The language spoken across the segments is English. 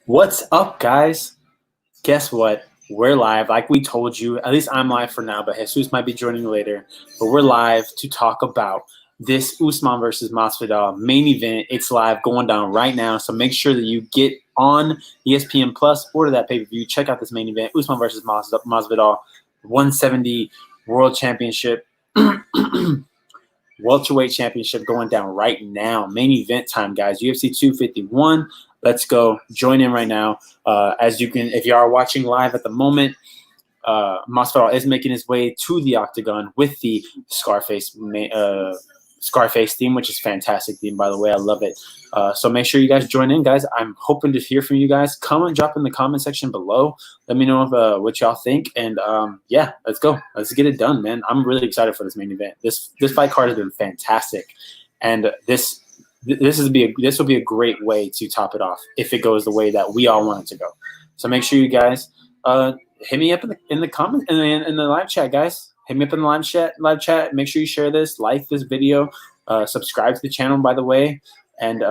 What's up, guys? Guess what? We're live. Like we told you, at least I'm live for now, but Jesus might be joining later. But we're live to talk about this Usman versus Masvidal main event. It's live, going down right now. So make sure that you get on ESPN Plus, order that pay-per-view, check out this main event, Usman versus Masvidal, 170 World Championship. Welterweight championship going down right now. Main event time, guys. UFC 251. Let's go. Join in right now. As you can, if you are watching live at the moment, Masvidal is making his way to the octagon with the Scarface theme, which is fantastic theme, by the way. I love it. So make sure you guys join in, guys. I'm hoping to hear from you guys. Drop in the comment section below. Let me know what y'all think. And yeah, let's go. Let's get it done, man. I'm really excited for this main event. This fight card has been fantastic, and this will be a great way to top it off if it goes the way that we all want it to go. So make sure you guys hit me up in the comment in the live chat, guys. Hit me up in the live chat. Make sure you share this, like this video, subscribe to the channel, by the way, and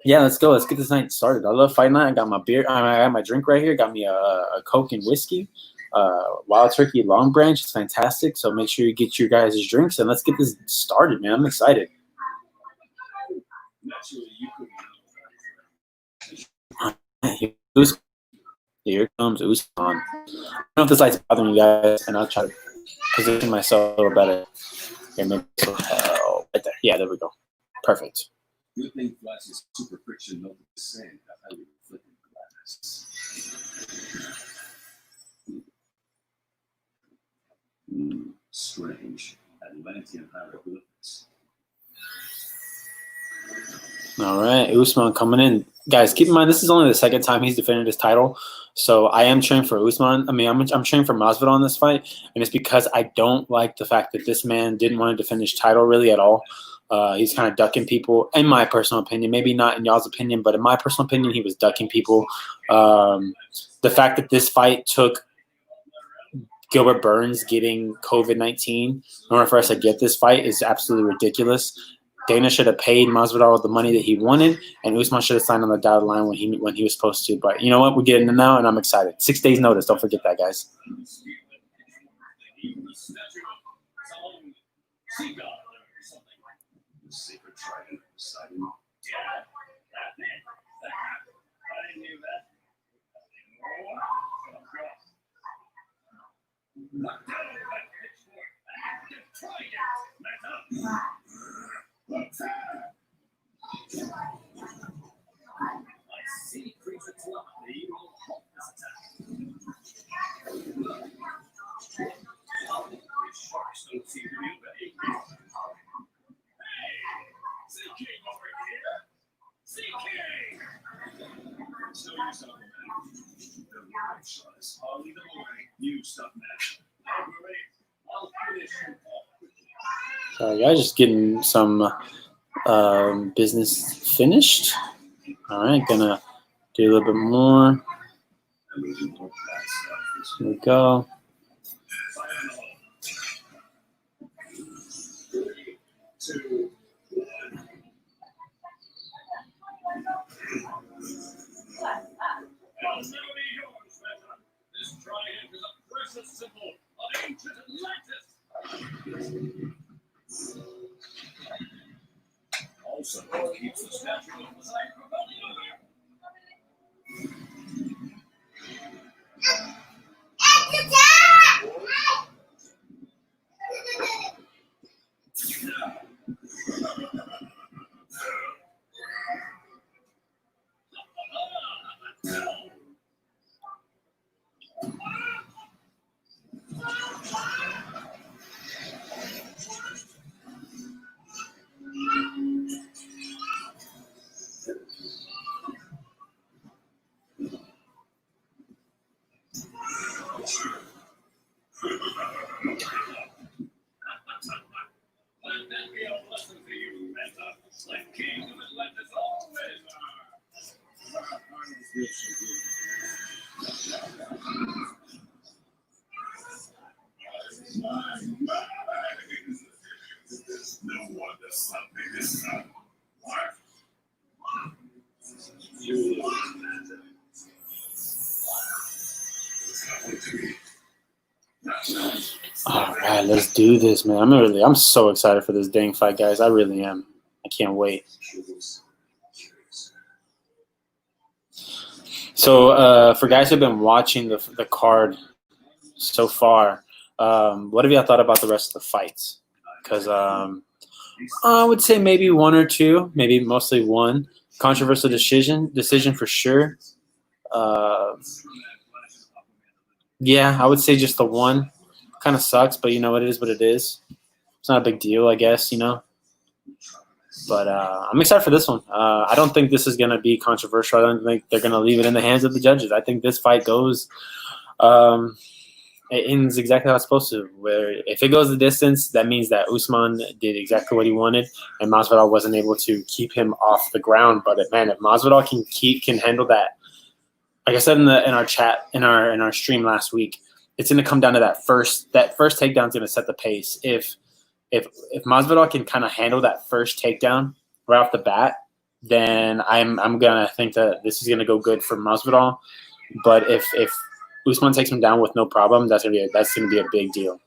yeah, let's go. Let's get this night started. I love fight night. I got my beer. I got my drink right here. Got me a Coke and whiskey. Wild Turkey Long Branch. It's fantastic. So make sure you get your guys' drinks and let's get this started, man. I'm excited. Here comes Usman. I don't know if this light's bothering you guys, and I'll try to position myself a little better. Here, maybe right there. Yeah, there we go. Perfect. Good thing flash is super friction note the same. That's how you flip the glass. Strange. Atlantean hieroglyphics. All right, Usman coming in. Guys, keep in mind, this is only the second time he's defended his title. So I am cheering for Usman. I mean, I'm cheering for Masvidal in this fight. And it's because I don't like the fact that this man didn't want to defend his title really at all. He's kind of ducking people, in my personal opinion. Maybe not in y'all's opinion, but in my personal opinion, he was ducking people. The fact that this fight took Gilbert Burns getting COVID-19 in order for us to get this fight is absolutely ridiculous. Dana should have paid Masvidal the money that he wanted, and Usman should have signed on the dotted line when he was supposed to. But you know what? We're getting it now, and I'm excited. 6 days notice. Don't forget that, guys. So guys, just getting some business finished. All right, gonna do a little bit more. Here we go. Also, keeps the statue of the site from right, let's do this, man. I'm so excited for this dang fight, guys. I really am. I can't wait. So, for guys who've been watching the card so far, what have y'all thought about the rest of the fights? Because I would say maybe one or two, maybe mostly one. Controversial decision for sure. Uh, yeah, I would say just the one. Kind of sucks, but it is what it is. It's not a big deal, I guess, But I'm excited for this one. I don't think this is going to be controversial. I don't think they're going to leave it in the hands of the judges. I think this fight goes it ends exactly how it's supposed to. Where if it goes the distance, that means that Usman did exactly what he wanted, and Masvidal wasn't able to keep him off the ground. But man, if Masvidal can handle that, like I said in our chat in our stream last week, it's going to come down to that first takedown is going to set the pace. If Masvidal can kind of handle that first takedown right off the bat, then I'm gonna think that this is gonna go good for Masvidal. But if Usman takes him down with no problem, that's gonna be a big deal.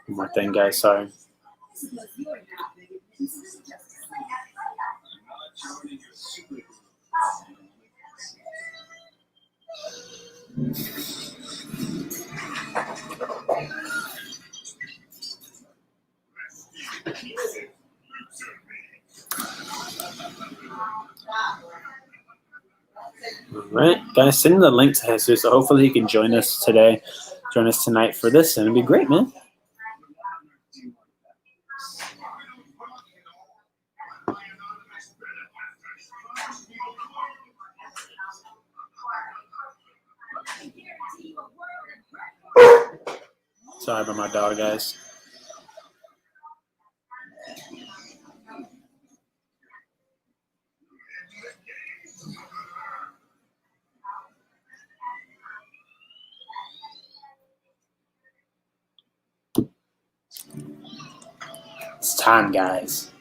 One more thing, guys. Sorry. All right, guys, send the link to Jesus. So hopefully he can join us tonight for this, and it'd be great, man. Sorry about my dog, guys. It's time, guys.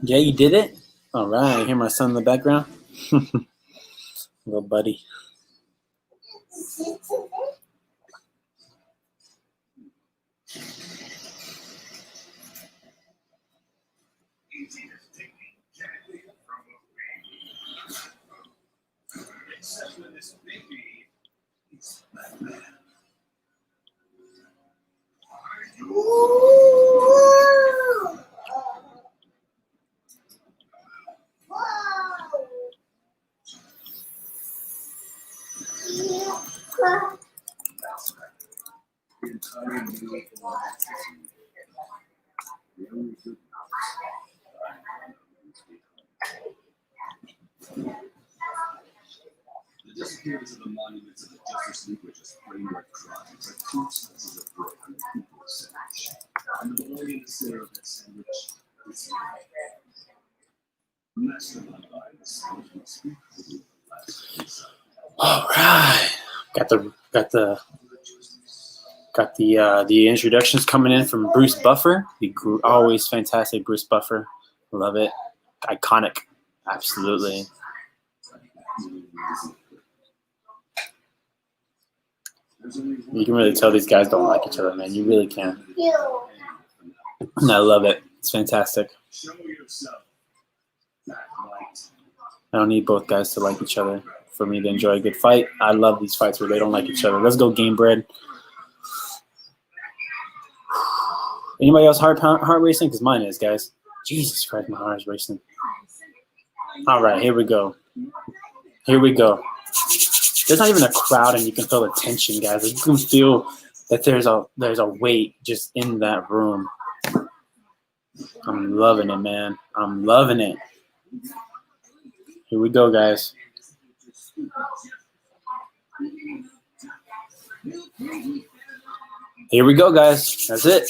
Yeah, you did it? All right. I hear my son in the background. Little buddy. The disappearance of the monuments of the Justice League were just framework crimes, like two slices of bread on a people sandwich. And the boy in the center of that sandwich is you. Mastermind by the sandwich must be All right. Got the introductions coming in from Bruce Buffer. Always fantastic, Bruce Buffer. Love it. Iconic. Absolutely. You can really tell these guys don't like each other, man. You really can. And I love it. It's fantastic. I don't need both guys to like each other for me to enjoy a good fight. I love these fights where they don't like each other. Let's go, Game Bread. Anybody else heart racing? Because mine is, guys. Jesus Christ, my heart is racing. All right, here we go. Here we go. There's not even a crowd, and you can feel the tension, guys. You can feel that there's a weight just in that room. I'm loving it, man. I'm loving it. Here we go, guys. Here we go, guys. That's it.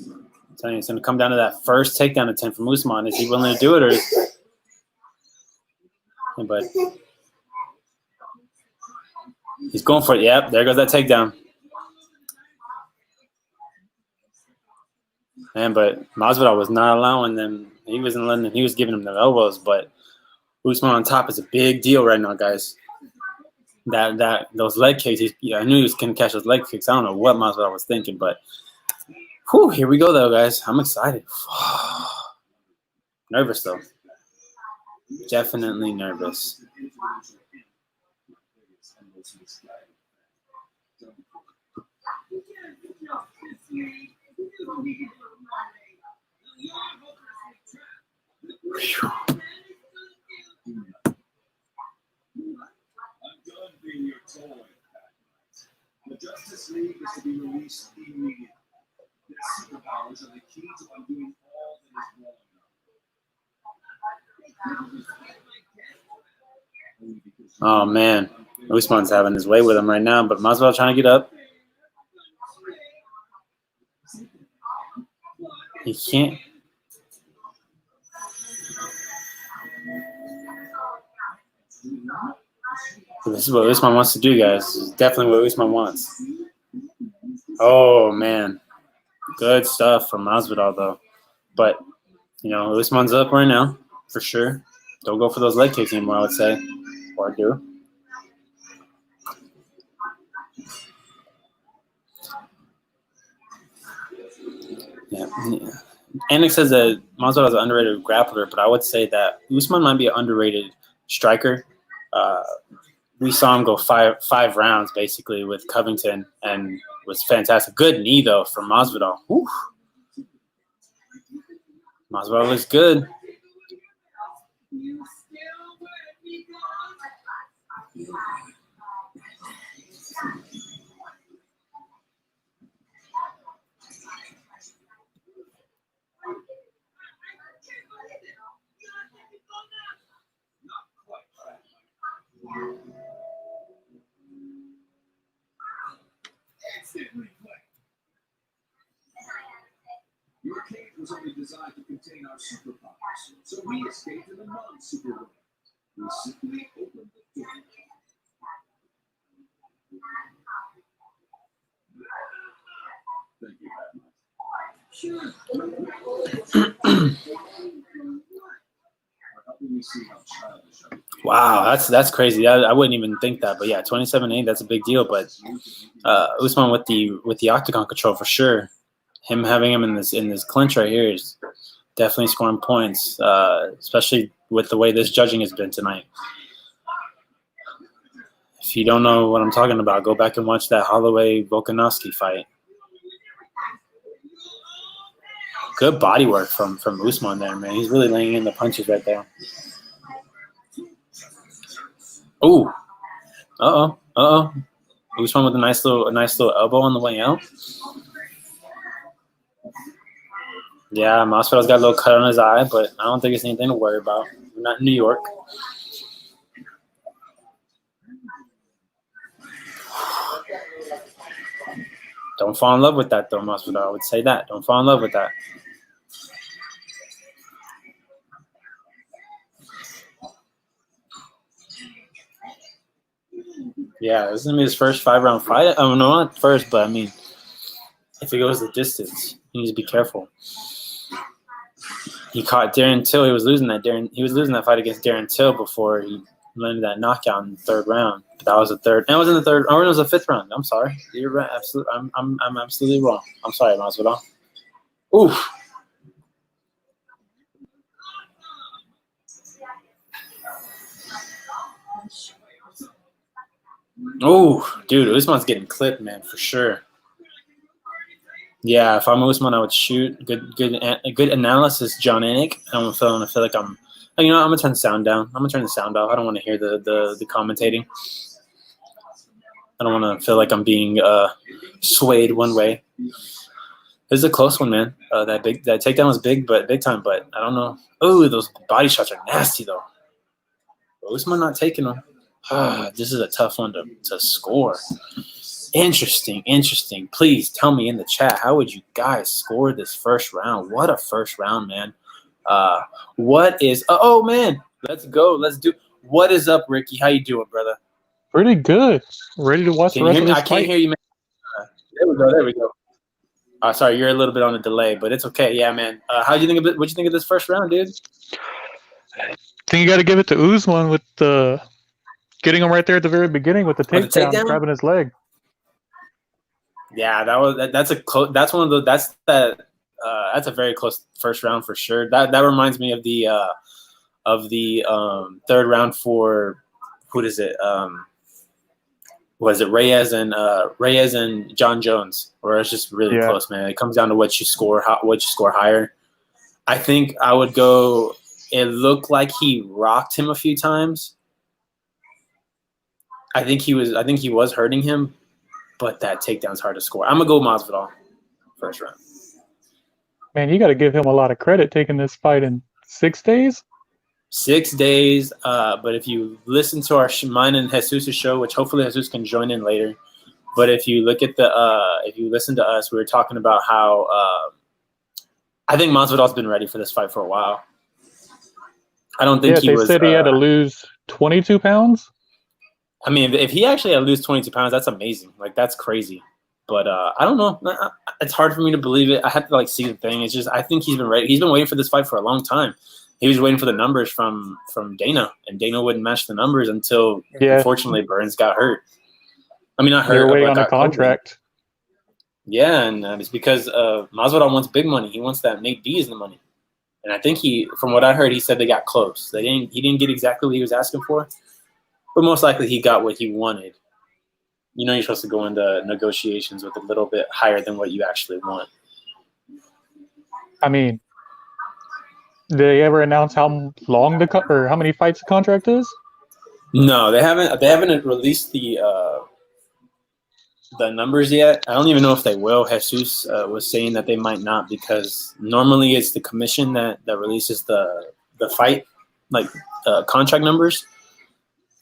I'm telling you, it's going to come down to that first takedown attempt from Usman. Is he willing to do it, or is... But he's going for it. Yep, there goes that takedown. Man, but Masvidal was not allowing them. He wasn't letting them. He was giving them the elbows, but Usman on top is a big deal right now, guys. Those leg kicks. I knew he was going to catch those leg kicks. I don't know what Masvidal was thinking, but whew, here we go, though, guys. I'm excited. Nervous, though. Definitely nervous. Whew. The Justice League is to be released immediately. Their superpowers are the key to undoing all that is wrong. Oh, man. Usman's having his way with him right now, but Masvidal trying to get up. He can't. This is what Usman wants to do, guys. This is definitely what Usman wants. Oh, man. Good stuff from Masvidal, though. But, Usman's up right now, for sure. Don't go for those leg kicks anymore, I would say. Or do. Yeah. Anik says that Masvidal is an underrated grappler, but I would say that Usman might be an underrated striker. We saw him go five rounds basically with Covington, and was fantastic. Good knee though from Masvidal. Whew. Masvidal looks good. Your cage was only designed to contain our superpowers, so we escaped to the non-super world. We simply opened the door. Thank you very much. Wow, that's crazy. I wouldn't even think that, but yeah, 27-8, that's a big deal. But Usman with the octagon control for sure. Him having him in this clinch right here is definitely scoring points, especially with the way this judging has been tonight. If you don't know what I'm talking about, go back and watch that Holloway-Volkanovski fight. Good body work from Usman there, man. He's really laying in the punches right there. Oh, Usman with a nice little elbow on the way out. Yeah, Masvidal's got a little cut on his eye, but I don't think it's anything to worry about. We're not in New York. Don't fall in love with that, though, Masvidal. I would say that. Don't fall in love with that. Yeah, this is going to be his first 5-round fight. Oh, no, not first, but I mean, if he goes the distance, he needs to be careful. He caught Darren Till. He was losing that fight against Darren Till before he landed that knockout in the third round. But that was the third. And it was in the third. Or it was the fifth round. I'm sorry. You're right. Absolutely. I'm absolutely wrong. I'm sorry, Masvidal. Oof. Oh, dude, Usman's getting clipped, man, for sure. Yeah, if I'm Usman, I would shoot. Good analysis, John Anik. I don't feel like I'm gonna turn the sound down. I'm gonna turn the sound off. I don't want to hear the commentating. I don't want to feel like I'm being swayed one way. This is a close one, man. That takedown was big time, but I don't know. Oh, those body shots are nasty though. Usman not taking them. This is a tough one to score. Interesting. Please tell me in the chat, how would you guys score this first round? What a first round, man. What is – oh, man. Let's go. Let's do – what is up, Ricky? How you doing, brother? Pretty good. Ready to watch the rest of this fight. I can't hear you, man. There we go. Sorry, you're a little bit on a delay, but it's okay. Yeah, man. How do you think of it? What you think of this first round, dude? I think you got to give it to Usman with the getting him right there at the very beginning with the Oh, the takedown, takedown? grabbing his leg. Yeah, that's a close. That's one of the. That's a very close first round for sure. That reminds me of the third round for who is it? Was it Reyes and John Jones? Where it's just really close, man. It comes down to what you score higher. I think I would go. It looked like he rocked him a few times. I think he was hurting him, but that takedown's hard to score. I'm gonna go Masvidal first round. Man, you got to give him a lot of credit taking this fight in 6 days. 6 days. But if you listen to our mine and Jesus' show, which hopefully Jesus can join in later, but if you look at if you listen to us, we were talking about how I think Masvidal's been ready for this fight for a while. I don't think they said he had to lose 22 pounds. I mean, if he actually had to lose 22 pounds, that's amazing. Like, that's crazy. But I don't know. It's hard for me to believe it. I have to see the thing. It's just I think he's been ready. He's been waiting for this fight for a long time. He was waiting for the numbers from Dana, and Dana wouldn't match the numbers until unfortunately Burns got hurt. I mean, not hurt. They're waiting on a contract. COVID. Yeah, and it's because Masvidal wants big money. He wants that Nate Diaz the money, and I think from what I heard, he said they got close. He didn't get exactly what he was asking for, but most likely he got what he wanted. You know, you're supposed to go into negotiations with a little bit higher than what you actually want. I mean, did they ever announce how long or how many fights the contract is? No, they haven't. They haven't released the numbers yet. I don't even know if they will. Jesus was saying that they might not because normally it's the commission that releases the fight contract numbers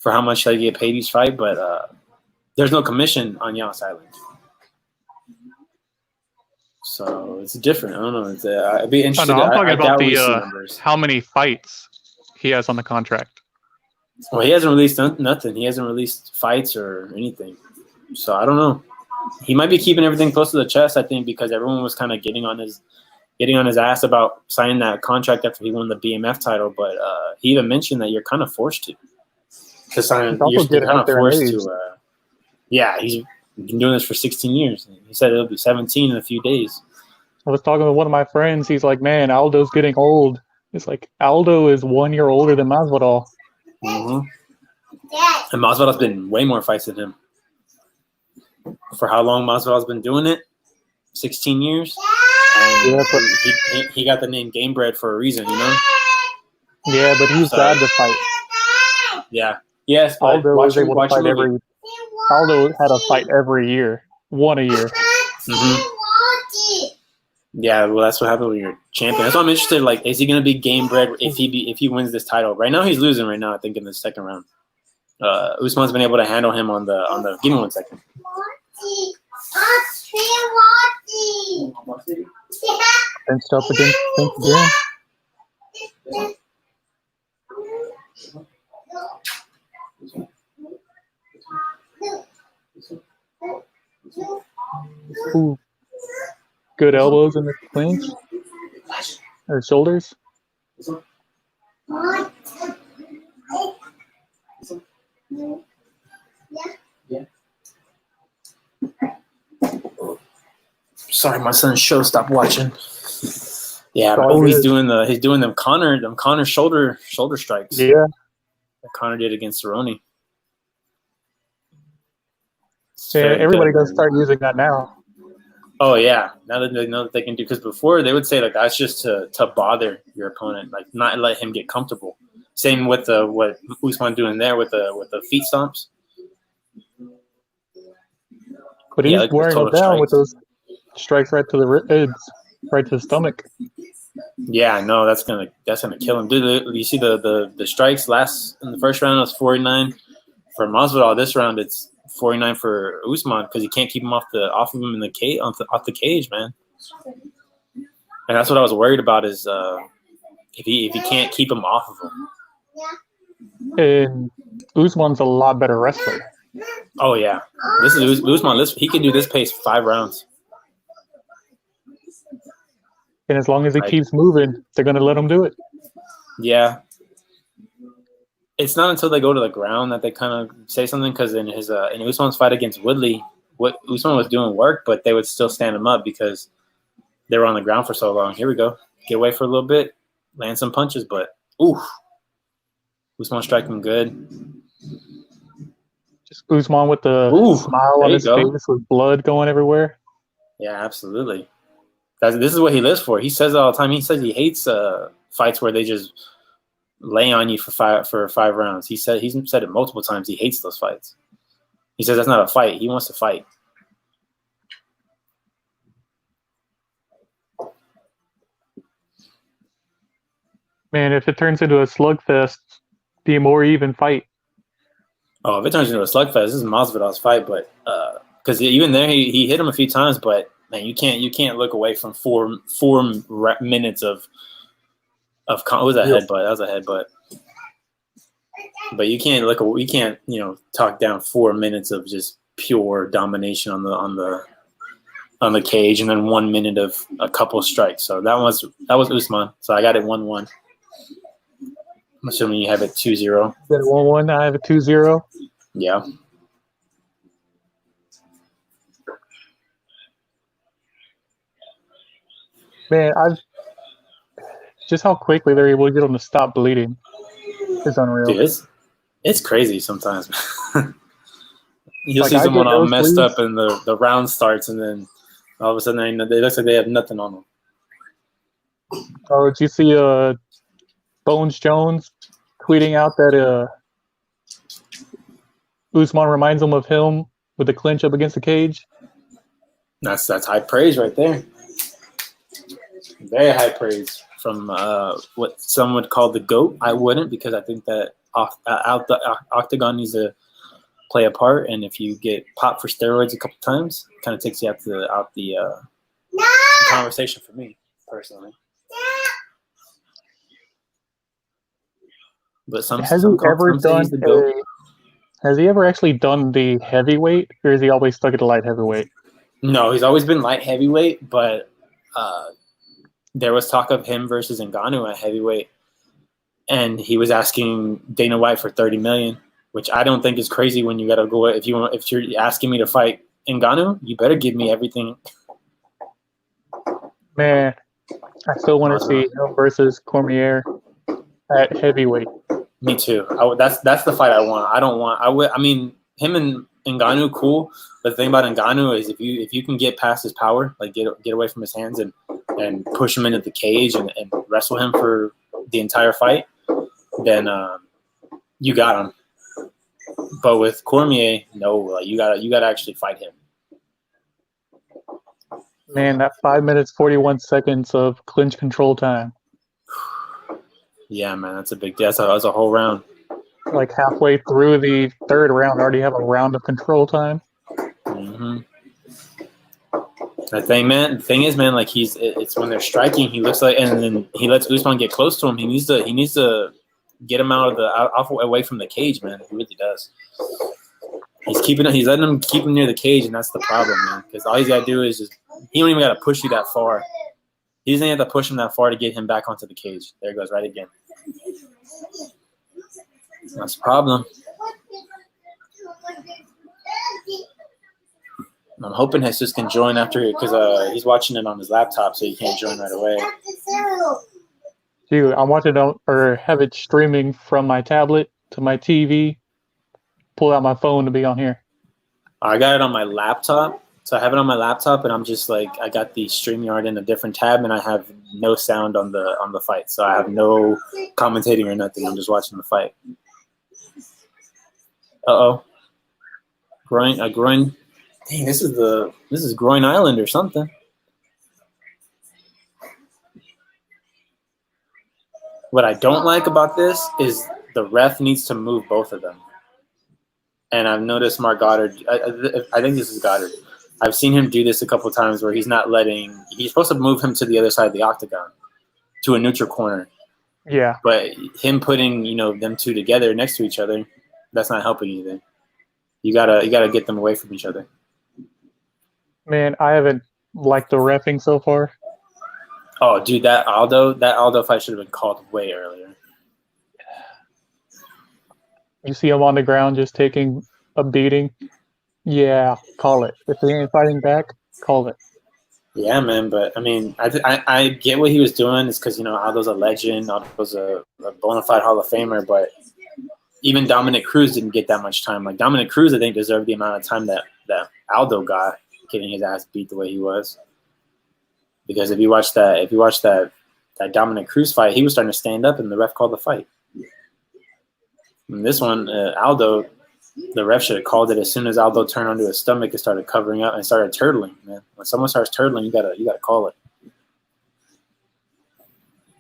for how much they get paid each fight, but there's no commission on Yas Island. So it's different. I don't know. I'd be interested. I'm talking about the how many fights he has on the contract. Well, he hasn't released nothing. He hasn't released fights or anything. So I don't know. He might be keeping everything close to the chest, I think, because everyone was kind of getting on his ass about signing that contract after he won the BMF title. But he even mentioned that you're kind of forced to sign. You're kind of forced to. Yeah, he's been doing this for 16 years. He said it'll be 17 in a few days. I was talking with one of my friends. He's like, man, Aldo's getting old. It's like Aldo is 1 year older than Masvidal. Mm-hmm. And Masvidal's been way more fights than him. For how long Masvidal's been doing it? 16 years? And he got the name Game Bread for a reason, you know? Yeah, but he's glad to fight. Yeah. Yes, Aldo was able to fight Aldo had a fight every year. One a year. Mm-hmm. Yeah, well, that's what happens when you're champion. That's why I'm interested. Is he going to be Game Bread if he wins this title? Right now, he's losing. Right now, I think in the second round, Usman's been able to handle him on the. Give me 1 second. Fenced up against again. Ooh. Good elbows in the clinch. Or shoulders. Sorry, my son's show stopped watching. Yeah, he's doing them Connor shoulder strikes. Yeah. That Connor did against Cerrone. Yeah, everybody does start using that now. Oh yeah, now that they know that they can do, because before they would say that's just to bother your opponent, not let him get comfortable. Same with what Usman doing there with the feet stomps. But he's wearing it down with those strikes right to the ribs, right to the stomach. Yeah, no, that's gonna kill him. Dude, you see the strikes in the first round it was 49 for Masvidal. This round it's 49 for Usman because he can't keep him off of him in the cage, off the cage, man. And that's what I was worried about is if he can't keep him off of him. And Usman's a lot better wrestler. Oh yeah, this is Usman. He can do this pace 5 rounds. And as long as he Like- keeps moving, they're going to let him do it. Yeah. It's not until they go to the ground that they kind of say something, because in Usman's fight against Woodley, Usman was doing work, but they would still stand him up because they were on the ground for so long. Here we go. Get away for a little bit, land some punches, but oof. Usman striking good. Just Usman with the Ooh, smile there on you his go. face with blood going everywhere. Yeah, absolutely. This is what he lives for. He says it all the time. He says he hates fights where they just lay on you for five rounds. He's said it multiple times. He hates those fights. He says that's not a fight. He wants to fight. Man, if it turns into a slugfest, be a more even fight. Oh, if it turns into a slugfest, this is Masvidal's fight, but because even there he hit him a few times, but man, you can't look away from four minutes of what was that headbutt? That was a headbutt. But you can't talk down 4 minutes of just pure domination on the cage, and then 1 minute of a couple strikes. So that was Usman. So I got it 1-1. I'm assuming you have it 2-0. You got a 1-1. I have a 2-0. Yeah. Man, just how quickly they're able to get him to stop bleeding is unreal. Dude, it's crazy sometimes. You'll Like, see I someone get all messed nosebleeds. up and the round starts, and then all of a sudden it looks like they have nothing on them. Oh, did you see Bones Jones tweeting out that Usman reminds him of him with the clinch up against the cage? That's high praise right there. Very high praise from what some would call the GOAT. I wouldn't, because I think that out the octagon needs to play a part, and if you get popped for steroids a couple times, it kind of takes you out the conversation for me personally. But Has he ever actually done the heavyweight, or is he always stuck at the light heavyweight? No, he's always been light heavyweight, but there was talk of him versus Ngannou at heavyweight, and he was asking Dana White for $30 million, which I don't think is crazy. When you got to go, if you're asking me to fight Ngannou, you better give me everything. Man, I still want to see him versus Cormier at heavyweight. Me too. That's the fight I want. I mean, him and Ngannou, cool. But the thing about Ngannou is if you can get past his power, like get away from his hands and push him into the cage and wrestle him for the entire fight, then you got him. But with Cormier, no, you gotta actually fight him. Man, that 5 minutes 41 seconds of clinch control time. Yeah, man, that's a big deal. That's a whole round. Like halfway through the third round, already have a round of control time. Mm-hmm. The thing is, man, like it's when they're striking, he looks like, and then he lets Usman get close to him. He needs to get him away from the cage, man. He really does. He's letting him keep him near the cage, and that's the problem, man. Because all he's got to do is he don't even got to push you that far. He doesn't have to push him that far to get him back onto the cage. There it goes, right again. That's the problem. I'm hoping Jesus can join after, because he's watching it on his laptop, so he can't join right away. Dude, I'm watching it or have it streaming from my tablet to my TV. Pull out my phone to be on here. I got it on my laptop. So I have it on my laptop, and I'm just like, I got the StreamYard in a different tab, and I have no sound on the fight. So I have no commentating or nothing. I'm just watching the fight. Uh-oh. Groin. Dang, this is Groin Island or something. What I don't like about this is the ref needs to move both of them. And I've noticed Mark Goddard. I think this is Goddard. I've seen him do this a couple of times where he's supposed to move him to the other side of the octagon, to a neutral corner. Yeah. But him putting, them two together next to each other, that's not helping anything. You gotta get them away from each other. Man, I haven't liked the reffing so far. Oh, dude, that Aldo fight should have been called way earlier. You see him on the ground just taking a beating. Yeah, call it. If he ain't fighting back, call it. Yeah, man, but I mean, I get what he was doing. It's because Aldo's a legend. Aldo's a bona fide Hall of Famer. But even Dominic Cruz didn't get that much time. Like Dominic Cruz, I think deserved the amount of time that Aldo got, getting his ass beat the way he was. Because if you watch that Dominic Cruz fight, he was starting to stand up, and the ref called the fight. And this one, Aldo, the ref should have called it as soon as Aldo turned onto his stomach and started covering up and started turtling. Man, when someone starts turtling, you gotta call it.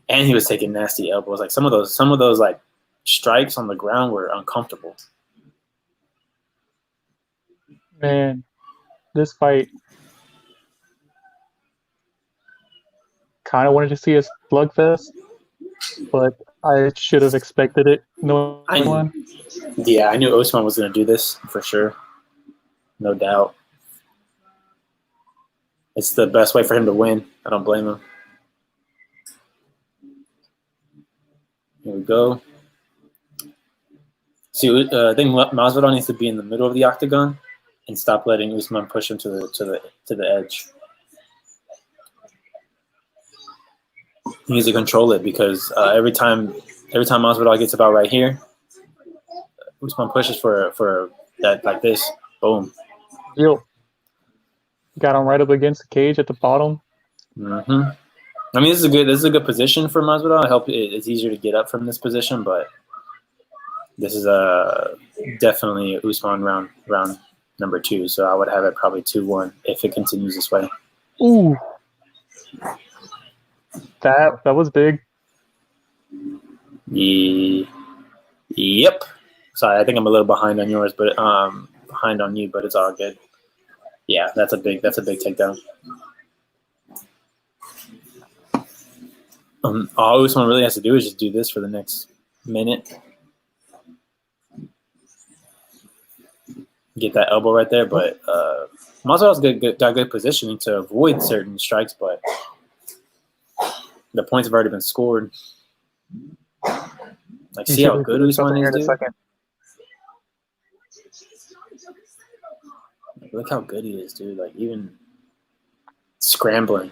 And he was taking nasty elbows. Like some of those like strikes on the ground were uncomfortable. Man, this fight, kind of wanted to see a slugfest, but I should have expected it. No one. Yeah, I knew Usman was going to do this for sure. No doubt. It's the best way for him to win. I don't blame him. Here we go. See, I think Masvidal needs to be in the middle of the octagon and stop letting Usman push him to the edge. He needs to control it because every time Masvidal gets about right here, Usman pushes for that like this. Boom. Yo, got him right up against the cage at the bottom. Mm-hmm. I mean, this is a good position for Masvidal. It's easier to get up from this position, but this is definitely Usman round number 2. So I would have it probably 2-1 if it continues this way. Ooh, that was big. Yep. Sorry, I think I'm a little behind on yours, but behind on you, but it's all good. Yeah, that's a big takedown. All Usman really has to do is just do this for the next minute. Get that elbow right there, but Masvidal's got good positioning to avoid certain strikes, but the points have already been scored. Like, see how good Usman is, dude? Look how good he is, dude. Like, even scrambling.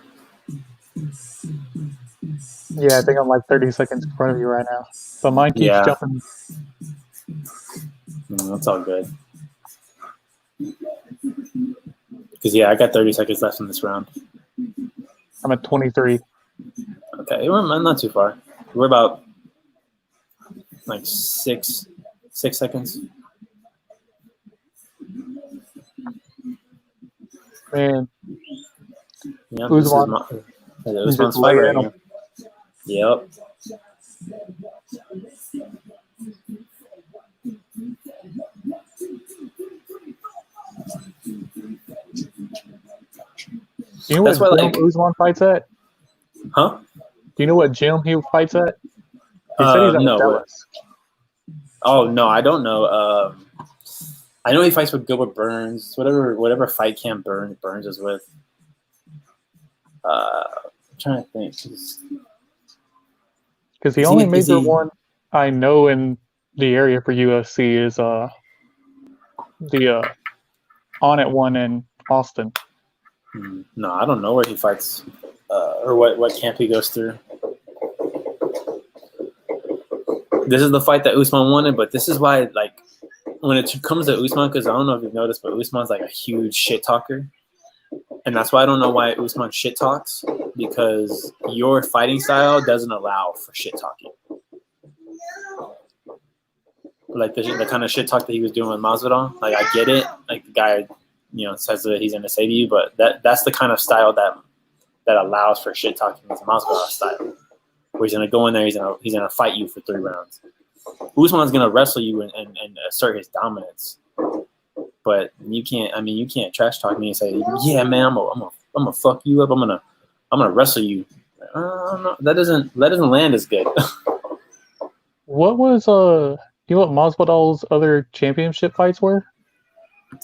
Yeah, I think I'm like 30 seconds in front of you right now. But mine keeps jumping. That's all good. Because, I got 30 seconds left in this round. I'm at 23. Okay, we're not too far. We're about like 6 seconds. Man. Yep, Usman. Usman's fight right here. Yep. Do you know what gym Usman fights at? Huh? Do you know what gym he fights at? He said he's at Dallas. Oh, no, I don't know. I know he fights with Gilbert Burns. Whatever fight camp Burns is with. I'm trying to think. Because the only major one I know in the area for UFC is the On It one in Austin. No, I don't know where he fights or what camp he goes through. This is the fight that Usman wanted, but this is why, like, when it comes to Usman, because I don't know if you've noticed, but Usman's like a huge shit talker. And that's why I don't know why Usman shit talks, because your fighting style doesn't allow for shit talking. Like the kind of shit talk that he was doing with Masvidal. Like, I get it. Like, the guy, says that he's going to say to you, but that's the kind of style that allows for shit talking is Masvidal style. Where he's going to go in there, he's going to fight you for 3 rounds. Usman's going to wrestle you and assert his dominance. But you can't trash talk me and say, yeah, man, I'm gonna fuck you up. I'm gonna wrestle you. That doesn't land as good. What was you know what Masvidal's other championship fights were?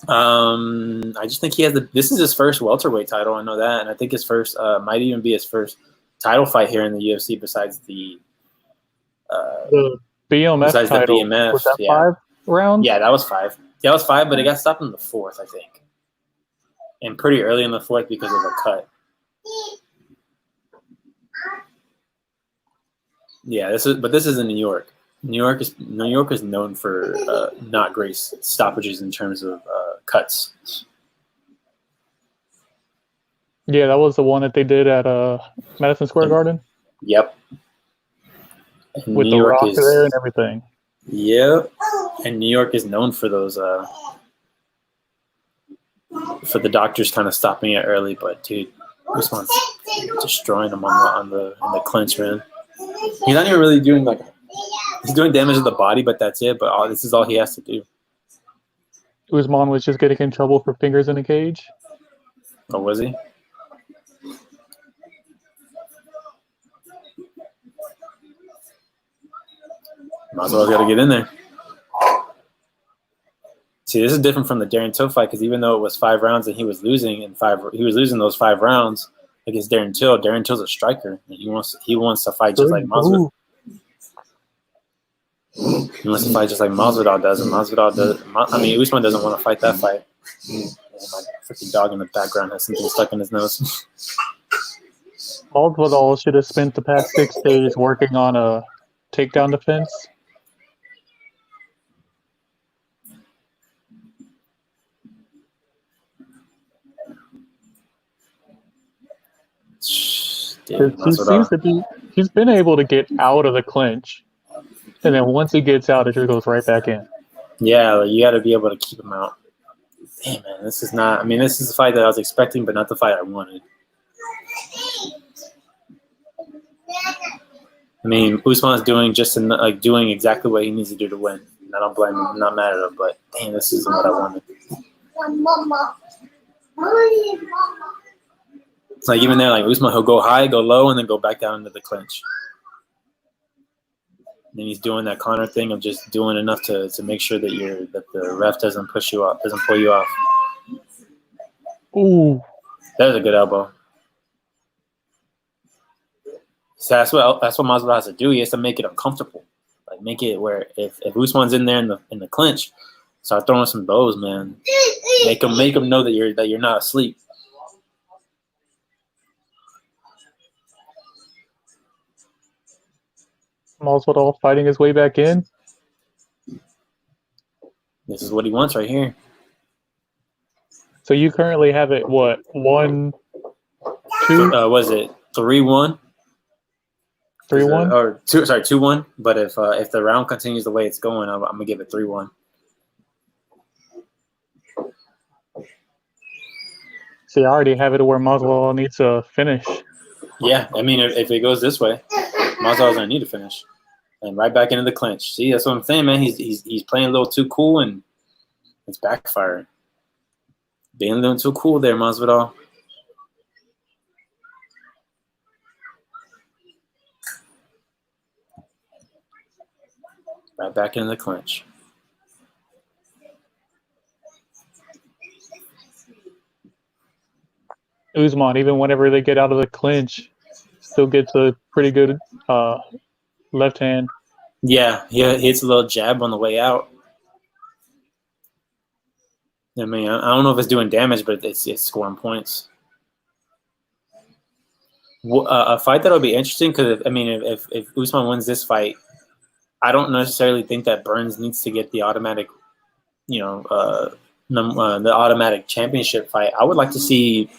I just think he has this is his first welterweight title. I know that, and I think his first might even be his first title fight here in the UFC besides the BMF title. BMF. Was that Yeah. 5 rounds? Yeah, that was 5. That was 5, but it got stopped in the 4th, I think, and pretty early in the 4th because of a cut. Yeah, this is in New York. New York is known for not great stoppages in terms of cuts. Yeah, that was the one that they did at Madison Square Garden. Yep. And With New the York rock is there and everything. Yep. And New York is known for those for the doctors kind of stopping it early, but dude, Usman's destroying him on the clinch, man. He's not even really doing he's doing damage to the body, but that's it. But this is all he has to do. Usman was just getting in trouble for fingers in a cage. Oh, was he? Might as well got to get in there. See, this is different from the Darren Till fight because even though it was 5 rounds and he was losing those 5 rounds against Darren Till. Darren Till's a striker and he wants to fight just like Masvidal. He wants to fight just like Masvidal does, and Masvidal does. I mean, Usman doesn't want to fight that fight. And my freaking dog in the background has something stuck in his nose. Masvidal should have spent the past 6 days working on a takedown defense. Dude, he's been able to get out of the clinch, and then once he gets out, it just goes right back in. Yeah, you got to be able to keep him out. Damn, man, this is not. I mean, this is the fight that I was expecting, but not the fight I wanted. I mean, Usman's doing doing exactly what he needs to do to win. And I don't blame him. I'm not mad at him, but damn, this isn't what I wanted. It's like even there, like Usman, he'll go high, go low, and then go back down into the clinch. And then he's doing that Connor thing of just doing enough to make sure that the ref doesn't push you off, doesn't pull you off. Ooh, that was a good elbow. So that's what Masvidal has to do. He has to make it uncomfortable, like make it where if Usman's in there in the clinch, start throwing some bows, man. Make him know that you're not asleep. Masvidal fighting his way back in. This is what he wants right here. So you currently have it, what, 1-2? Was it 3-1? 3-1? Or 2-1. But if the round continues the way it's going, I'm gonna give it 3-1. See, I already have it where Masvidal needs to finish. Yeah, I mean, if it goes this way, Masvidal's gonna need to finish, and right back into the clinch. See, that's what I'm saying, man. He's playing a little too cool, and it's backfiring. Being a little too cool there, Masvidal. Right back into the clinch. Usman, even whenever they get out of the clinch, still gets a pretty good left hand. Yeah, he hits a little jab on the way out. I mean, I don't know if it's doing damage, but it's scoring points. A fight that'll be interesting because if Usman wins this fight, I don't necessarily think that Burns needs to get the automatic, the automatic championship fight. I would like to see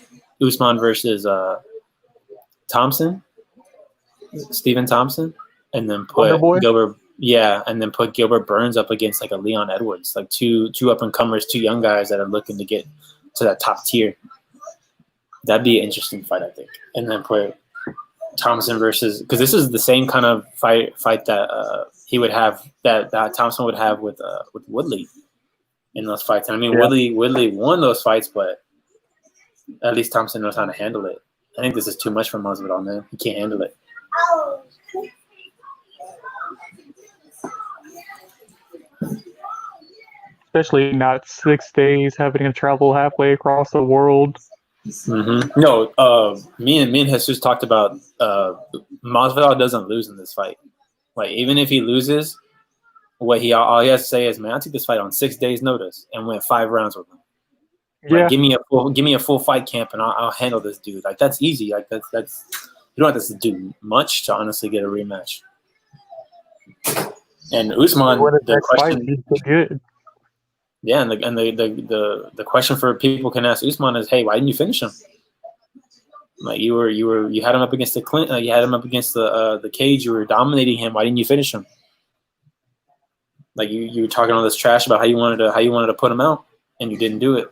Usman versus Stephen Thompson, and then put Gilbert. Yeah, and then put Gilbert Burns up against like a Leon Edwards, like two up and comers, 2 young guys that are looking to get to that top tier. That'd be an interesting fight, I think. And then put Thompson versus, because this is the same kind of fight that he would have that Thompson would have with Woodley in those fights. And I mean, yeah. Woodley won those fights, but at least Thompson knows how to handle it. I think this is too much for Masvidal, man. He can't handle it. Especially not 6 days, having to travel halfway across the world. No, me and Jesus talked about Masvidal doesn't lose in this fight. Like even if he loses, all he has to say is, "Man, I took this fight on 6 days' notice and went 5 rounds with him. Like Yeah, give me a full fight camp and I'll handle this dude. Like that's easy. Like that's you don't have to do much to honestly get a rematch." And Usman, what his the next fight question, he's so good. yeah, and the question for people can ask Usman is, "Hey, why didn't you finish him? Like you had him up against you had him up against the cage. You were dominating him. Why didn't you finish him? Like you were talking all this trash about how you wanted to put him out, and you didn't do it."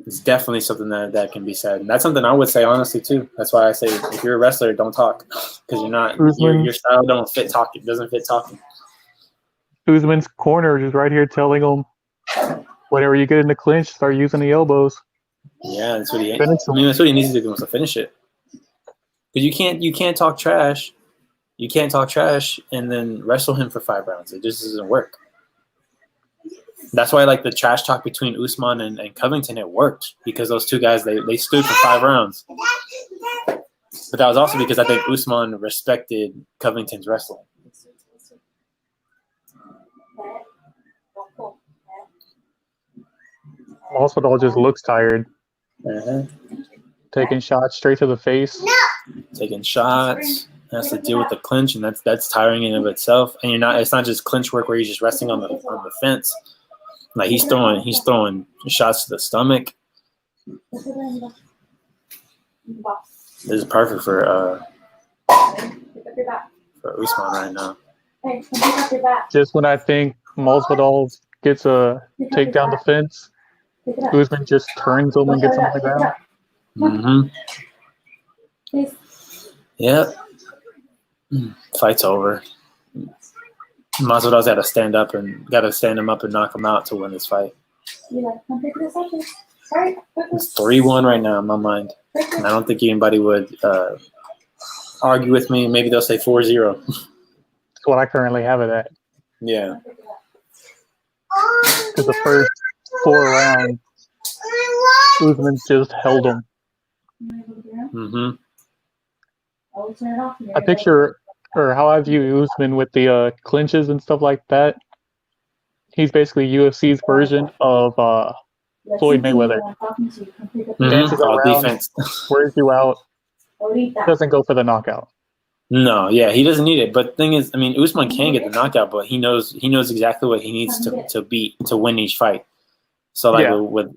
It's definitely something that can be said, and that's something I would say honestly too. That's why I say if you're a wrestler, don't talk because your style don't fit talking. Doesn't fit talking. Usman's corner is right here telling him, whenever you get in the clinch, start using the elbows. Yeah, that's what he. Finish him. That's what he needs to do. He wants to finish it. Because you can't talk trash. You can't talk trash and then wrestle him for 5 rounds. It just doesn't work. That's why like the trash talk between Usman and Covington, it worked because those two guys they stood for 5 rounds. But that was also because I think Usman respected Covington's wrestling. Masvidal just looks tired, Uh-huh. taking shots straight to the face. Taking shots, has to deal with the clinch, and that's tiring in and of itself. And it's not just clinch work where you're just resting on the fence. Like he's throwing shots to the stomach. This is perfect for Usman right now. Just when I think Masvidal gets a takedown defense, Usman just turns him and gets him on the ground. Mm-hmm. Yep. Fight's over. Masvidal's got to stand him up and knock him out to win this fight. It's 3-1 right now in my mind. And I don't think anybody would argue with me. Maybe they'll say 4-0. That's what I currently have it at. Yeah. Because the first 4 rounds, Usman just held him. Mm-hmm. I picture, or how I view Usman with the clinches and stuff like that, he's basically UFC's version of Floyd Mayweather. Dances around, defense. wears you out, doesn't go for the knockout. No, yeah, he doesn't need it. But the thing is, I mean, Usman can get the knockout, but he knows exactly what he needs to win each fight. So like with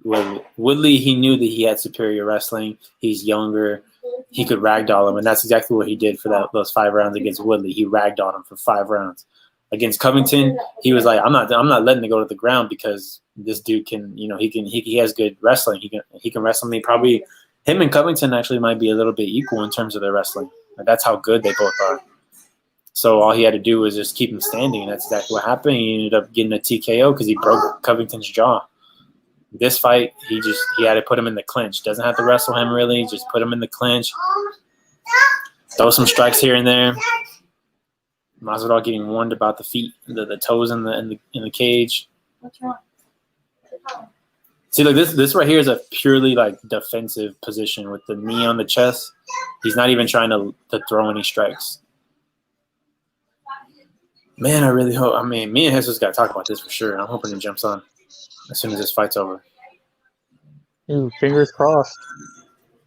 Woodley, he knew that he had superior wrestling. He's younger. He could ragdoll him, and that's exactly what he did for those 5 rounds against Woodley. He ragdolled him for 5 rounds. Against Covington, he was like, I'm not letting it go to the ground because this dude can, he has good wrestling. He can wrestle me. Probably him and Covington actually might be a little bit equal in terms of their wrestling. Like, that's how good they both are. So all he had to do was just keep him standing, and that's exactly what happened. He ended up getting a TKO because he broke Covington's jaw. This fight, he had to put him in the clinch. Doesn't have to wrestle him really. Just put him in the clinch. Throw some strikes here and there. Masvidal getting warned about the feet, the toes in the cage. What's wrong? See, like this right here is a purely like defensive position with the knee on the chest. He's not even trying to throw any strikes. Man, I really hope. I mean, me and Jesus got to talk about this for sure. I'm hoping he jumps on as soon as this fight's over. Ooh, fingers crossed.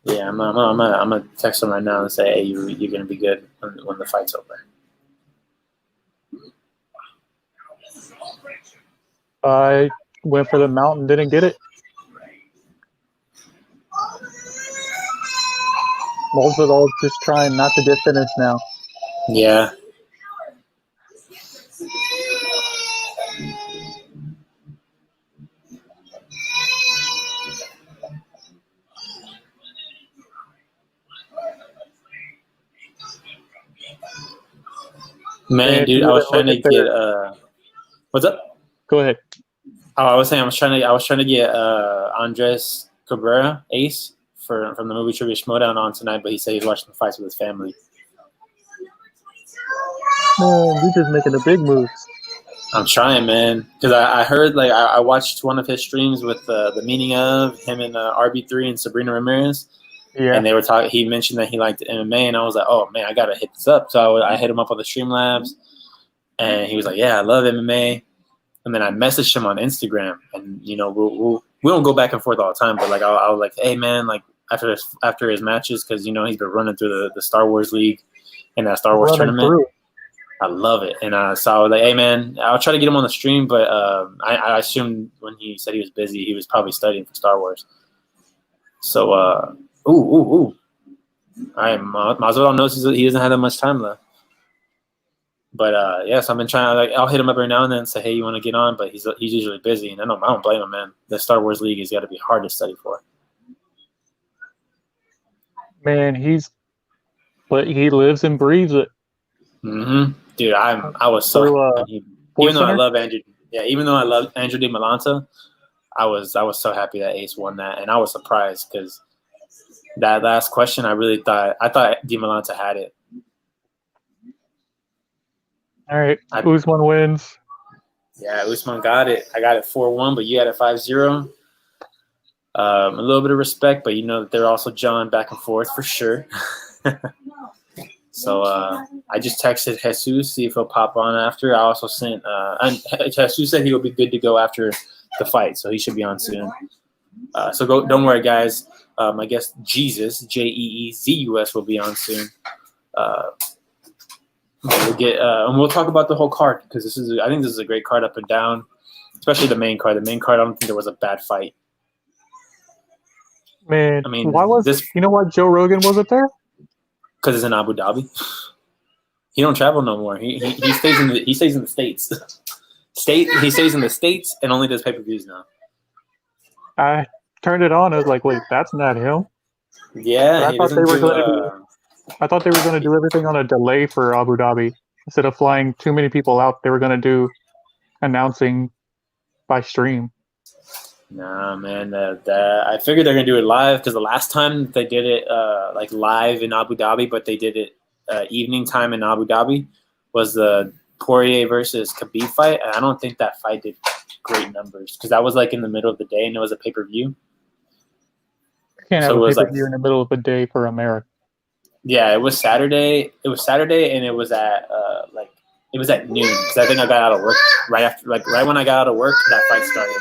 Yeah, I'm gonna text him right now and say, "Hey, you're gonna be good when the fight's over." I went for the mount and didn't get it. Masvidal just trying not to get finished now. Yeah. Man, dude, I was trying to get what's up? Go ahead. Oh, I was saying I was trying to get Andres Cabrera, Ace, from the movie Trivia Schmodown on tonight, but he said he's watching the fights with his family. Man, you're just making the big moves. I'm trying, man, because I heard like I watched one of his streams with the meaning of him and RB3 and Sabrina Ramirez, Yeah. and they were talking. He mentioned that he liked MMA, and I was like, oh man, I gotta hit this up. So I hit him up on the Streamlabs, and he was like, yeah, I love MMA. And then I messaged him on Instagram, and we don't go back and forth all the time, but like I was like, hey man, like after his matches, because he's been running through the Star Wars League and that Star Wars tournament. Through. I love it. And so I was like, hey, man, I'll try to get him on the stream. But I assumed when he said he was busy, he was probably studying for Star Wars. So, Masvidal knows he doesn't have that much time left. But, so I've been trying to, I'll hit him up every now and then and say, hey, you want to get on? But he's usually busy. And I don't blame him, man. The Star Wars League has got to be hard to study for. Man, but he lives and breathes it. Mm-hmm. Dude, I was so happy. Even though I love Andrew Di Malanta, I was so happy that Ace won that, and I was surprised because that last question, I thought Di Malanta had it. All right, Usman wins. Yeah, Usman got it. I got it 4-1, but you had it 5-0. A little bit of respect, but that they're also jawing back and forth for sure. So I just texted Jesus, see if he'll pop on after. I also sent and Jesus said he'll be good to go after the fight, so he should be on soon. So don't worry, guys. I guess Jesus, Jeezus, will be on soon. We'll get and we'll talk about the whole card because I think this is a great card up and down, especially the main card. The main card, I don't think there was a bad fight. Man, why was this? You know why Joe Rogan wasn't there? Because it's in Abu Dhabi. He don't travel no more. He stays in the States. He stays in the States and only does pay-per-views now. I turned it on. I was like, wait, that's not him. Yeah, I thought they were going to do everything on a delay for Abu Dhabi instead of flying too many people out. They were going to do announcing by stream. Nah, man. I figured they're gonna do it live because the last time they did it like live in Abu Dhabi, but they did it evening time in Abu Dhabi, was the Poirier versus Khabib fight, and I don't think that fight did great numbers because that was like in the middle of the day and it was a pay-per-view. You can't have a pay-per-view in the middle of the day for America. Yeah, it was Saturday. It was Saturday, and it was at noon because I think I got out of work right when I got out of work. That fight started.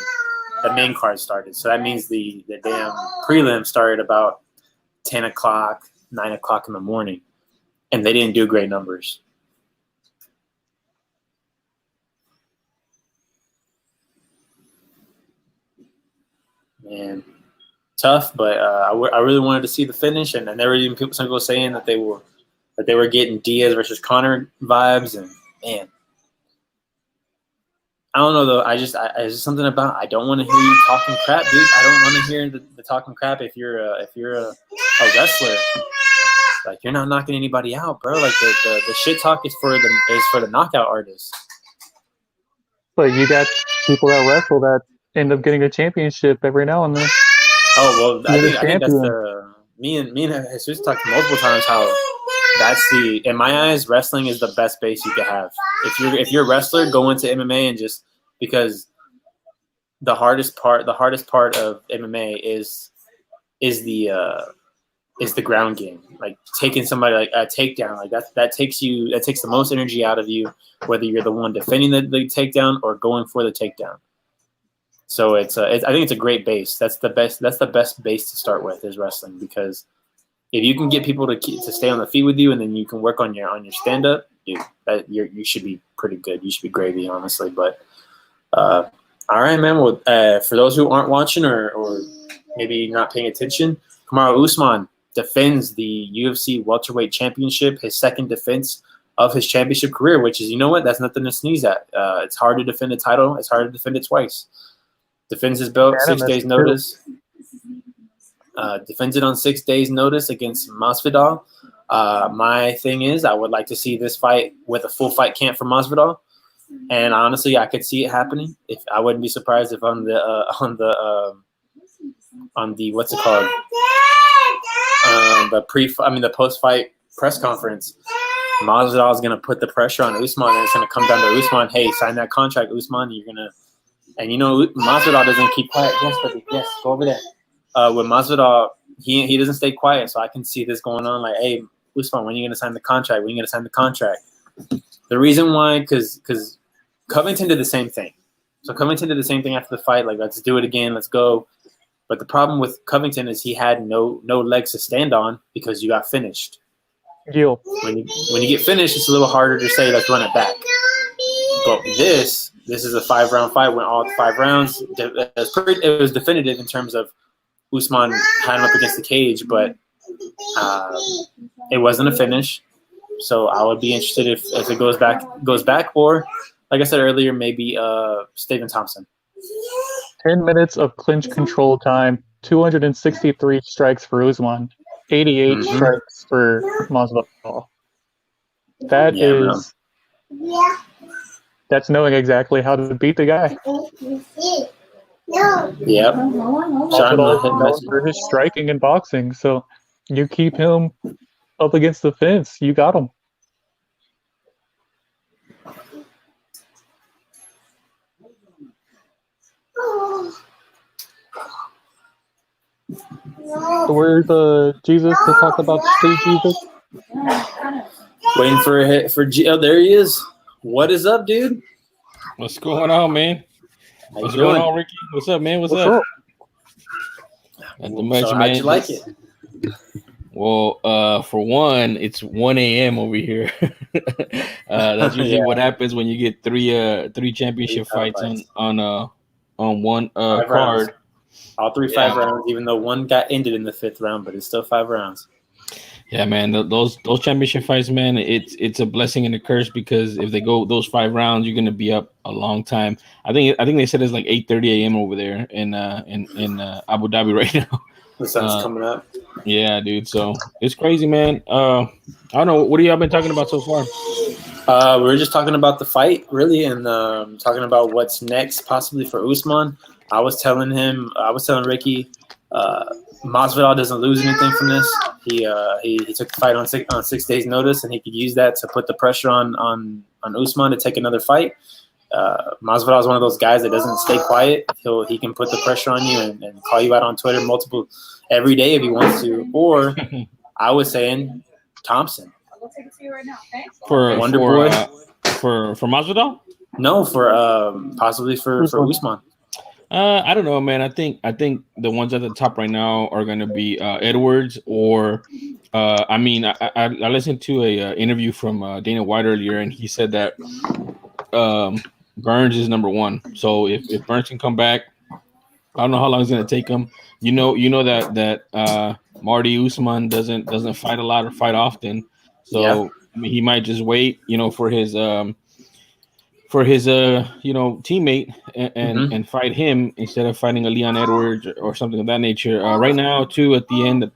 The main card started. So that means the damn prelim started about 10 o'clock, 9 o'clock in the morning. And they didn't do great numbers. Man, tough, but I really wanted to see the finish. And there were even some people saying that they were getting Diaz versus Conor vibes. And, man, I don't know though. It's just something about I don't want to hear you talking crap, dude. I don't want to hear the talking crap if you're a wrestler. Like you're not knocking anybody out, bro. Like the shit talk is for the knockout artists. But you got people that wrestle that end up getting a championship every now and then. Oh well, I think that's me and Jesus talked multiple times how that's in my eyes, wrestling is the best base you could have. If you're a wrestler, go into MMA and just because the hardest part of MMA is the ground game. Like taking somebody like a takedown, like that takes the most energy out of you, whether you're the one defending the takedown or going for the takedown. So I think it's a great base. That's the best base to start with is wrestling because if you can get people to stay on the feet with you, and then you can work on your stand up, dude, you should be pretty good. You should be gravy, honestly. But all right, man. Well, for those who aren't watching or maybe not paying attention, Kamaru Usman defends the UFC welterweight championship, his second defense of his championship career. Which is, you know what? That's nothing to sneeze at. It's hard to defend a title. It's hard to defend it twice. Defends his belt 6 days notice. Defends it on 6 days notice against Masvidal. My thing is, I would like to see this fight with a full fight camp for Masvidal, and honestly, I could see it happening. If I wouldn't be surprised if on the what's it called, the post fight press conference, Masvidal is gonna put the pressure on Usman, and it's gonna come down to Usman. Hey, sign that contract, Usman. You're gonna, and Masvidal doesn't keep quiet. Yes, buddy. Yes, go over there. With Masvidal, he doesn't stay quiet, so I can see this going on. Like, hey, Usman, when are you gonna sign the contract? When are you gonna sign the contract? The reason why, because Covington did the same thing. So Covington did the same thing after the fight. Like, let's do it again. Let's go. But the problem with Covington is he had no legs to stand on because you got finished. Deal. When you get finished, it's a little harder to say let's run it back. But this is a 5-round fight. Went all 5 rounds. It was definitive in terms of Usman had him up against the cage, but it wasn't a finish. So I would be interested if it goes back, or like I said earlier, maybe Stephen Thompson. 10 minutes of clinch control time, 263 strikes for Usman, 88 strikes for Masvidal. That's knowing exactly how to beat the guy. Yep. Masvidal is known for his striking and boxing, so you keep him up against the fence, you got him. So where's Jesus to talk about Street Jesus? Waiting for a hit for G. Oh, there he is. What is up, dude? What's going on, man? What's going on, Ricky? What's up, man? What's up? Not too much, So man. how'd you like it? Well, for one, it's 1 a.m. over here. That's usually what happens when you get three championship fights on one card. Rounds. All 3 5 rounds, even though one got ended in the 5th round, but it's still 5 rounds. Yeah, man, those championship fights, man, it's a blessing and a curse, because if they go those 5 rounds, you're gonna be up a long time. I think they said it's like 8:30 a.m. over there in Abu Dhabi right now. The sun's coming up. Yeah, dude. So it's crazy, man. I don't know. What have y'all been talking about so far? We were just talking about the fight, really, and talking about what's next, possibly for Usman. I was telling Ricky, Masvidal doesn't lose anything from this. He took the fight on 6 days' notice, and he could use that to put the pressure on Usman to take another fight. Masvidal is one of those guys that doesn't stay quiet. He can put the pressure on you and call you out on Twitter every day if he wants to. Or I was saying Thompson. We'll take it to you right now, okay? For Wonder Boy. For Masvidal? No, for possibly for Usman. I don't know, man. I think the ones at the top right now are going to be Edwards, or I listened to a interview from Dana White earlier, and he said that Burns is number 1. So if Burns can come back, I don't know how long it's going to take him. You know that Marty Usman doesn't fight a lot or fight often, so I mean, he might just wait, for his teammate and fight him instead of fighting a Leon Edwards or something of that nature. Right now, too, at the end,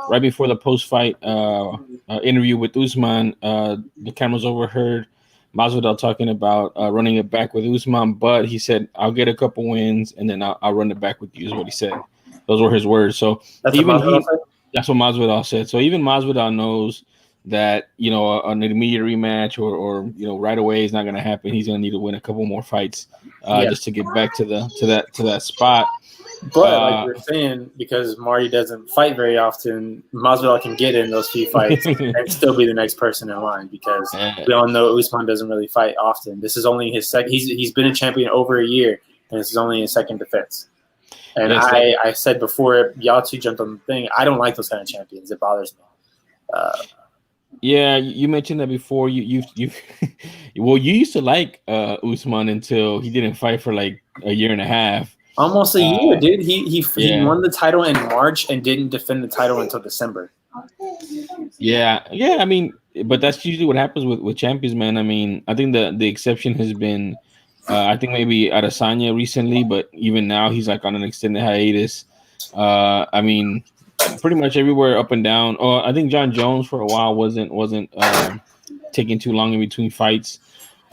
right before the post-fight interview with Usman, the cameras overheard Masvidal talking about running it back with Usman, but he said, "I'll get a couple wins and then I'll run it back with you," is what he said. Those were his words. So that's what Masvidal said. So even Masvidal knows that an immediate rematch or right away is not going to happen. He's going to need to win a couple more fights just to get back to that spot. But like you're saying, because Marty doesn't fight very often, Masvidal can get in those few fights and still be the next person in line, because we all know Usman doesn't really fight often. This is only his second. He's been a champion over a year, and this is only his second defense. And I said before, y'all two jumped on the thing, I don't like those kind of champions. It bothers me. Yeah, you mentioned that before. You used to like Usman until he didn't fight for like a year and a half. Almost a year, dude. He won the title in March and didn't defend the title until December. Yeah. I mean, but that's usually what happens with champions, man. I mean, I think the exception has been, I think maybe Adesanya recently, but even now he's like on an extended hiatus. I mean, pretty much everywhere up and down. Oh, I think John Jones for a while wasn't taking too long in between fights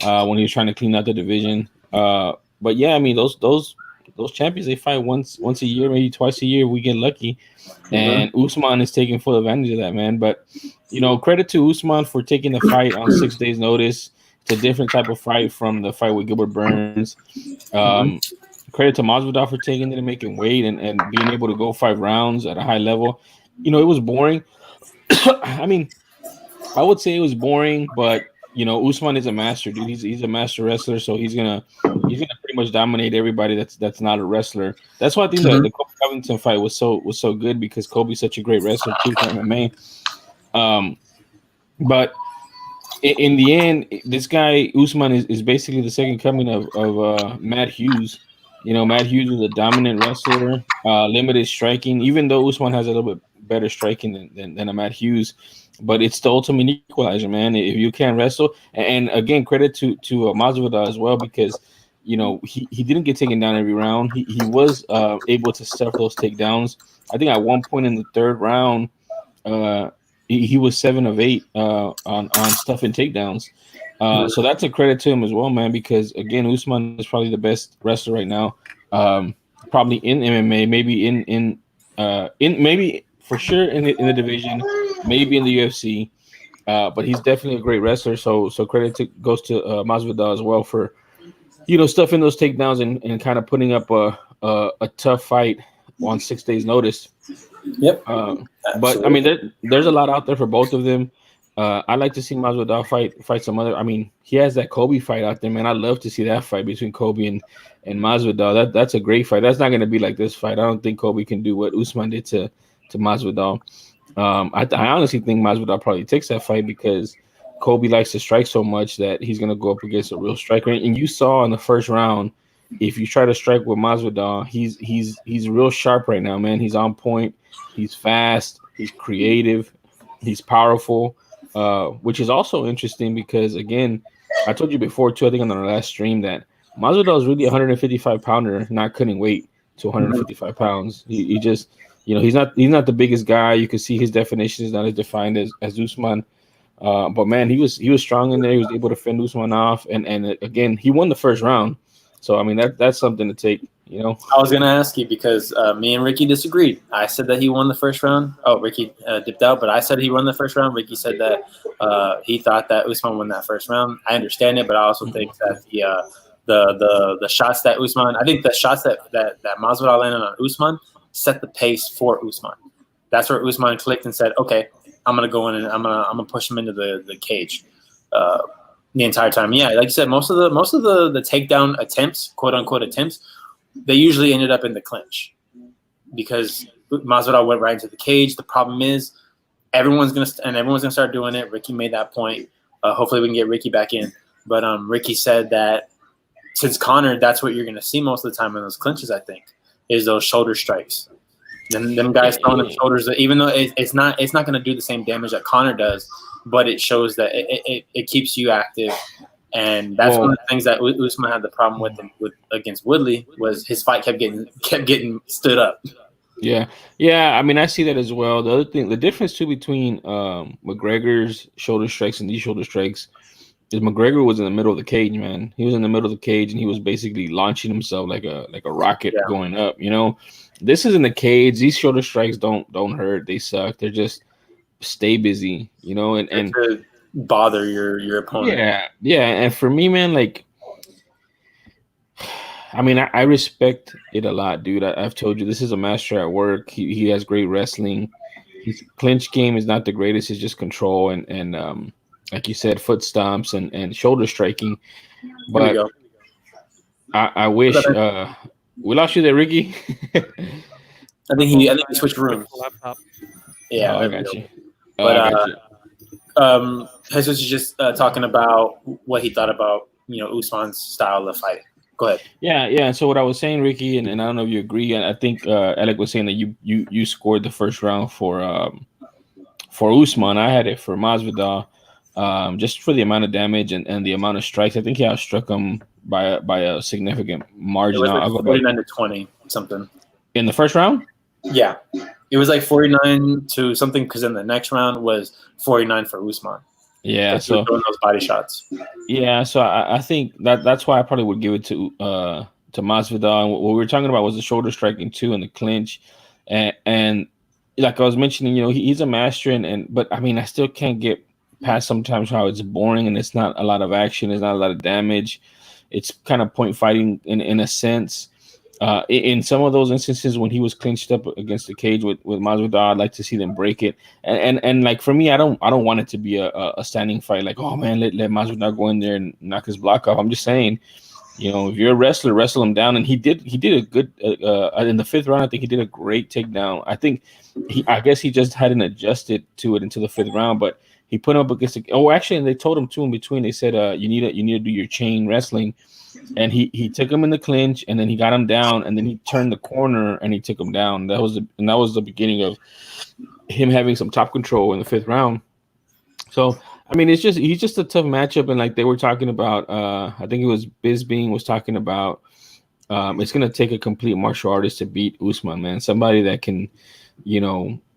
when he was trying to clean out the division. But yeah, I mean those those champions, they fight once a year, maybe twice a year. We get lucky, and Usman is taking full advantage of that, man. But credit to Usman for taking the fight on 6 days' notice. It's a different type of fight from the fight with Gilbert Burns. Credit to Masvidal for taking it and making weight and being able to go 5 rounds at a high level. It was boring. I mean, I would say it was boring, but Usman is a master, dude. He's a master wrestler, so he's gonna pretty much dominate everybody that's not a wrestler. That's why I think the Kobe Covington fight was so good, because Kobe's such a great wrestler too for MMA. But in the end, this guy Usman is basically the second coming of Matt Hughes. Matt Hughes is a dominant wrestler, limited striking, even though Usman has a little bit better striking than a Matt Hughes. But it's the ultimate equalizer, man. If you can't wrestle, and again, credit to Masvidal as well, because he didn't get taken down every round. He was able to stuff those takedowns. I think at one point in the 3rd round, he was 7 of 8 on stuffing takedowns. So that's a credit to him as well, man. Because again, Usman is probably the best wrestler right now. Probably in MMA, maybe maybe for sure in the division, maybe in the UFC. But he's definitely a great wrestler. So credit goes to Masvidal as well for stuffing those takedowns and kind of putting up a tough fight on 6 days' notice. Yep. But I mean, there's a lot out there for both of them. I like to see Masvidal fight some other. I mean, he has that Kobe fight out there, man. I'd love to see that fight between Kobe and Masvidal. That's a great fight. That's not going to be like this fight. I don't think Kobe can do what Usman did to Masvidal. I honestly think Masvidal probably takes that fight, because Kobe likes to strike so much that he's going to go up against a real striker. And you saw in the first round, if you try to strike with Masvidal, he's real sharp right now, man. He's on point. He's fast. He's creative. He's powerful, which is also interesting because, again, I told you before too, I think on our last stream, that Masvidal is really a 155-pounder, not cutting weight to 155 pounds. He just, he's not the biggest guy. You can see his definition is not as defined as Usman. But man, he was strong in there. He was able to fend Usman off, and again, he won the first round. So I mean, that's something to take. I was going to ask you, because me and Ricky disagreed. I said that he won the first round. Oh, Ricky dipped out, but I said he won the first round. Ricky said that he thought that Usman won that first round. I understand it, but I also think that the shots that Usman, I think the shots that Masvidal landed on Usman set the pace for Usman. That's where Usman clicked and said, "Okay, I'm gonna go in and I'm gonna push him into the cage." The entire time, yeah, like you said, most of the takedown attempts, quote unquote attempts, they usually ended up in the clinch, because Masvidal went right into the cage. The problem is everyone's gonna start doing it. Ricky made that point. Hopefully we can get Ricky back in. But Ricky said that since Conor, that's what you're gonna see most of the time in those clinches, I think, is those shoulder strikes. And them guys throwing the shoulders, even though it's not gonna do the same damage that Conor does, but it shows that it keeps you active. And that's one of the things that Usman had the problem with against Woodley, was his fight kept getting stood up. Yeah. I mean, I see that as well. The other thing, the difference too between McGregor's shoulder strikes and these shoulder strikes is McGregor was in the middle of the cage, man. He was in the middle of the cage and he was basically launching himself like a rocket going up. This is in the cage. These shoulder strikes don't hurt. They suck. They're just stay busy, and to bother your opponent. Yeah. And for me, man, like, I mean, I respect it a lot, dude. I've told you, this is a master at work. He has great wrestling. His clinch game is not the greatest. It's just control and like you said, foot stomps and shoulder striking. But I wish we lost you there, Ricky. I think he switched rooms. Yeah, I got you. But Jesus is just talking about what he thought about Usman's style of fighting. Go ahead. Yeah. So what I was saying, Ricky, and I don't know if you agree. I think Alec was saying that you scored the first round for Usman. I had it for Masvidal, just for the amount of damage and the amount of strikes. I think he outstruck him by a significant margin. It was like 49-20 something in the first round. Yeah, it was like 49 to something, because then the next round was 49 for Usman. Yeah, so throwing those body shots. Yeah, so I think that's why I probably would give it to Masvidal. And what we were talking about was the shoulder striking too and the clinch, and like I was mentioning, he's a master, but I mean, I still can't get past sometimes how it's boring and it's not a lot of action, it's not a lot of damage. It's kind of point fighting in a sense. In some of those instances when he was clinched up against the cage with Masvidal, I'd like to see them break it. And like for me, I don't want it to be a standing fight. Like, oh man, let Masvidal go in there and knock his block off. I'm just saying, if you're a wrestler, wrestle him down. And he did a good in the fifth round. I think he did a great takedown. I guess he just hadn't adjusted to it into the fifth round, but he put him up against actually, and they told him too in between. They said, you need to do your chain wrestling. And he took him in the clinch, and then he got him down, and then he turned the corner and he took him down. That was the beginning of him having some top control in the fifth round. So I mean, he's just a tough matchup, and like they were talking about, I think it was Bisbing was talking about, it's gonna take a complete martial artist to beat Usman, man. Somebody that can,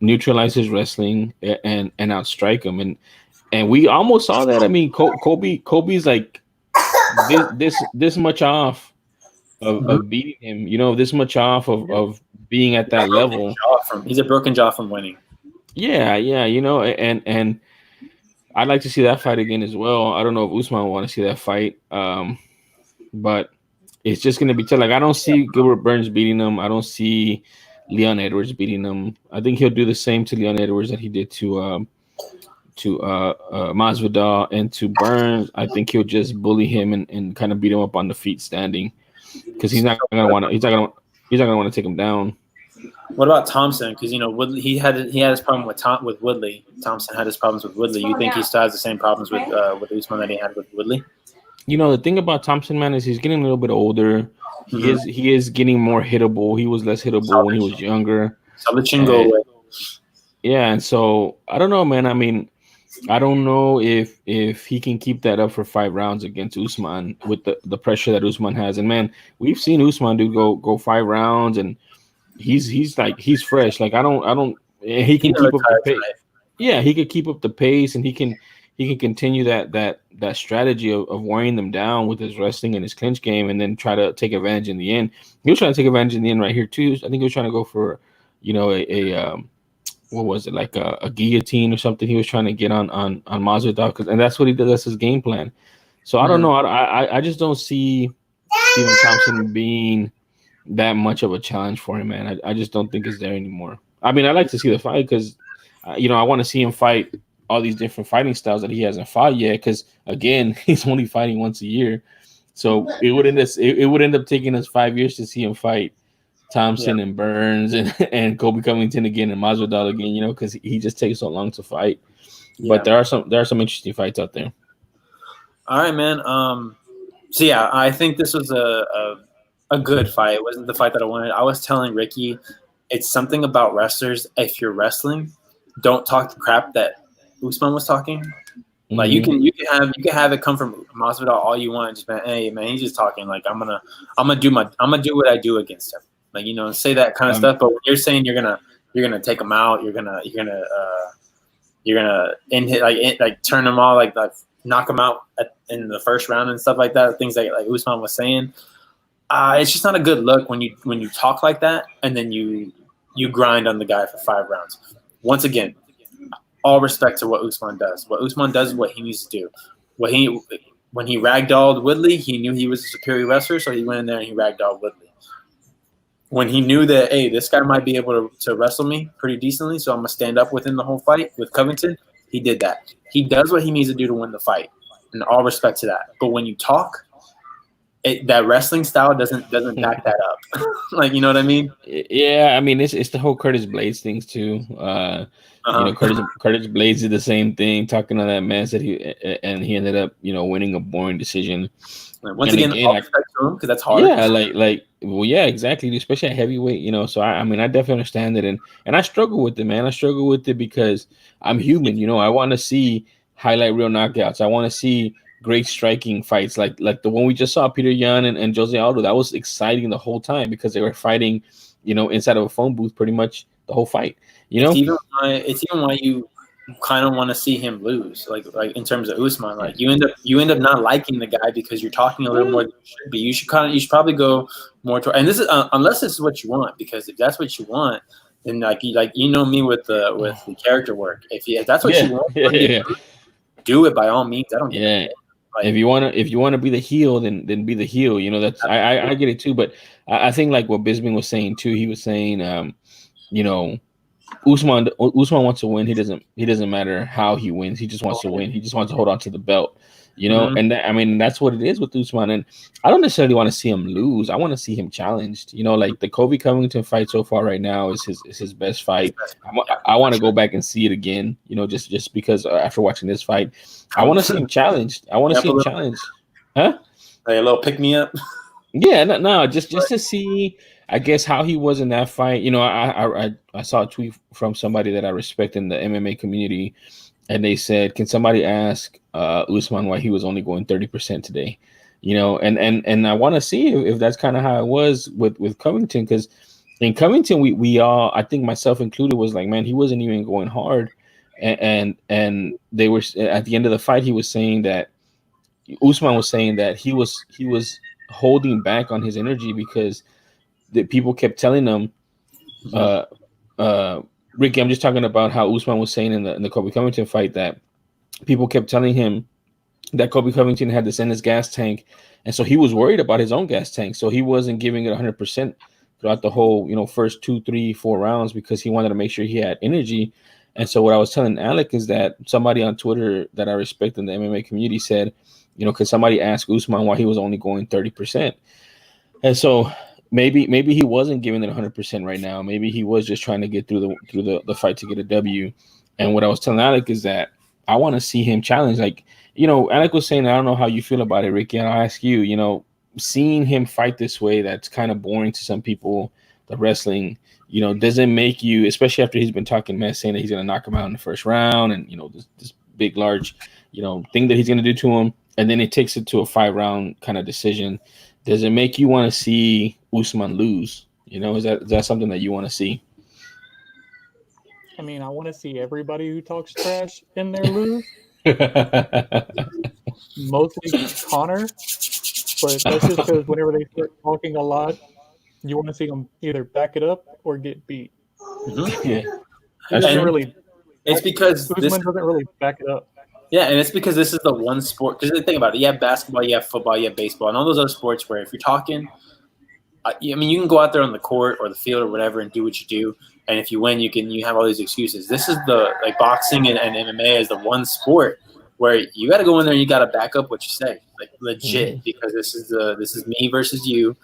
neutralize his wrestling and outstrike him, and we almost saw that. I mean, Kobe's like this much off of beating him, this much off of being at that level. He's a broken jaw from winning. Yeah, and I'd like to see that fight again as well. I don't know if Usman will want to see that fight, but it's just going to be tough. Like, I don't see Gilbert Burns beating him. I don't see Leon Edwards beating him. I think he'll do the same to Leon Edwards that he did to Masvidal, and to Burns. I think he'll just bully him and kind of beat him up on the feet standing, because he's not gonna want to take him down. What about Thompson? Because Woodley, he had his problem with Woodley. Thompson had his problems with Woodley. You think he still has the same problems with Usman that he had with Woodley? The thing about Thompson, man, is he's getting a little bit older. He is getting more hittable. He was less hittable when he was younger. Yeah, and so I don't know, man. I mean, I don't know if he can keep that up for 5 rounds against Usman with the pressure that Usman has. And man, we've seen Usman go 5 rounds, and he's fresh. Like I don't. He can keep up the pace. Right? Yeah, he could keep up the pace, and he can continue that strategy of wearing them down with his wrestling and his clinch game, and then try to take advantage in the end. He was trying to take advantage in the end right here too. I think he was trying to go for what was it, like a guillotine or something he was trying to get on Masvidal, and that's what he does. That's his game plan. So I don't know. I just don't see Stephen Thompson being that much of a challenge for him, man. I just don't think it's there anymore. I mean, I like to see the fight because, I want to see him fight all these different fighting styles that he hasn't fought yet. Because again, he's only fighting once a year, so it would end up taking us 5 years to see him fight Thompson and Burns and Kobe Covington again and Masvidal again, because he just takes so long to fight. Yeah. But there are some interesting fights out there. All right, man. So yeah, I think this was a good fight. It wasn't the fight that I wanted. I was telling Ricky, it's something about wrestlers. If you're wrestling, don't talk the crap that Usman was talking. Like you can have it come from Masvidal all you want. Just hey man, he's just talking. Like I'm gonna do what I do against him. Like say that kind of stuff. But when you're saying you're gonna take him out, you're gonna end hit like turn him all like knock him out in the first round and stuff like that. Things like Usman was saying. It's just not a good look when you talk like that and then you grind on the guy for 5 rounds. Once again, all respect to what Usman does. What Usman does is what he needs to do. When he ragdolled Woodley, he knew he was a superior wrestler, so he went in there and he ragdolled Woodley. When he knew that, hey, this guy might be able to wrestle me pretty decently, so I'm going to stand up with him the whole fight with Covington, he did that. He does what he needs to do to win the fight, and all respect to that. But when you talk, that wrestling style doesn't back that up. Like, you know what I mean? Yeah, I mean, it's the whole Curtis Blades things, too. Curtis Blades did the same thing, talking to that mess that he ended up, winning a boring decision. Once again, all respect to him, because that's hard. Yeah, well, yeah, exactly. Especially at heavyweight, So I mean, I definitely understand it, and I struggle with it, man. I struggle with it because I'm human. I want to see highlight reel knockouts. I want to see great striking fights, like the one we just saw, Peter Yan and Jose Aldo. That was exciting the whole time because they were fighting, inside of a phone booth pretty much the whole fight. It's even why kind of want to see him lose, like in terms of Usman. Like you end up not liking the guy because you're talking a little more than you should be. You should probably go more toward. And this is unless this is what you want, because if that's what you want, then you know me with the character work. If that's what you want, do it by all means. I don't give a shit. Like, if you wanna be the heel, then be the heel. You know, that's I get it too. But I think like what Bisbing was saying too. He was saying, you know, Usman wants to win. He doesn't matter how he wins. He just wants to win. He just wants to hold on to the belt. You know, and I mean that's what it is with Usman. And I don't necessarily want to see him lose. I want to see him challenged. You know, like the Kobe Covington fight so far right now is his best fight. I want to go back and see it again. You know, just because after watching this fight, I want to see him challenged. I want to see him challenged. Huh? Like a little pick me up. Yeah, no, just to see, I guess, how he was in that fight. You know, I saw a tweet from somebody that I respect in the MMA community, and they said, "Can somebody ask Usman why he was only going 30% today?" You know, and I want to see if that's kind of how it was with Covington, because in Covington we all, I think myself included, was like, man, he wasn't even going hard, and they were at the end of the fight, he was saying that Usman was saying that he was holding back on his energy because the people kept telling him, Ricky, I'm just talking about how Usman was saying in the Kobe Covington fight that people kept telling him that Kobe Covington had to send his gas tank, and so he was worried about his own gas tank, so he wasn't giving it 100% throughout the whole, you know, first 2, 3, 4 rounds, because he wanted to make sure he had energy. And so what I was telling Alec is that somebody on Twitter that I respect in the MMA community said, you know, could somebody ask Usman why he was only going 30%? And so maybe he wasn't giving it 100% right now. Maybe he was just trying to get through the fight to get a W. And what I was telling Alec is that I want to see him challenge. Like, you know, Alec was saying, I don't know how you feel about it, Ricky, and I'll ask you, you know, seeing him fight this way, that's kind of boring to some people, the wrestling, you know, doesn't make you, especially after he's been talking mess, saying that he's going to knock him out in the first round, and, you know, this big, large, you know, thing that he's going to do to him. And then it takes it to a 5-round kind of decision. Does it make you want to see Usman lose? You know, is that something that you want to see? I mean, I want to see everybody who talks trash in there lose. Mostly Connor, but that's just because whenever they start talking a lot, you want to see them either back it up or get beat. Yeah, it's because Usman doesn't really back it up. Yeah, and it's because this is the one sport. Because think about it, you have basketball, you have football, you have baseball, and all those other sports where if you're talking, I mean, you can go out there on the court or the field or whatever and do what you do, and if you win, you have all these excuses. This is the boxing and MMA is the one sport where you got to go in there and you got to back up what you say, like legit, because this is me versus you.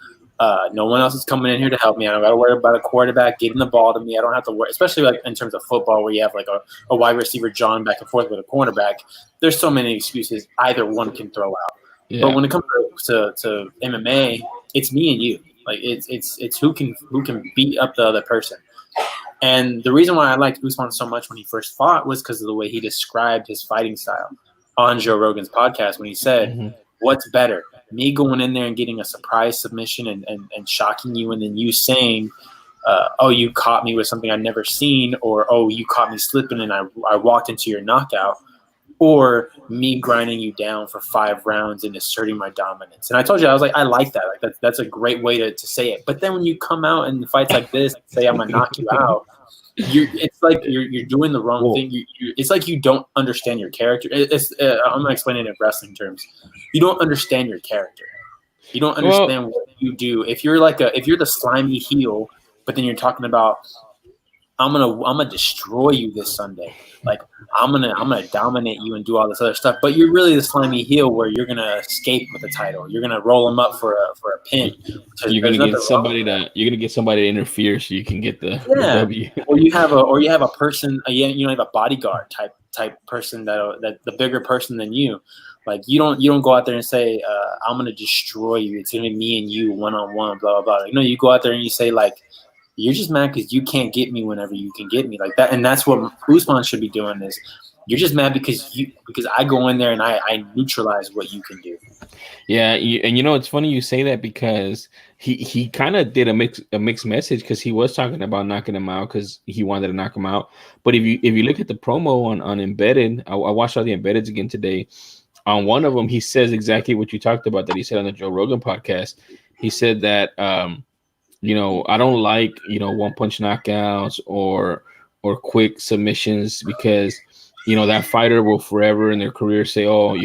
No one else is coming in here to help me. I don't got to worry about a quarterback getting the ball to me. I don't have to worry, especially like in terms of football where you have like a wide receiver jawing back and forth with a cornerback. There's so many excuses either one can throw out. Yeah. But when it comes to MMA, it's me and you. Like it's who can beat up the other person. And the reason why I liked Usman so much when he first fought was because of the way he described his fighting style on Joe Rogan's podcast when he said, what's better? Me going in there and getting a surprise submission and shocking you, and then you saying, oh, you caught me with something I've never seen, or, oh, you caught me slipping and I walked into your knockout, or me grinding you down for 5 rounds and asserting my dominance. And I told you, I was like, I like that. Like that's a great way to say it. But then when you come out in fights like this and say I'm going to knock you out, it's like you're doing the wrong thing. It's like you don't understand your character. I'm going to explain it in wrestling terms. You don't understand your character. You don't understand what you do. If you're the slimy heel, but then you're talking about, I'm gonna destroy you this Sunday. Like I'm gonna dominate you and do all this other stuff. But you're really the slimy heel where you're gonna escape with the title. You're gonna roll them up for a pin. You're gonna get somebody to interfere so you can get the W. Or you have a person, you have a bodyguard type person that the bigger person than you. Like you don't go out there and say I'm gonna destroy you. It's gonna be me and you 1-on-1. Blah blah blah. You go out there and you say like, you're just mad because you can't get me whenever you can get me like that. And that's what Usman should be doing is You're just mad because I go in there and I neutralize what you can do. Yeah, and it's funny you say that because he kind of did a mixed message because he was talking about knocking him out because he wanted to knock him out. But if you look at the promo on Embedded, I watched all the Embeddeds again today. On one of them, he says exactly what you talked about that he said on the Joe Rogan podcast. He said that I don't like one punch knockouts or quick submissions because that fighter will forever in their career say, oh,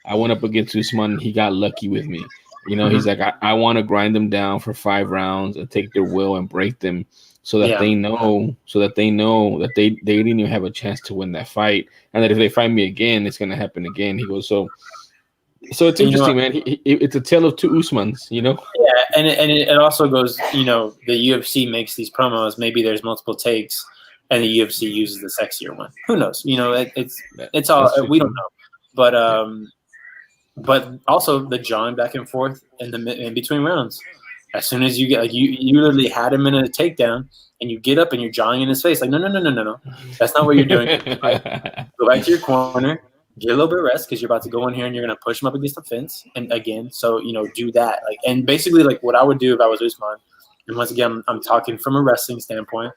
I went up against Usman. He got lucky with me. He's like, I want to grind them down for 5 rounds and take their will and break them so that they know that they didn't even have a chance to win that fight. And that if they fight me again, it's going to happen again. He goes, so it's interesting, man. It's a tale of two Usmans, Yeah, and it also goes, the UFC makes these promos. Maybe there's multiple takes, and the UFC uses the sexier one. Who knows? It's all we don't know. But also the jawing back and forth in between rounds. As soon as you get you literally had him in a takedown, and you get up and you're jawing in his face like no, that's not what you're doing. Right? Go back to your corner, get a little bit of rest because you're about to go in here and you're gonna push him up against the fence. And again, so do that. And basically what I would do if I was Usman, and once again I'm talking from a wrestling standpoint.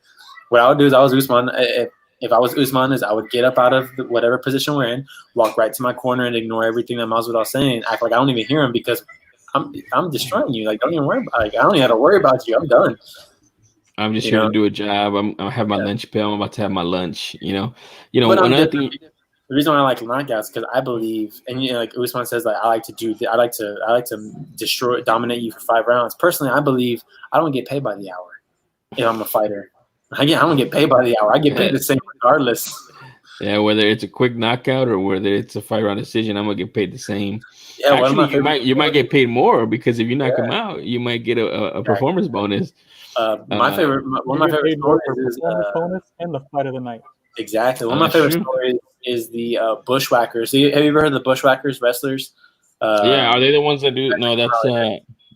What I would do is I was Usman. If I was Usman, I would get up out of whatever position we're in, walk right to my corner, and ignore everything that Masvidal's saying. Act like I don't even hear him because I'm destroying you. Don't even worry about. I don't even have to worry about you. I'm done. I'm just here to do a job. I have my lunch pail. I'm about to have my lunch. Another thing. The reason why I like knockouts because I believe, and like Usman says, I like to dominate you for 5 rounds. Personally, I believe I don't get paid by the hour if I'm a fighter. I don't get paid by the hour. I get paid the same regardless. Yeah, whether it's a quick knockout or whether it's a 5-round decision, I'm gonna get paid the same. Yeah, actually, you might get paid more because if you knock him out, you might get a performance bonus. One of my favorite stories is bonus and the fight of the night. Exactly. One of my favorite stories is the Bushwhackers. Have you ever heard of the Bushwhackers wrestlers? Yeah, are they the ones that do? No, that's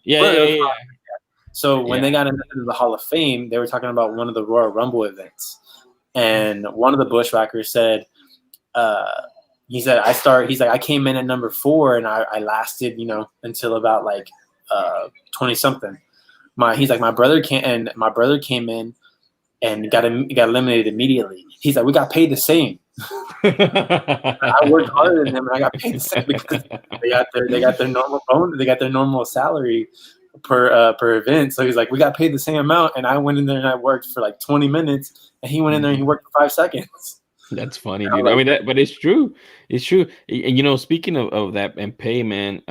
yeah. So when they got into the Hall of Fame, they were talking about one of the Royal Rumble events, and one of the Bushwhackers said, I came in at number 4 and I lasted, until about 20 something. My brother came in and got eliminated immediately. He's like, we got paid the same. I worked harder than them and I got paid the same because they got their normal bonus, they got their normal salary per event. So he's like, we got paid the same amount, and I went in there and I worked for 20 minutes, and he went in there and he worked for 5 seconds. That's funny, dude. I mean, but it's true. It's true. And speaking of that and pay, man,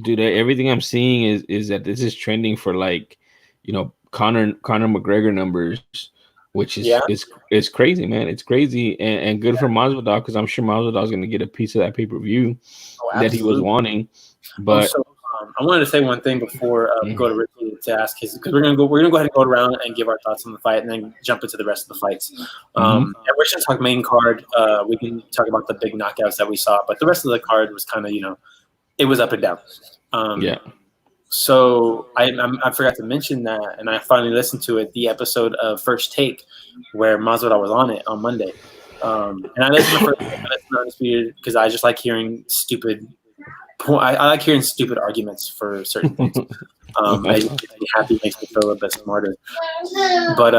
dude, everything I'm seeing is that this is trending for Conor McGregor numbers, which is crazy, man. It's crazy and good for Masvidal because I'm sure Masvidal is going to get a piece of that pay-per-view that he was wanting. But I wanted to say one thing before we go to Ricky to ask his, because we're gonna go ahead and go around and give our thoughts on the fight, and then jump into the rest of the fights. We're gonna talk main card. We can talk about the big knockouts that we saw, but the rest of the card was kind of it was up and down. So I forgot to mention that, and I finally listened to it, the episode of First Take where Masvidal was on it on Monday, and I listened to Undisputed because I just like hearing stupid. I like hearing stupid arguments for certain things. It makes me happy, makes me feel a bit smarter. But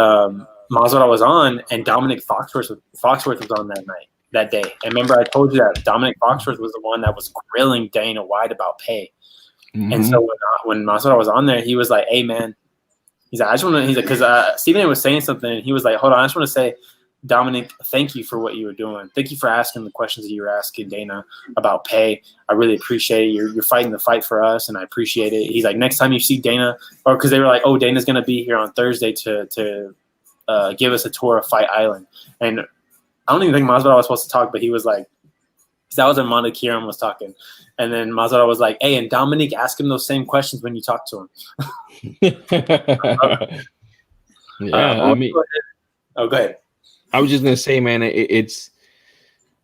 Masvidal was on, and Dominic Foxworth was on that day. And remember, I told you that Dominic Foxworth was the one that was grilling Dana White about pay. And so when Masvidal was on there, he was like, "Hey, man," he's like, because Stephen A was saying something, and he was like, "Hold on, I just want to say, Dominic, thank you for what you were doing. Thank you for asking the questions that you were asking Dana about pay. I really appreciate it. You're fighting the fight for us, and I appreciate it." He's like, next time you see Dana, or because they were like, "Oh, Dana's going to be here on Thursday to give us a tour of Fight Island." And I don't even think Masvidal was supposed to talk, but he was like, that was when Monte Kieran was talking. And then Masvidal was like, "Hey, and Dominic, ask him those same questions when you talk to him." Go ahead. I was just gonna say, man, it's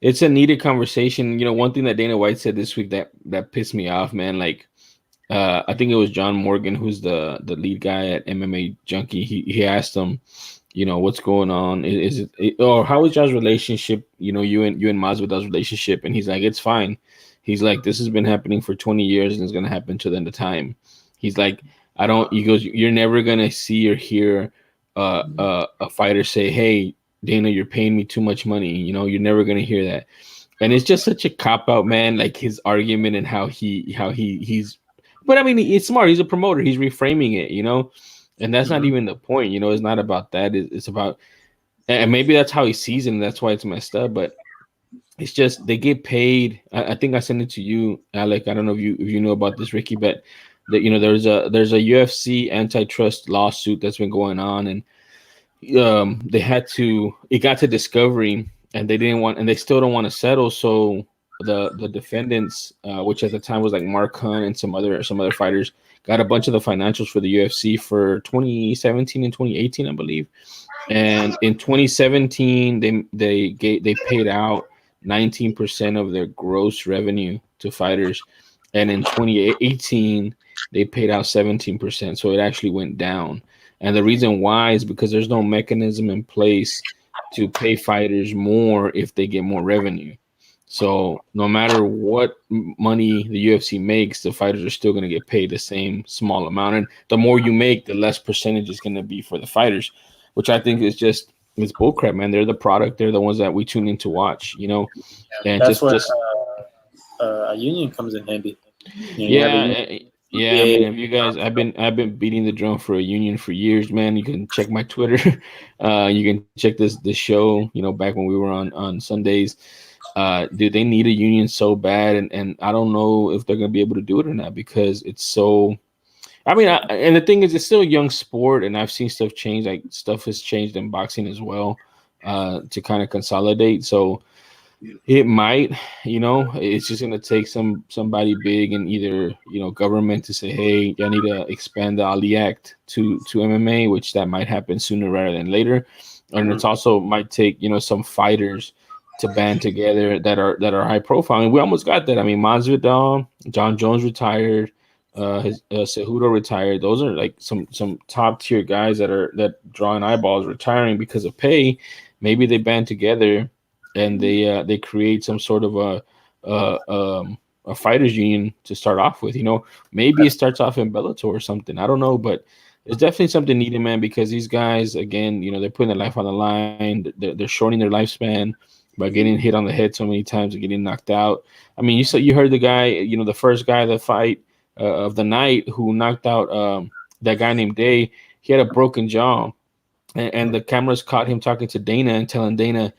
a needed conversation. One thing that Dana White said this week that pissed me off, man. I think it was John Morgan, who's the lead guy at MMA Junkie. He asked him, what's going on? Is it, or how is y'all's relationship? You and Masvidal's relationship, and he's like, it's fine. He's like, this has been happening for 20 years, and it's gonna happen to the end of time. He's like, I don't. He goes, you're never gonna see or hear a fighter say, hey, Dana, you're paying me too much money. You're never gonna hear that. And it's just such a cop out, man. Like his argument and he's. But I mean, it's smart. He's a promoter. He's reframing it. And that's not Mhm. even the point. It's not about that. It's about, and maybe that's how he sees it, and that's why it's messed up. But it's just they get paid. I think I sent it to you, Alec. I don't know if you know about this, Ricky, but that there's a UFC antitrust lawsuit that's been going on, and it got to discovery, and they didn't want, and they still don't want to settle. So the defendants, which at the time was like Mark Hunt and some other fighters, got a bunch of the financials for the UFC for 2017 and 2018, I believe. And in 2017, they paid out 19% of their gross revenue to fighters, and in 2018 they paid out 17%. So it actually went down. And the reason why is because there's no mechanism in place to pay fighters more if they get more revenue. So no matter what money the UFC makes, the fighters are still going to get paid the same small amount. And the more you make, the less percentage is going to be for the fighters, which I think is just it's bullcrap, man. They're the product. They're the ones that we tune in to watch, and That's where just a union comes in handy. You have a yeah, union. yeah. I mean, if you guys, I've been beating the drum for a union for years, man. You can check my Twitter. You can check this show. Back when we were on Sundays. Dude, they need a union so bad, and I don't know if they're gonna be able to do it or not because it's so. I mean, and the thing is, it's still a young sport, and I've seen stuff change. Like stuff has changed in boxing as well, to kind of consolidate. So it might, it's just gonna take somebody big in either government to say, hey, I need to expand the Ali Act to MMA, which that might happen sooner rather than later, and it's also might take some fighters to band together that are high profile. And we almost got that. I mean, Masvidal, John Jones retired, his Cejudo retired. Those are like some top tier guys that drawing eyeballs retiring because of pay. Maybe they band together and they create some sort of a fighters union to start off with. Maybe it starts off in Bellator or something. I don't know, but it's definitely something needed, man. Because these guys, again, they're putting their life on the line. They're shortening their lifespan by getting hit on the head so many times and getting knocked out. I mean, you heard the guy, the first guy that fight of the night who knocked out that guy named Day. He had a broken jaw, and the cameras caught him talking to Dana and telling Dana,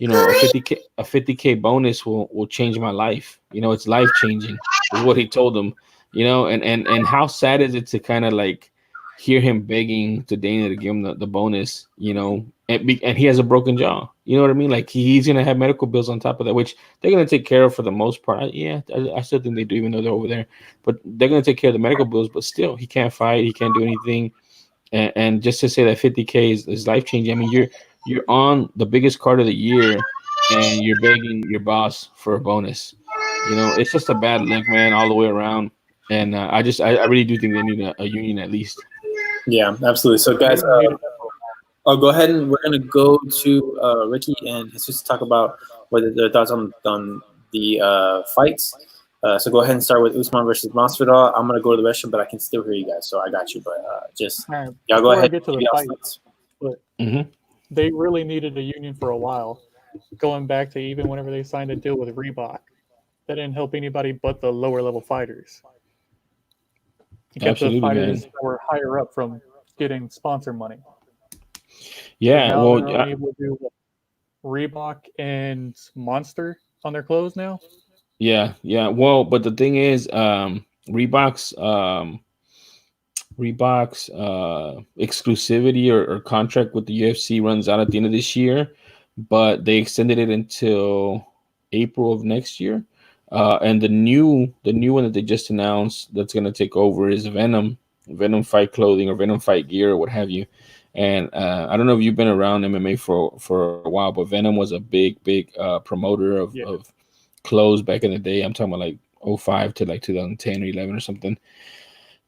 a 50K bonus will change my life. It's life changing is what he told him. And how sad is it to kind of like hear him begging to Dana to give him the bonus, and he has a broken jaw. You know what I mean? Like he's gonna have medical bills on top of that, which they're gonna take care of for the most part. I still think they do, even though they're over there. But they're gonna take care of the medical bills. But still, he can't fight. He can't do anything. And just to say that 50K is life changing. I mean, you're on the biggest card of the year, and you're begging your boss for a bonus. It's just a bad look, man, all the way around. And I really do think they need a union at least. Yeah, absolutely. So, guys, I'll go ahead and we're going to go to Ricky and Jesus to talk about what their thoughts on the fights. So go ahead and start with Usman versus Masvidal. I'm going to go to the restroom, but I can still hear you guys, so I got you. But just All right, y'all go before I ahead. get to the fights, but they really needed a union for a while. Going back to even whenever they signed a deal with Reebok, that didn't help anybody but the lower level fighters. It kept the fighters that were higher up from getting sponsor money. Yeah, now well, they're only able to do Reebok and Monster on their clothes now. Yeah. Well, but the thing is, Reebok's exclusivity or contract with the UFC runs out at the end of this year, but they extended it until April of next year. And the new one that they just announced that's going to take over is Venom Fight Clothing or Venom Fight Gear or what have you. And I don't know if you've been around MMA for a while, but Venom was a big promoter of clothes back in the day. I'm talking about like 05 to like 2010 or 11 or something.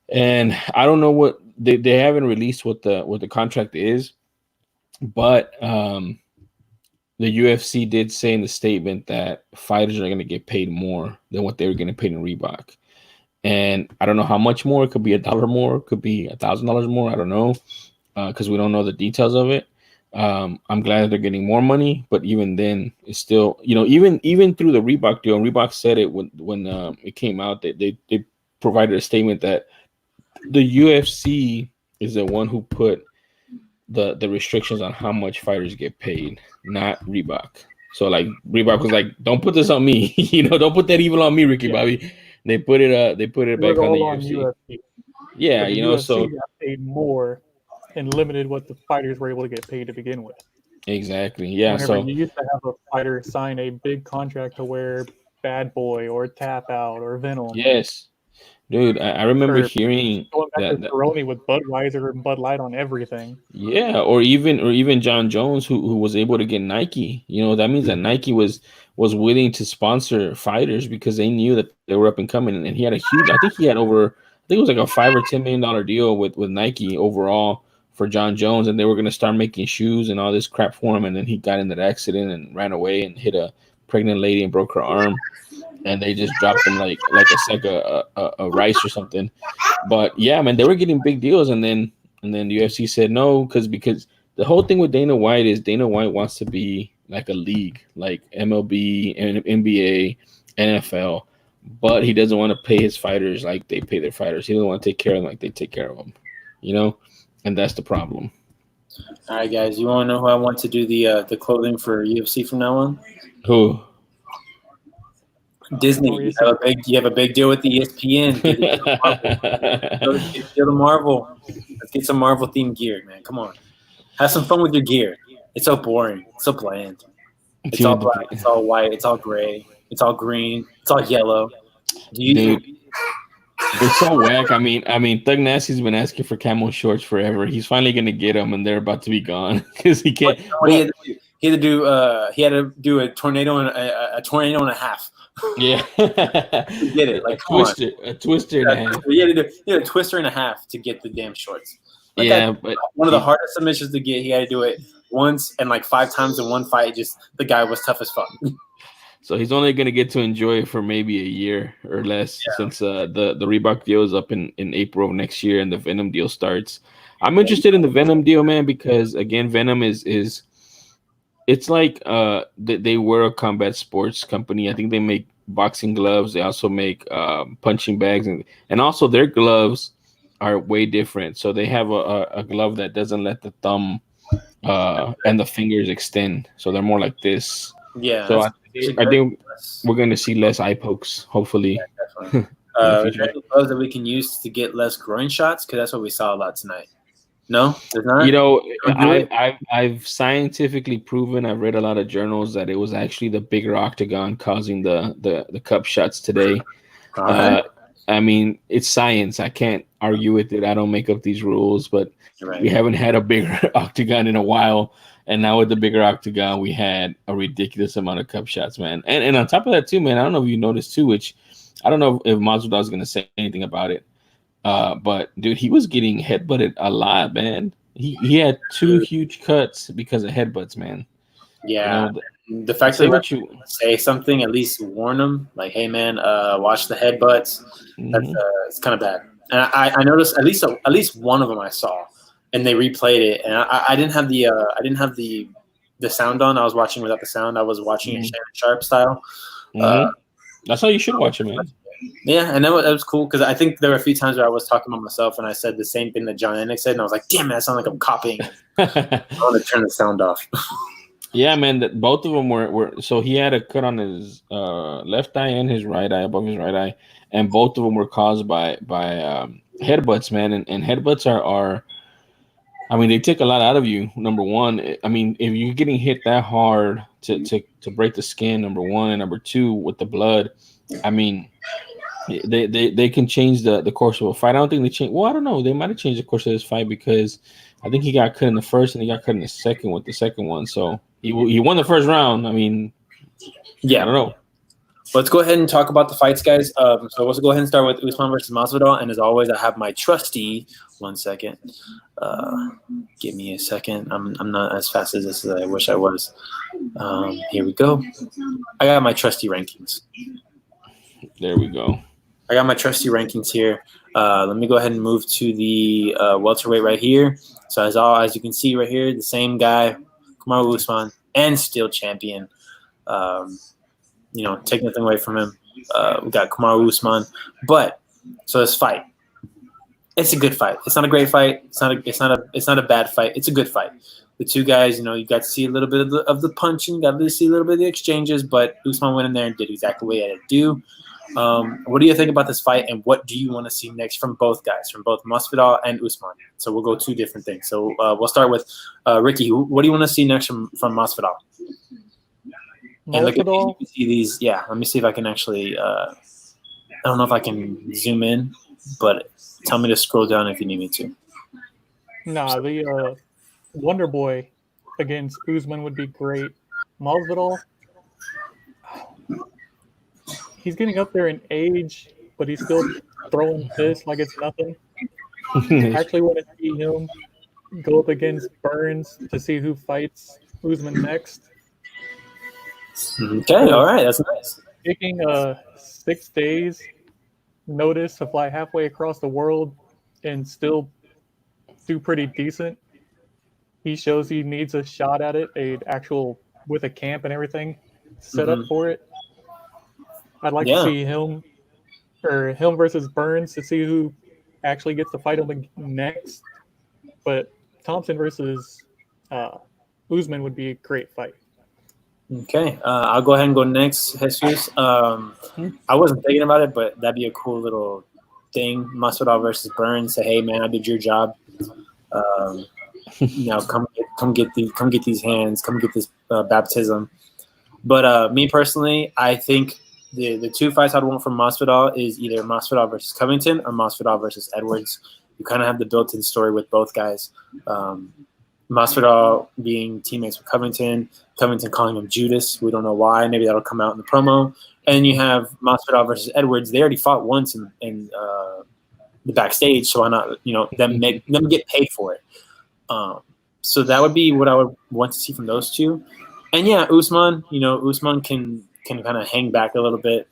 And I don't know what they haven't released what the contract is, But the UFC did say in the statement that fighters are going to get paid more than what they were getting paid in Reebok. And I don't know how much more. It could be $1 more. It could be $1,000 more. I don't know because we don't know the details of it. I'm glad that they're getting more money, but even then, it's still, even through the Reebok deal. And Reebok said it when it came out that they provided a statement that the UFC is the one who put the restrictions on how much fighters get paid, not Reebok. So like Reebok was like, don't put this on me, don't put that evil on me, Ricky Bobby. They put it It was back on the all on UFC. UFC. Yeah, But the UFC so got paid more and limited what the fighters were able to get paid to begin with. exactly. Yeah. Whenever So you used to have a fighter sign a big contract to wear Bad Boy or Tap Out or Venom. yes, dude, I remember hearing going back that. to Peroni with Budweiser and Bud Light on everything. Yeah, or even John Jones who was able to get Nike. That means that Nike was willing to sponsor fighters because they knew that they were up and coming. And he had a huge, I think it was like a $5 or $10 million deal with Nike overall for John Jones, and they were going to start making shoes and all this crap for him. And then he got in that accident and ran away and hit a pregnant lady and broke her arm. And they just dropped him like a sack of rice or something. But yeah, man, they were getting big deals, and then the UFC said no because the whole thing with Dana White is Dana White wants to be like a league, like MLB and NBA, NFL, but he doesn't want to pay his fighters like they pay their fighters. He doesn't want to take care of them like they take care of them, and that's the problem. All right, guys, you want to know who I want to do the clothing for UFC from now on? Who? Disney. You have a big deal with the ESPN. Get the Marvel. Let's get some Marvel themed gear, man. Come on, have some fun with your gear. It's so boring. It's so bland. It's all black. It's all white. It's all gray. It's all green. It's all yellow. Dude, it's so whack. I mean, Thug Nasty's been asking for camo shorts forever. He's finally gonna get them, and they're about to be gone because he can't. He had to do a tornado and a tornado and a half. Yeah, get it. Like a twister and a half. He had to do a twister and a half to get the damn shorts. Like but one of the hardest submissions to get. He had to do it once and like 5 times in one fight. Just the guy was tough as fuck. So he's only gonna get to enjoy it for maybe a year or less since the Reebok deal is up in April of next year and the Venom deal starts. I'm interested in the Venom deal, man, because again, Venom is it's like they were a combat sports company. I think they make boxing gloves. They also make punching bags, and also their gloves are way different. So they have a glove that doesn't let the thumb and the fingers extend. So they're more like this. Yeah. So I think we're going to see less eye pokes, hopefully. Yeah, definitely. Are there any gloves that we can use to get less groin shots? Because that's what we saw a lot tonight. No, there's not. I've scientifically proven. I've read a lot of journals that it was actually the bigger octagon causing the cup shots today. I mean, it's science. I can't argue with it. I don't make up these rules, but we haven't had a bigger octagon in a while. And now with the bigger octagon, we had a ridiculous amount of cup shots, man. And on top of that, too, man, I don't know if you noticed, too, which I don't know if Masvidal is going to say anything about it. But, dude, he was getting headbutted a lot, man. He had 2 huge cuts because of headbutts, man. Yeah. The fact that you say something, at least warn them, like, hey, man, watch the headbutts. That's it's kind of bad. And I noticed at least one of them I saw. And they replayed it, and I didn't have the sound on. I was watching without the sound. I was watching it Shannon Sharp style. That's how you should watch it, man. Yeah, and that was cool because I think there were a few times where I was talking about myself and I said the same thing that John Ennick said, and I was like, "Damn, that sounds like I'm copying." I want to turn the sound off. Yeah, man. Both of them were. So he had a cut on his left eye and his right eye, above his right eye, and both of them were caused by headbutts, man. And headbutts are I mean, they take a lot out of you. Number one, I mean, if you're getting hit that hard to break the skin, number one, and number two, with the blood, I mean, they can change the course of a fight. I don't think they change. Well, I don't know. They might have changed the course of this fight because I think he got cut in the first and he got cut in the second with the second one. So he won the first round. I mean, yeah, I don't know. Let's go ahead and talk about the fights, guys. So let's go ahead and start with Usman versus Masvidal. And as always, I have my trusty. 1 second. Give me a second. I'm not as fast as this as I wish I was. Here we go. I got my trusty rankings. There we go. I got my trusty rankings here. Let me go ahead and move to the welterweight right here. So as you can see right here, the same guy, Kamaru Usman, and still champion. Take nothing away from him. We got Kamaru Usman, but so this fight, it's a good fight. It's not a great fight. It's not a bad fight. It's a good fight. The two guys, you got to see a little bit of the punching, got to see a little bit of the exchanges, but Usman went in there and did exactly what he had to do. What do you think about this fight, and what do you want to see next from both guys, from both Masvidal and Usman? So we'll go two different things. So we'll start with Ricky. What do you want to see next from Masvidal? And look at you can see these. Yeah, let me see if I can actually. I don't know if I can zoom in, but tell me to scroll down if you need me to. Nah, the Wonder Boy against Usman would be great. Masvidal, he's getting up there in age, but he's still throwing fists like it's nothing. I actually want to see him go up against Burns to see who fights Usman next. Okay, all right, that's nice. Taking 6 days notice to fly halfway across the world and still do pretty decent. He shows he needs a shot at it, with a camp and everything set up for it. I'd like to see him versus Burns to see who actually gets to fight him next. But Thompson versus Usman would be a great fight. Okay, I'll go ahead and go next, Jesus. I wasn't thinking about it, but that'd be a cool little thing. Masvidal versus Burns. Say, hey man, I did your job. Come get these hands. Come get this baptism. But me personally, I think the two fights I'd want from Masvidal is either Masvidal versus Covington or Masvidal versus Edwards. You kind of have the built-in story with both guys. Masvidal being teammates with Covington calling him Judas. We don't know why. Maybe that'll come out in the promo. And you have Masvidal versus Edwards. They already fought once in the backstage, so why not? Them get paid for it. So that would be what I would want to see from those two. And yeah, Usman. Usman can kind of hang back a little bit.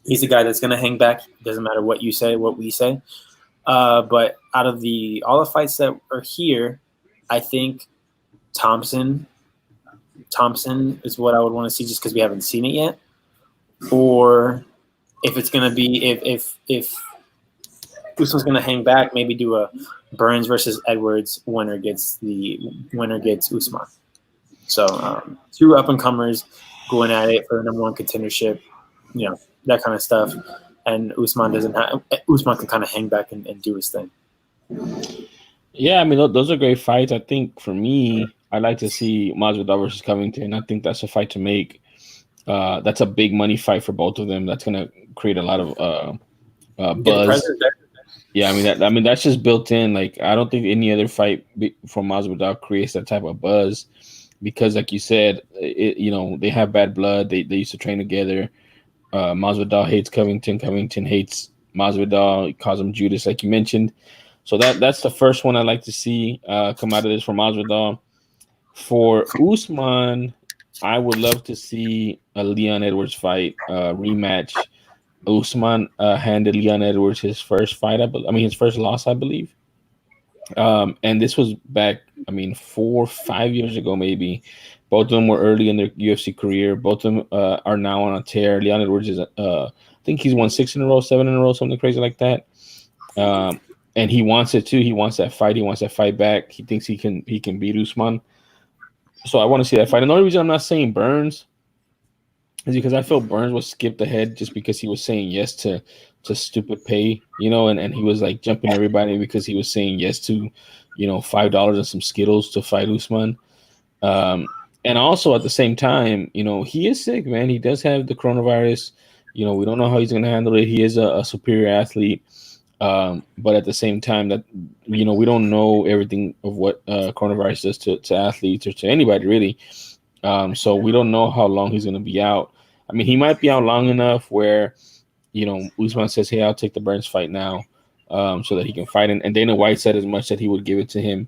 He's a guy that's going to hang back. Doesn't matter what you say, what we say. But out of all the fights that are here, I think Thompson is what I would want to see, just because we haven't seen it yet. Or if it's going to be if Usman's going to hang back, maybe do a Burns versus Edwards. Winner gets Usman. So two up and comers going at it for the number one contendership, that kind of stuff. And Usman can kind of hang back and do his thing. Yeah, I mean, those are great fights. I think for me, I'd like to see Masvidal versus Covington. I think that's a fight to make. That's a big money fight for both of them. That's going to create a lot of buzz. Yeah, I mean that's just built in. Like, I don't think any other fight from Masvidal creates that type of buzz, because, like you said, they have bad blood. They used to train together. Masvidal hates Covington. Covington hates Masvidal. He calls him Judas, like you mentioned. So that's the first one I'd like to see come out of this for Masvidal. For Usman, I would love to see a Leon Edwards fight rematch. Usman handed Leon Edwards his first fight, his first loss, I believe. And this was back, 4 or 5 years ago, maybe. Both of them were early in their UFC career. Both of them are now on a tear. Leon Edwards is, I think he's won 6 in a row, 7 in a row, something crazy like that. And he wants it too. He wants that fight. He wants that fight back. He thinks he can beat Usman. So I want to see that fight. And the only reason I'm not saying Burns is because I felt Burns was skipped ahead just because he was saying yes to stupid pay, and he was like jumping everybody because he was saying yes to, $5 and some Skittles to fight Usman. And also at the same time, he is sick, man. He does have the coronavirus. We don't know how he's going to handle it. He is a superior athlete. But at the same time, that we don't know everything of what coronavirus does to athletes or to anybody really. So we don't know how long he's going to be out. I mean, he might be out long enough where, Usman says, "Hey, I'll take the Burns fight now," so that he can fight. And Dana White said as much that he would give it to him,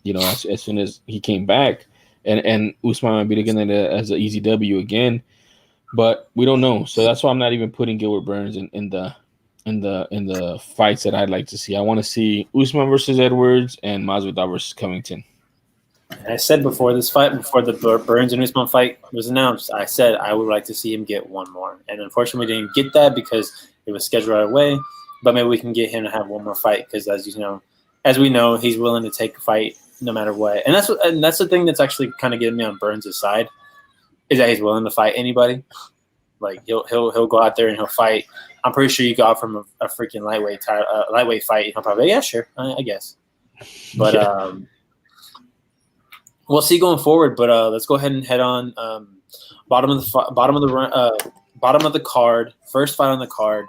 as soon as he came back. And Usman might be looking at it as an easy W again, but we don't know. So that's why I'm not even putting Gilbert Burns in the fights that I'd like to see. I want to see Usman versus Edwards and Masvidal versus Covington. I said before this fight, before the Burns and Usman fight was announced, I said I would like to see him get one more. And unfortunately, we didn't get that because it was scheduled right away. But maybe we can get him to have one more fight because, as we know, he's willing to take a fight no matter what. And that's the thing that's actually kind of getting me on Burns' side is that he's willing to fight anybody. Like he'll go out there and he'll fight. I'm pretty sure you go out from a freaking lightweight fight. He'll probably yeah, sure, I guess. But we'll see going forward. But let's go ahead and head on bottom of the card. First fight on the card.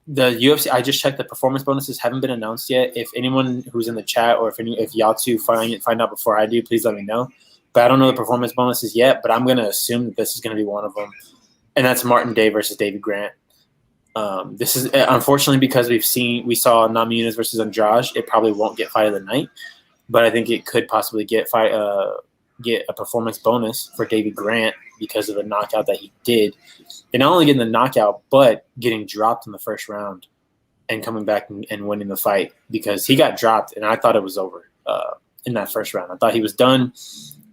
The UFC. I just checked. The performance bonuses haven't been announced yet. If anyone who's in the chat or if y'all two find out before I do, please let me know. But I don't know the performance bonuses yet. But I'm going to assume that this is going to be one of them, and that's Martin Day versus David Grant. This is unfortunately because we saw Namajunas versus Andrade. It probably won't get fight of the night, but I think it could possibly get a performance bonus for David Grant because of the knockout that he did. And not only getting the knockout, but getting dropped in the first round and coming back and winning the fight because he got dropped and I thought it was over in that first round. I thought he was done.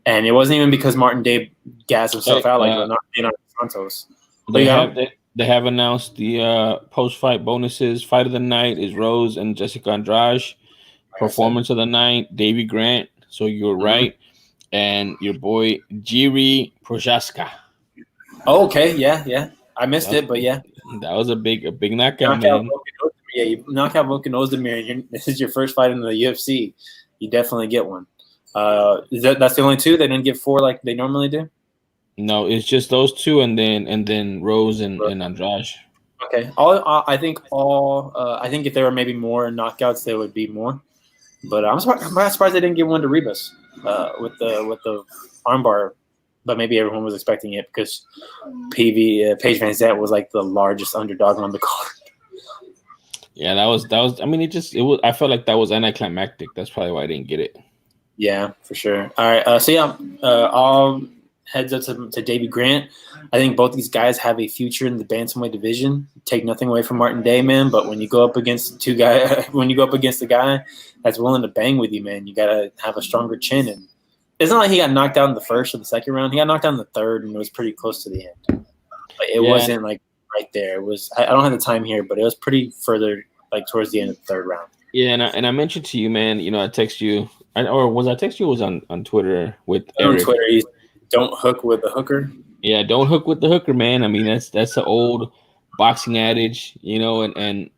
And it wasn't even because Martin Day gassed himself out like Leonardo Santos. They have announced the post-fight bonuses. Fight of the night is Rose and Jessica Andrade. Performance of the night, David Grant. So you're right. And your boy, Jiri Prochaska. Oh, okay. Yeah. I missed it, but yeah. That was a big knockout, man. You knock out Volkan Ozdemir. This is your first fight in the UFC. You definitely get one. That's the only two? They didn't get four like they normally do? No, it's just those two, and then Rose and Andrade. Okay. I think if there were maybe more knockouts, there would be more. But I'm surprised they didn't give one to Ribas with the armbar. But maybe everyone was expecting it because Paige Van Zandt was like the largest underdog on the card. Yeah, that was. I mean, it was. I felt like that was anticlimactic. That's probably why I didn't get it. Yeah, for sure. All right. All heads up to Davey Grant. I think both these guys have a future in the bantamweight division. Take nothing away from Martin Day, man. But when you go up against a guy that's willing to bang with you, man, you gotta have a stronger chin. And it's not like he got knocked out in the first or the second round. He got knocked out in the third, and it was pretty close to the end. Like, it wasn't like right there. It was. I don't have the time here, but it was pretty further, like towards the end of the third round. Yeah, and I mentioned to you, man. I text you, was I text you? Was on Twitter with Eric. On Twitter, don't hook with the hooker. Yeah, don't hook with the hooker, man. I mean, that's an old boxing adage, and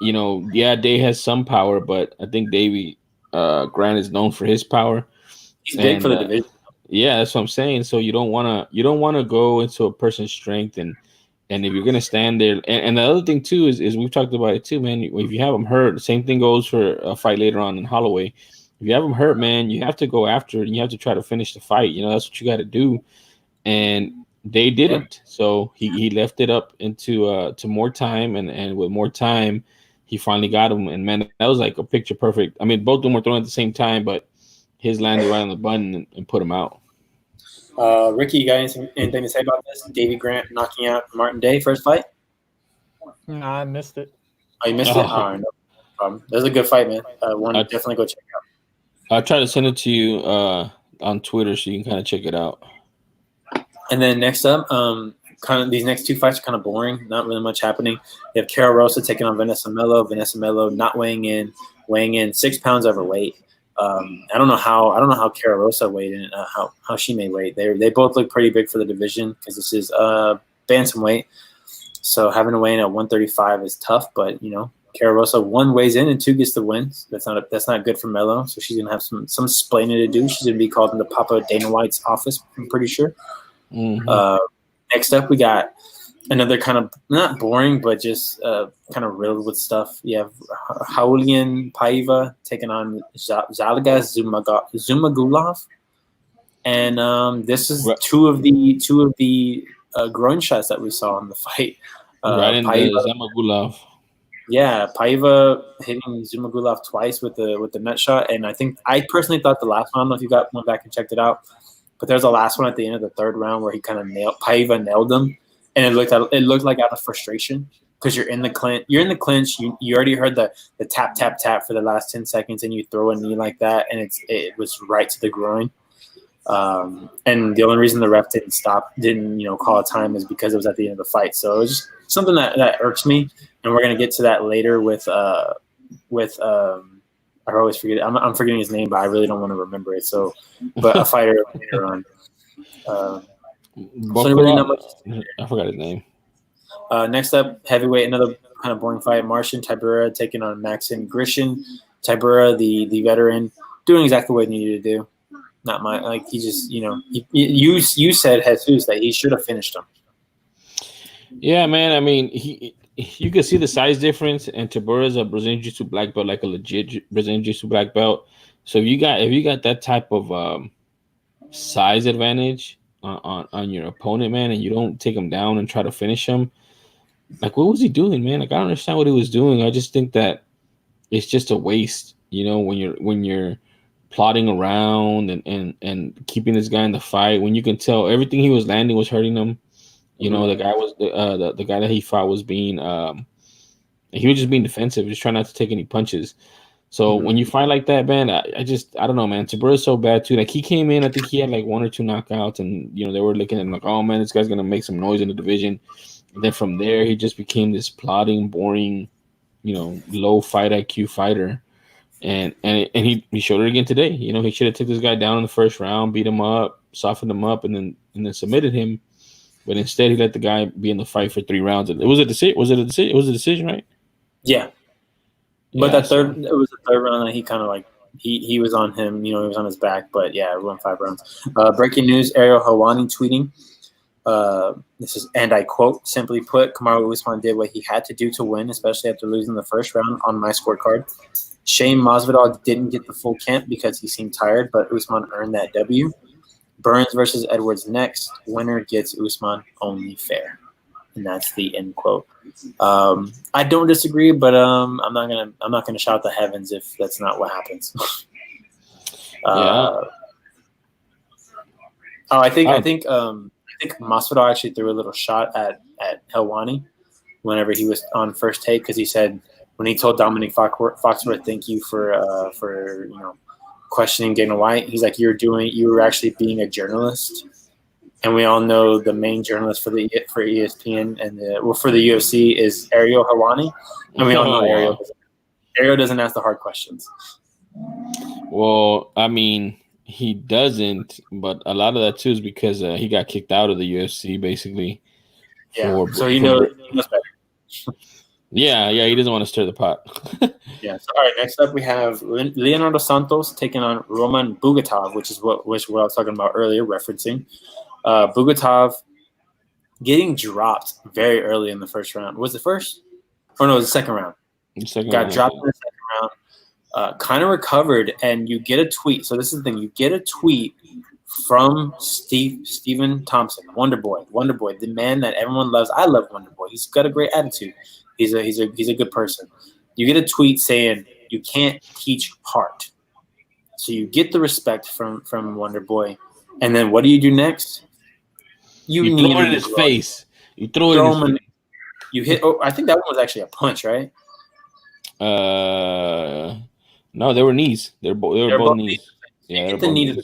Day has some power, but I think Davey Grant is known for his power. He's big for the division. Yeah, that's what I'm saying. So you don't wanna go into a person's strength, and if you're gonna stand there, and the other thing too is we've talked about it too, man. If you have them hurt, the same thing goes for a fight later on in Holloway. If you have them hurt, man, you have to go after it, and you have to try to finish the fight. That's what you got to do, and they didn't. So he left it up into to more time, and with more time, he finally got him. And man, that was like a picture perfect. I mean, both of them were thrown at the same time, but his landed right on the button and put him out. Ricky, you got anything to say about this? Davey Grant knocking out Martin Day first fight? No, I missed it. Oh, you missed it? Oh, no problem. That was a good fight, man. Definitely go check it out. I'll try to send it to you on Twitter so you can kind of check it out. And then next up, kind of these next two fights are kind of boring. Not really much happening. You have Cara Rosa taking on Vanessa Melo. Vanessa Melo not weighing in 6 pounds overweight. I don't know how Cara Rosa weighed in, how she may weight. They both look pretty big for the division because this is bantamweight. So having to weigh in at 135 is tough, but Cara Rosa 1 weighs in and 2 gets the wins. That's not good for Melo. So she's gonna have some splaining to do. She's gonna be called into Papa Dana White's office, I'm pretty sure. Mm-hmm. Next up, we got another kind of not boring, but just kind of riddled with stuff. You have Raulian Paiva taking on Zhalgas Zumagulov, and this is two of the groin shots that we saw in the fight. Right in the Zamagulov. Yeah, Paiva hitting Zumagulov twice with the nut shot, and I personally thought the last one. I don't know if you went back and checked it out, but there's a last one at the end of the third round where he kind of Paiva nailed him, and it looked like out of frustration because you're in the clinch. You already heard the tap tap tap for the last 10 seconds, and you throw a knee like that, and it was right to the groin. And the only reason the ref didn't call a time is because it was at the end of the fight. So it was just something that irks me, and we're gonna get to that later with I always forget. I'm forgetting his name, but I really don't want to remember it. So, but a fighter later on. So really not much. I forgot his name. Next up, heavyweight, another kind of boring fight. Marcin Tybura taking on Maxim Grishin. Tybura, the veteran, doing exactly what he needed to do. Not he just, you said, Jesus, that he should have finished him. Yeah, man. I mean, you can see the size difference, and Tybura is a Brazilian Jiu-Jitsu black belt, like a legit Brazilian Jiu-Jitsu black belt. So if you got that type of size advantage on your opponent, man, and you don't take him down and try to finish him, like, what was he doing, man? Like, I don't understand what he was doing. I just think that it's just a waste, when you're plotting around and keeping this guy in the fight when you can tell everything he was landing was hurting him. The guy was the guy that he fought was being he was just being defensive, just trying not to take any punches. So when you fight like that, man, I don't know, man. Tybura's so bad too. Like, he came in, I think he had like 1 or 2 knockouts, and they were looking at him like, oh man, this guy's gonna make some noise in the division. And then from there, he just became this plodding, boring, low fight IQ fighter. And he showed it again today. He should have took this guy down in the first round, beat him up, softened him up, and then submitted him. But instead, he let the guy be in the fight for 3 rounds. It was a decision. Was it a decision? It was a decision, right? Yeah. But it was the third round that he kind of like he was on him. He was on his back. But yeah, it won 5 rounds. Breaking news: Ariel Helwani tweeting. This is, and I quote, simply put, Kamaru Usman did what he had to do to win, especially after losing the first round on my scorecard. Shane Masvidal didn't get the full camp because he seemed tired, but Usman earned that W. Burns versus Edwards next. Winner gets Usman, only fair. And that's the end quote. I don't disagree, but I'm not gonna shout the heavens if that's not what happens. I think Masvidal actually threw a little shot at Helwani whenever he was on first take, because he said, when he told Dominic Foxworth, thank you for questioning Dana White, he's like, you were actually being a journalist, and we all know the main journalist for ESPN and for the UFC is Ariel Helwani, and we all know Ariel doesn't ask the hard questions. Well, I mean, he doesn't, but a lot of that too is because he got kicked out of the UFC, basically. Yeah, so he knows better. Yeah, he doesn't want to stir the pot. Yeah. So, all right, next up we have Leonardo Santos taking on Roman Bugatov, which is what I was talking about earlier, referencing. Bugatov getting dropped very early in the first round. Was it first? Or no, it was the second round. Got dropped in the second round. Kind of recovered, and you get a tweet. So this is the thing. You get a tweet from Stephen Thompson, Wonder Boy, the man that everyone loves. I love Wonder Boy. He's got a great attitude. He's a good person. You get a tweet saying you can't teach heart. So you get the respect from Wonder Boy, and then what do you do next? You throw it in his face. You throw it in his face. You hit. Oh, I think that one was actually a punch, right? No, they were knees. They were both knees. Yeah, hit the knee,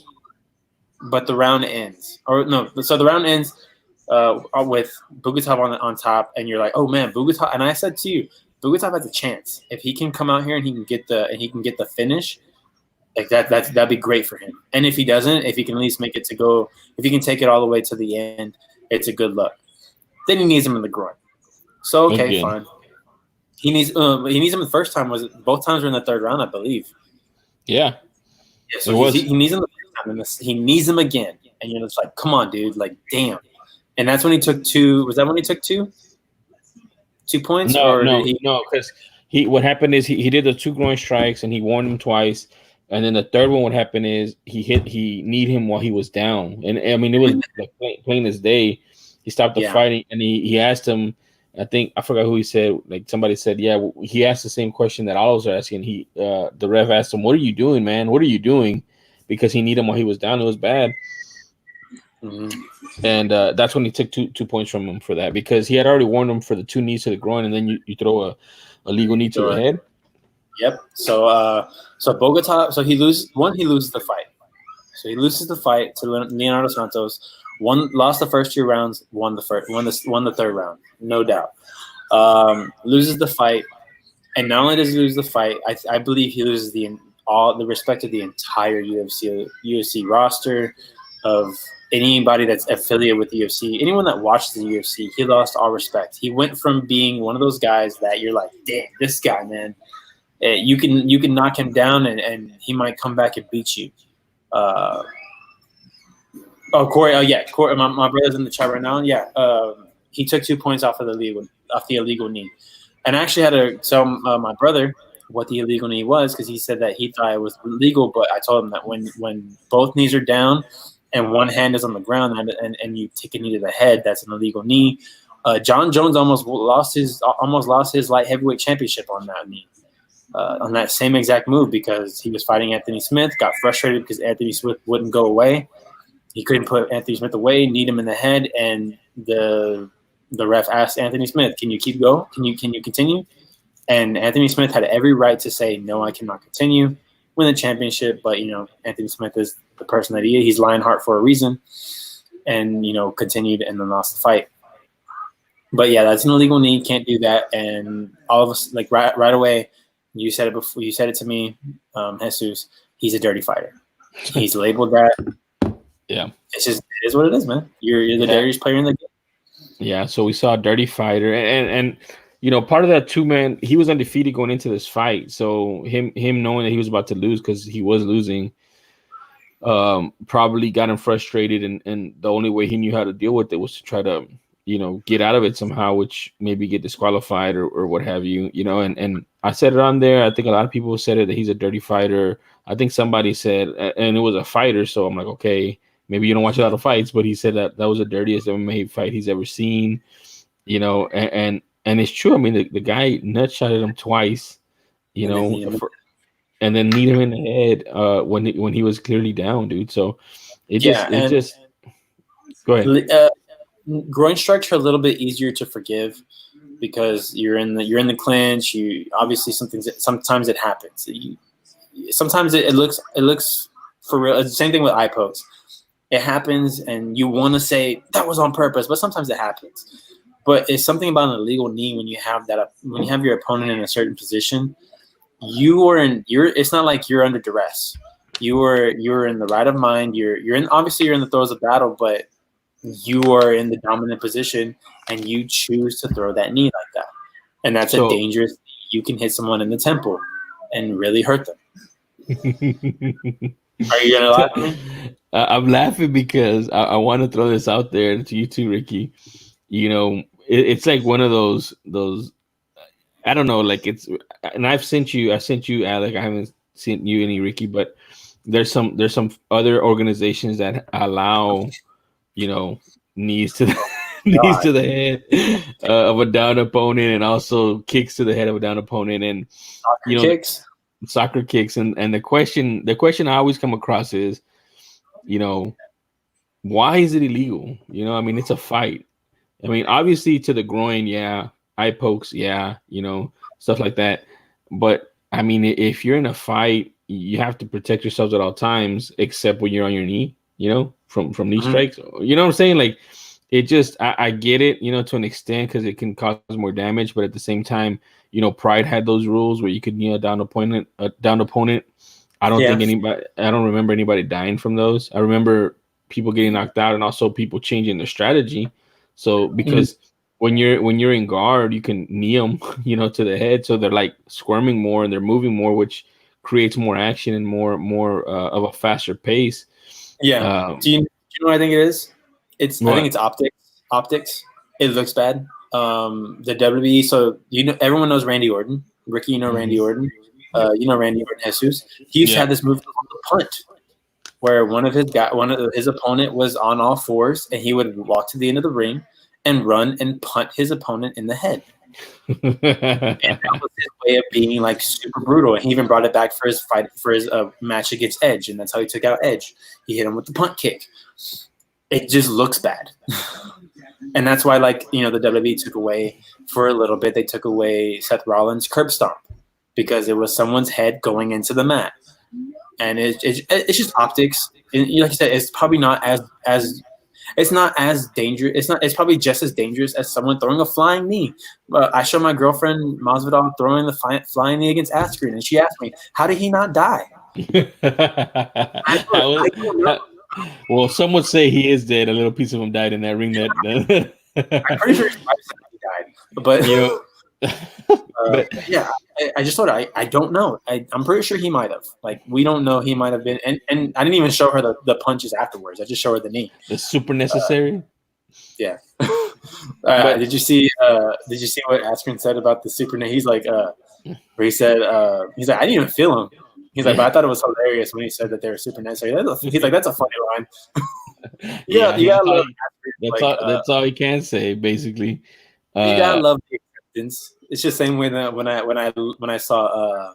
but the round ends. Or no, so the round ends with Bugatov on top, and you're like, oh man, Bugatov. And I said to you, Bugatov has a chance if he can come out here and he can get the finish. Like that'd be great for him. And if he doesn't, if he can at least make it to go, if he can take it all the way to the end, it's a good luck. Then he needs him in the groin. So okay, fine. He needs him the first time. Both times were in the third round, I believe. Yeah. So he needs him the first time, and he needs him again. And you're just like, come on, dude, like damn. And that's when he took 2. Was that when he took 2? 2 points? No, because what happened is he did the 2 groin strikes and he warned him twice. And then the third one, what happened is he kneed him while he was down. And I mean, it was like plain as day. He stopped the fighting, and he asked him. I think I forgot who he said. Like somebody said, yeah. He asked the same question that Olives are asking. The ref asked him, "What are you doing, man? What are you doing?" Because he needed him while he was down. It was bad. And that's when he took two points from him for that, because he had already warned him for the 2 knees to the groin, and then you throw a legal knee to the head. Yep. So Bogota. So he loses the fight. So he loses the fight to Leonardo Santos. Lost the first 2 rounds. Won the 3rd round. No doubt. Loses the fight, and not only does he lose the fight, I believe he loses all the respect of the entire UFC roster, of anybody that's affiliated with the UFC, anyone that watches the UFC. He lost all respect. He went from being one of those guys that you're like, damn, this guy, man. You can knock him down and he might come back and beat you. Corey. Oh yeah, Corey. My brother's in the chat right now. Yeah, he took 2 points off the illegal knee, and I actually had to tell my brother what the illegal knee was, because he said that he thought it was legal, but I told him that when both knees are down and one hand is on the ground and you take a knee to the head, that's an illegal knee. John Jones almost lost his light heavyweight championship on that knee. On that same exact move, because he was fighting Anthony Smith, got frustrated because Anthony Smith wouldn't go away. He couldn't put Anthony Smith away, need him in the head, and the ref asked Anthony Smith, "Can you keep going? Can you continue?" And Anthony Smith had every right to say, "No, I cannot continue." Win the championship, but Anthony Smith is the person that he is. He's Lionheart for a reason, and continued and then lost the fight. But yeah, that's an illegal knee. Can't do that. And all of us, like right away. You said it before. You said it to me, Jesus. He's a dirty fighter. He's labeled that. Yeah, it is what it is, man. You're the dirtiest player in the game. Yeah. So we saw a dirty fighter, and part of that too, man. He was undefeated going into this fight, so him knowing that he was about to lose, because he was losing, probably got him frustrated, and the only way he knew how to deal with it was to try to get out of it somehow, which maybe get disqualified or what have you, and I said it on there. I think a lot of people said it, that he's a dirty fighter. I think somebody said, and it was a fighter, so I'm like, okay, maybe you don't watch a lot of fights, but he said that was the dirtiest MMA fight he's ever seen, and it's true. I mean, the guy nutshotted him twice, and then kneed him in the head when he was clearly down, dude. So it just go ahead. Groin strikes are a little bit easier to forgive because you're in the clinch. You obviously sometimes it happens. Sometimes it looks for real. It's the same thing with eye pokes. It happens, and you want to say that was on purpose, but sometimes it happens. But it's something about an illegal knee when you have your opponent in a certain position. It's not like you're under duress. You're in the right of mind. You're in the throes of battle, but you are in the dominant position and you choose to throw that knee like that. And that's a dangerous thing. You can hit someone in the temple and really hurt them. Are you going to laugh at me? I'm laughing because I want to throw this out there to you too, Ricky. It's like one of those, I don't know, like it's, and I sent you, Alec. I haven't sent you any, Ricky, but there's some other organizations that allow knees to the head of a down opponent, and also kicks to the head of a down opponent, and soccer kicks. And the question I always come across is, why is it illegal? I mean, it's a fight. I mean, obviously to the groin, yeah, eye pokes, yeah, stuff like that. But I mean, if you're in a fight, you have to protect yourselves at all times, except when you're on your knee. From knee strikes, you know what I'm saying? Like, it just, I get it, to an extent, because it can cause more damage, but at the same time, Pride had those rules where you could kneel a down opponent. I don't remember anybody dying from those. I remember people getting knocked out, and also people changing their strategy. So because when you're in guard, you can knee them, to the head, so they're like squirming more and they're moving more, which creates more action and more of a faster pace. Yeah. Do you know what I think it is? I think it's optics. It looks bad. The WWE. So everyone knows Randy Orton. Ricky, Randy Orton. Randy Orton, Jesus. He used to have this move called the punt, where one of his opponent was on all fours, and he would walk to the end of the ring, and run and punt his opponent in the head. And that was his way of being like super brutal. And he even brought it back for his match against Edge, and that's how he took out Edge. He hit him with the punt kick. It just looks bad, and that's why, like, the WWE took away for a little bit. They took away Seth Rollins' curb stomp because it was someone's head going into the mat, and it's just optics. And like you said, it's probably not as it's not as dangerous. It's probably just as dangerous as someone throwing a flying knee. I showed my girlfriend Masvidal throwing the flying knee against Askren, and she asked me, "How did he not die?" I don't know. Well, some would say he is dead. A little piece of him died in that ring. I'm pretty sure he died, but but yeah, I just thought I don't know. I'm pretty sure he might have. Like, we don't know. He might have been, and I didn't even show her the punches afterwards. I just showed her the knee. The super necessary. Yeah. Did you see what Askren said about the super knee? He's like, where he said, he's like, I didn't even feel him. He's like, but I thought it was hilarious when he said that they were super necessary. He's like, that's a funny line. That's all he can say, basically. You gotta love the acceptance. It's just the same way that when I saw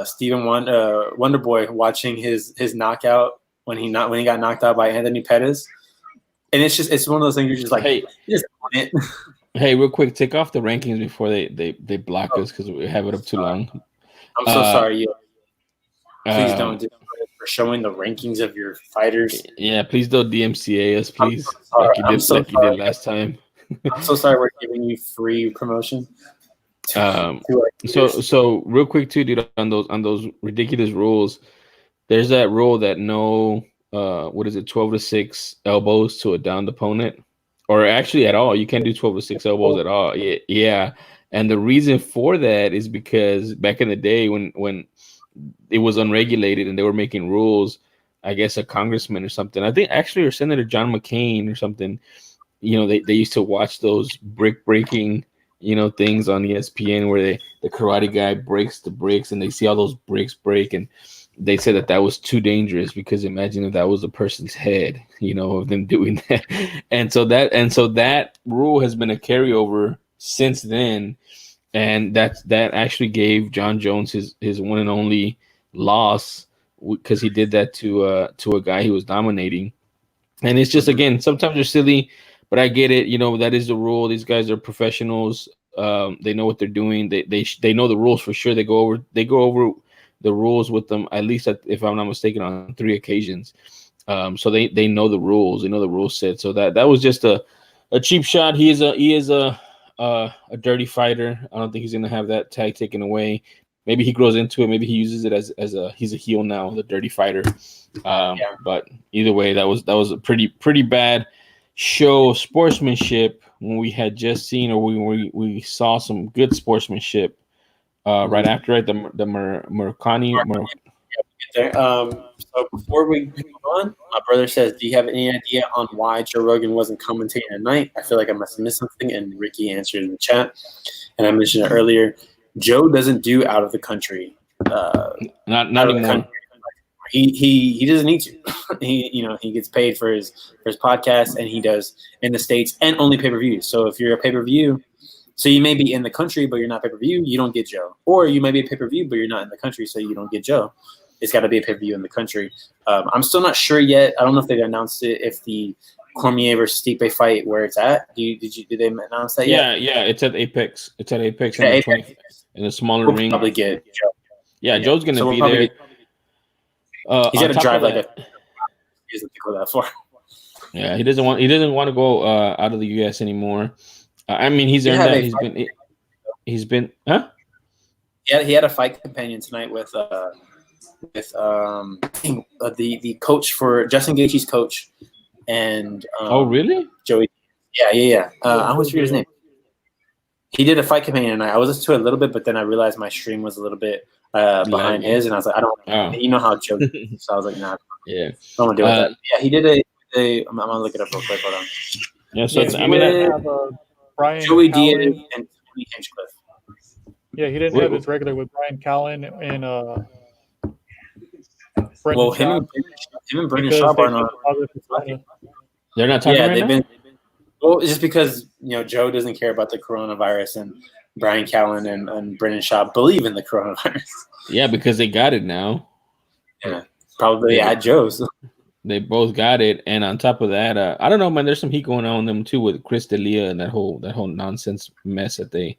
Steven Wonder Boy watching his knockout when he got knocked out by Anthony Pettis, and it's one of those things you're just like, hey, just on it. Hey, real quick, take off the rankings before they block us because we have it up too long. I'm so sorry, you. Please don't do it for showing the rankings of your fighters. Yeah, please don't DMCA us, please. Like you did last time. I'm so sorry we're giving you free promotion. So real quick too, dude, on those ridiculous rules, there's that rule that no 12-6 elbows to a downed opponent, or actually at all. You can't do 12-6 elbows at all. Yeah. And the reason for that is because back in the day when it was unregulated and they were making rules, I guess a congressman or something, I think actually, or Senator John McCain or something, they used to watch those brick breaking, things on ESPN where the karate guy breaks the bricks and they see all those bricks break, and they said that was too dangerous because imagine if that was a person's head, of them doing that. And so that rule has been a carryover since then. And that actually gave John Jones his one and only loss because he did that to a guy he was dominating. And it's just, again, sometimes they're silly, but I get it. That is the rule. These guys are professionals. They know what they're doing. They know the rules for sure. They go over the rules with them, at least if I'm not mistaken, on 3 occasions. So they know the rules. They know the rule set. So that was just a cheap shot. He is a dirty fighter. I don't think he's going to have that tag taken away. Maybe he grows into it. Maybe he uses it as he's a heel now, the dirty fighter. But either way, that was a pretty bad show of sportsmanship when we had just seen, or we saw some good sportsmanship right after it. The Murakami. So before we move on, my brother says, do you have any idea on why Joe Rogan wasn't commentating at night? I feel like I must have missed something. And Ricky answered in the chat. And I mentioned it earlier. Joe doesn't do out of the country. Not anymore. He doesn't need to. He gets paid for his podcast, and he does in the States and only pay-per-views. So if you're a pay-per-view, so you may be in the country, but you're not pay-per-view, you don't get Joe. Or you may be a pay-per-view, but you're not in the country, so you don't get Joe. It's got to be a pay-per-view in the country. I'm still not sure yet. I don't know if they've announced it, if the Cormier versus Stipe fight, where it's at. Did they announce that yet? Yeah, it's at Apex. It's at Apex in a smaller ring. Probably get Joe. Yeah, Joe's going to be there. He's going to drive like he doesn't go that far. Yeah, he doesn't want to go out of the U.S. anymore. I mean, he's earned that. He's been. Huh? Yeah, he had a fight companion tonight with the coach for Justin Gaethje's coach, and oh really? Joey. Yeah. I almost forget his name. He did a fight companion tonight. I was listening to it a little bit, but then I realized my stream was a little bit behind his, and I was like, I don't. Oh. You know how Joe. So I was like, nah. Yeah. I don't want to deal with that. Yeah, he did I'm gonna look it up real quick. Hold on. Yeah. So I have Brian Joey Diaz Callen. and Tony Hinchcliffe. Yeah, he didn't have his regular with Brian Callen and Brendan Well, him and Brendan Schaub are not. they're not talking right now? Well, just because Joe doesn't care about the coronavirus, and Brian Callen and Brendan Schaub believe in the coronavirus. Yeah, because they got it now. Yeah, probably at Joe's. They both got it, and on top of that, I don't know, man. There's some heat going on them too with Chris D'Elia and that whole nonsense mess that they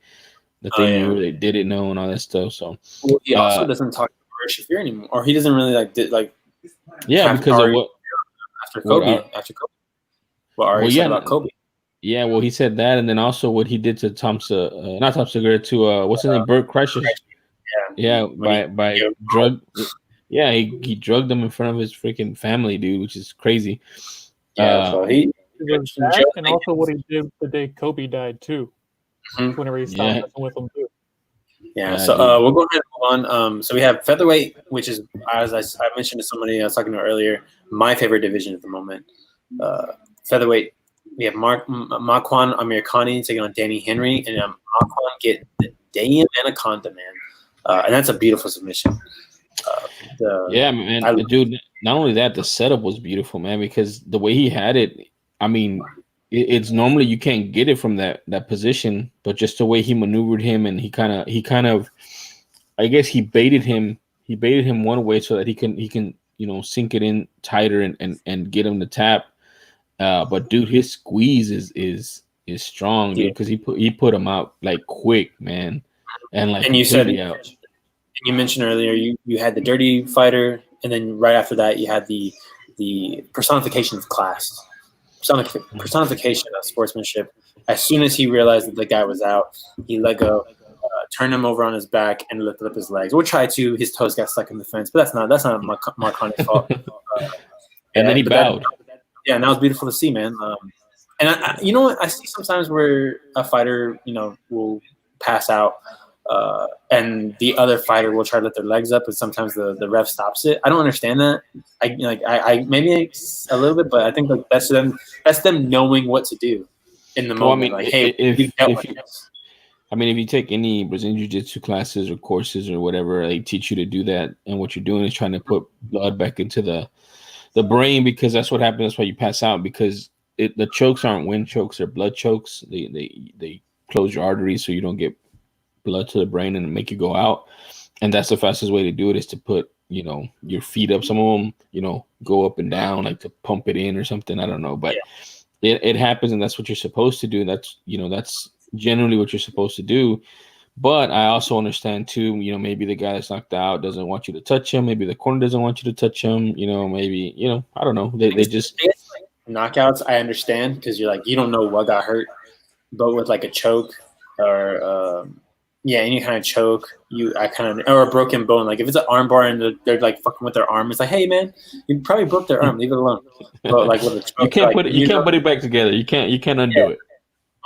knew they didn't know and all that stuff. So he also doesn't talk to Ari Shaffir anymore, or he doesn't really Yeah, because Ari, of what after Kobe. What Ari said about Kobe. Yeah, well, he said that, and then also what he did to not Tom Segura, to what's his name, Bert Kreischer. Yeah, by drug. Yeah, he drugged them in front of his freaking family, dude, which is crazy. Yeah, so he and also what he did the day Kobe died too. Whenever he stopped messing with them too. Yeah, so we'll go ahead and move on. So we have featherweight, which is, as I mentioned to somebody I was talking to earlier, my favorite division at the moment. Featherweight, we have Makwan Amirkhani taking on Danny Henry, and Makwan get the Damn Anaconda, man. And that's a beautiful submission. Man, dude. Not only that, the setup was beautiful, man, because the way he had it, I mean, it's normally you can't get it from that position, but just the way he maneuvered him, and he kind of, I guess he baited him one way so that he can sink it in tighter and get him to tap. But dude, his squeeze is strong, dude, because he put him out like quick, man, and you said out. You mentioned earlier you had the dirty fighter, and then right after that you had the personification of class, personification of sportsmanship. As soon as he realized that the guy was out, he let go, turned him over on his back, and lifted up his legs. Or tried to. His toes got stuck in the fence, but that's not Marconi's fault. And then he bowed. And that was beautiful to see, man. And I you know what? I see sometimes where a fighter, will pass out. And the other fighter will try to lift their legs up, and sometimes the ref stops it. I don't understand that. I maybe a little bit, but I think that's them knowing what to do in the moment. If you take any Brazilian Jiu-Jitsu classes or courses or whatever, they teach you to do that, and what you're doing is trying to put blood back into the brain, because that's what happens. That's why you pass out, because the chokes aren't wind chokes; they're blood chokes. They close your arteries so you don't get blood to the brain and make you go out, and that's the fastest way to do it, is to put your feet up. Some of them go up and down, like to pump it in or something. I don't know, but it happens, and that's what you're supposed to do. That's that's generally what you're supposed to do. But I also understand too, maybe the guy that's knocked out doesn't want you to touch him. Maybe the corner doesn't want you to touch him. Maybe I don't know. They just knockouts. I understand, because you're you don't know what got hurt, but with like a choke or any kind of choke, or a broken bone. Like if it's an arm bar and they're like fucking with their arm, it's like, hey man, you probably broke their arm, leave it alone. But like with a choke, you can't put it back together. You can't undo it.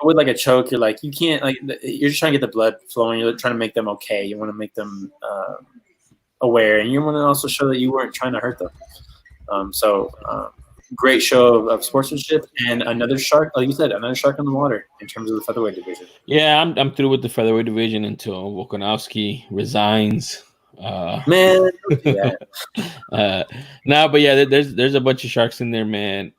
With like a choke, you're like, you can't, you're just trying to get the blood flowing. You're trying to make them okay. You want to make them aware, and you want to also show that you weren't trying to hurt them. Great show of sportsmanship, and another shark, like you said, another shark in the water in terms of the featherweight division. Yeah, I'm through with the featherweight division until Volkanovski resigns. Man, don't do that. But yeah, there's a bunch of sharks in there, man.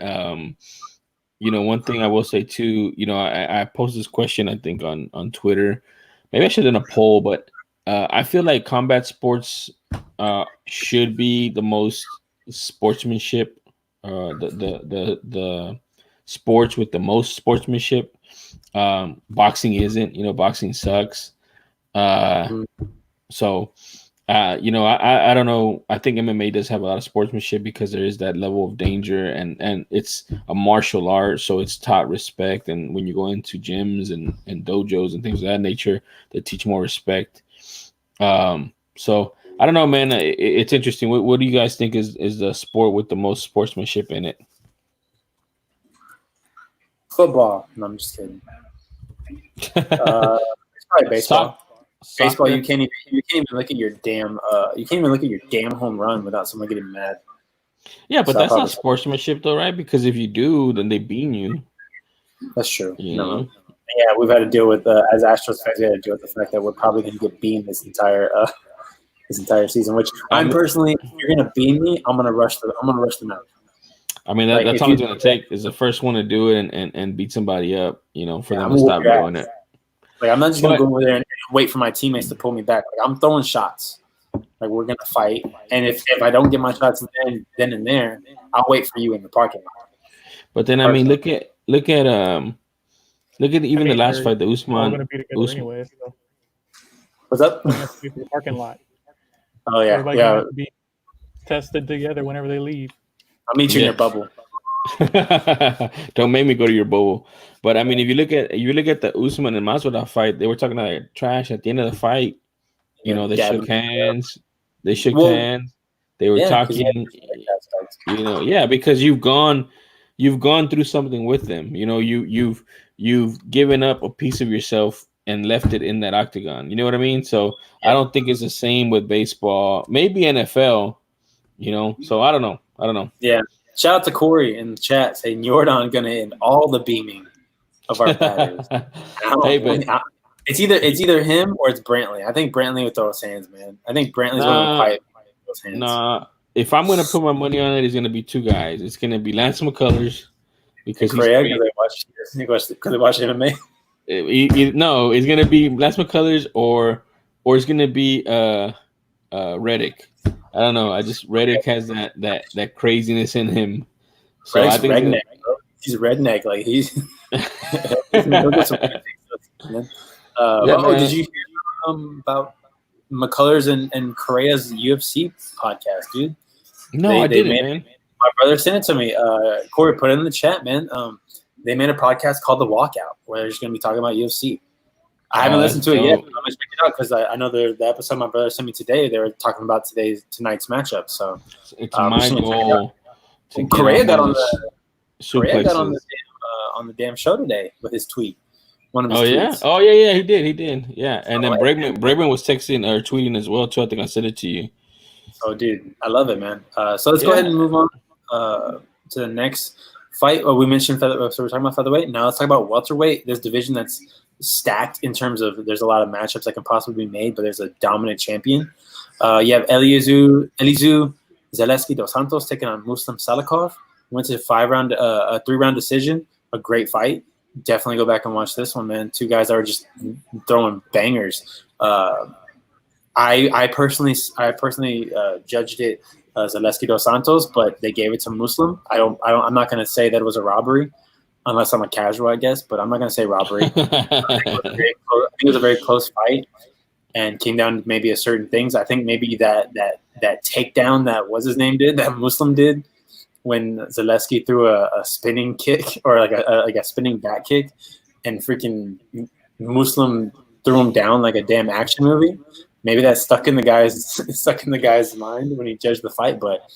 One thing I will say too, I posed this question, I think on Twitter. Maybe I should have done a poll, but I feel like combat sports should be the most sportsmanship. The sports with the most sportsmanship. Boxing isn't. Boxing sucks. So I don't know. I think MMA does have a lot of sportsmanship, because there is that level of danger, and it's a martial art, so it's taught respect. And when you go into gyms and dojos and things of that nature, they teach more respect. So I don't know, man. It's interesting. What do you guys think is the sport with the most sportsmanship in it? Football. No, I'm just kidding. It's probably baseball. Baseball, you can't even look at your damn home run without someone getting mad. Yeah, but that's not sportsmanship though, right? Because if you do, then they beat you. That's true. Yeah, we've had to deal with as Astros fans, we had to deal with the fact that we're probably going to get beamed this entire season. Which I'm personally, if you're going to beam me, I'm going to rush them out. I mean, Like, that's if all you it's going to take is the first one to do it and beat somebody up, for them I'm to gonna whoop stop your doing ass. it. Like, I'm not just gonna But go over there and wait for my teammates to pull me back. Like, I'm throwing shots. Like, we're gonna fight, and if I don't get my shots then and there, I'll wait for you in the parking lot. but then I mean, look at even the last they're fight, the all Usman. going to be together anyway. So What's up? they're going to have to be in the parking lot. Oh yeah, Everybody's going to have to be tested together whenever they leave. I'll meet you in your bubble. Don't make me go to your bubble. But I mean, if you look at the Usman and Masvidal fight, they were talking about trash at the end of the fight. They shook hands. They shook hands. They were talking. Because you've gone through something with them. You've given up a piece of yourself and left it in that octagon. You know what I mean? So I don't think it's the same with baseball. Maybe NFL. So I don't know. Yeah. Shout out to Corey in the chat saying Jordan gonna end all the beaming of our batters. It's either him or it's Brantley. I think Brantley would throw his hands, man. I think Brantley's one of the quiet those hands. Nah, if I'm gonna put my money on it, it's gonna be two guys. It's gonna be Lance McCullers because Correa, because they watch MMA. No, it's gonna be Lance McCullers or it's gonna be Reddick. I don't know. Reddick has that craziness in him. So Reddick's I think redneck, bro. He's redneck. Like he's. Did you hear about McCullers and Correa's UFC podcast, dude? No, I didn't, man. My brother sent it to me. Corey put it in the chat, man. They made a podcast called The Walkout where they're just going to be talking about UFC. I haven't listened to it yet. I'm going to check it out because I know the episode my brother sent me today, they were talking about tonight's matchup. So it's my goal. Correa got on the damn show today with his tweet. One of his tweets. Yeah, he did. Yeah, and then Bregman was texting or tweeting as well too. I think I sent it to you. Oh, dude, I love it, man. So let's go ahead and move on to the next fight. Oh, we mentioned so we're talking about featherweight. Now let's talk about welterweight. This division that's stacked in terms of there's a lot of matchups that can possibly be made, but there's a dominant champion. You have Elizu Zaleski dos Santos taking on Muslim Salikov. Went to a 3-round decision. A great fight. Definitely go back and watch this one, man. Two guys that are just throwing bangers. I personally judged it Zaleski dos Santos, but they gave it to Muslim. I'm not going to say that it was a robbery, unless I'm a casual, I guess. But I'm not going to say robbery. I think it was a very close fight, and came down to maybe a certain things. I think maybe that takedown that that Muslim did when Zaleski threw a spinning kick or like a spinning back kick, and freaking Muslim threw him down like a damn action movie. Maybe that stuck in the guy's mind when he judged the fight. But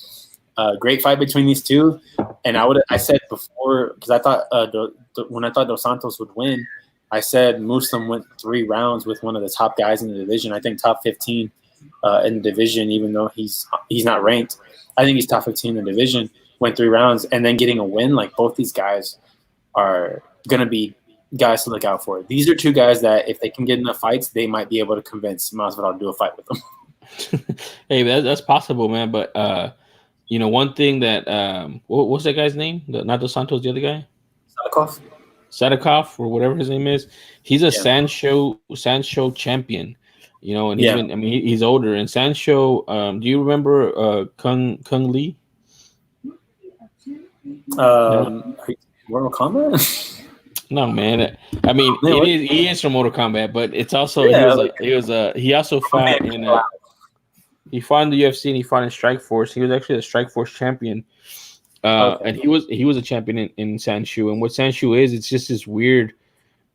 great fight between these two. And I said before, because I thought when I thought Dos Santos would win, I said Muslim went 3 rounds with one of the top guys in the division. I think top 15 in the division, even though he's not ranked. I think he's top 15 in the division. Went 3 rounds and then getting a win. Like, both these guys are gonna be guys to look out for. These are two guys that if they can get enough fights, they might be able to convince Masvidal to do a fight with them. Hey, that's possible, man. But one thing that what's that guy's name? Not Dos Santos, the other guy, Sadikov or whatever his name is. He's a Sancho champion. And he's older. And Sancho, do you remember Kung Lee? Mortal Kombat. No, man. I mean, he is from Mortal Kombat, but it's also he also fought in he fought in the UFC and he fought in Strikeforce. He was actually the Strikeforce champion, and he was a champion in Sanshu. And what Sanshu is, it's just this weird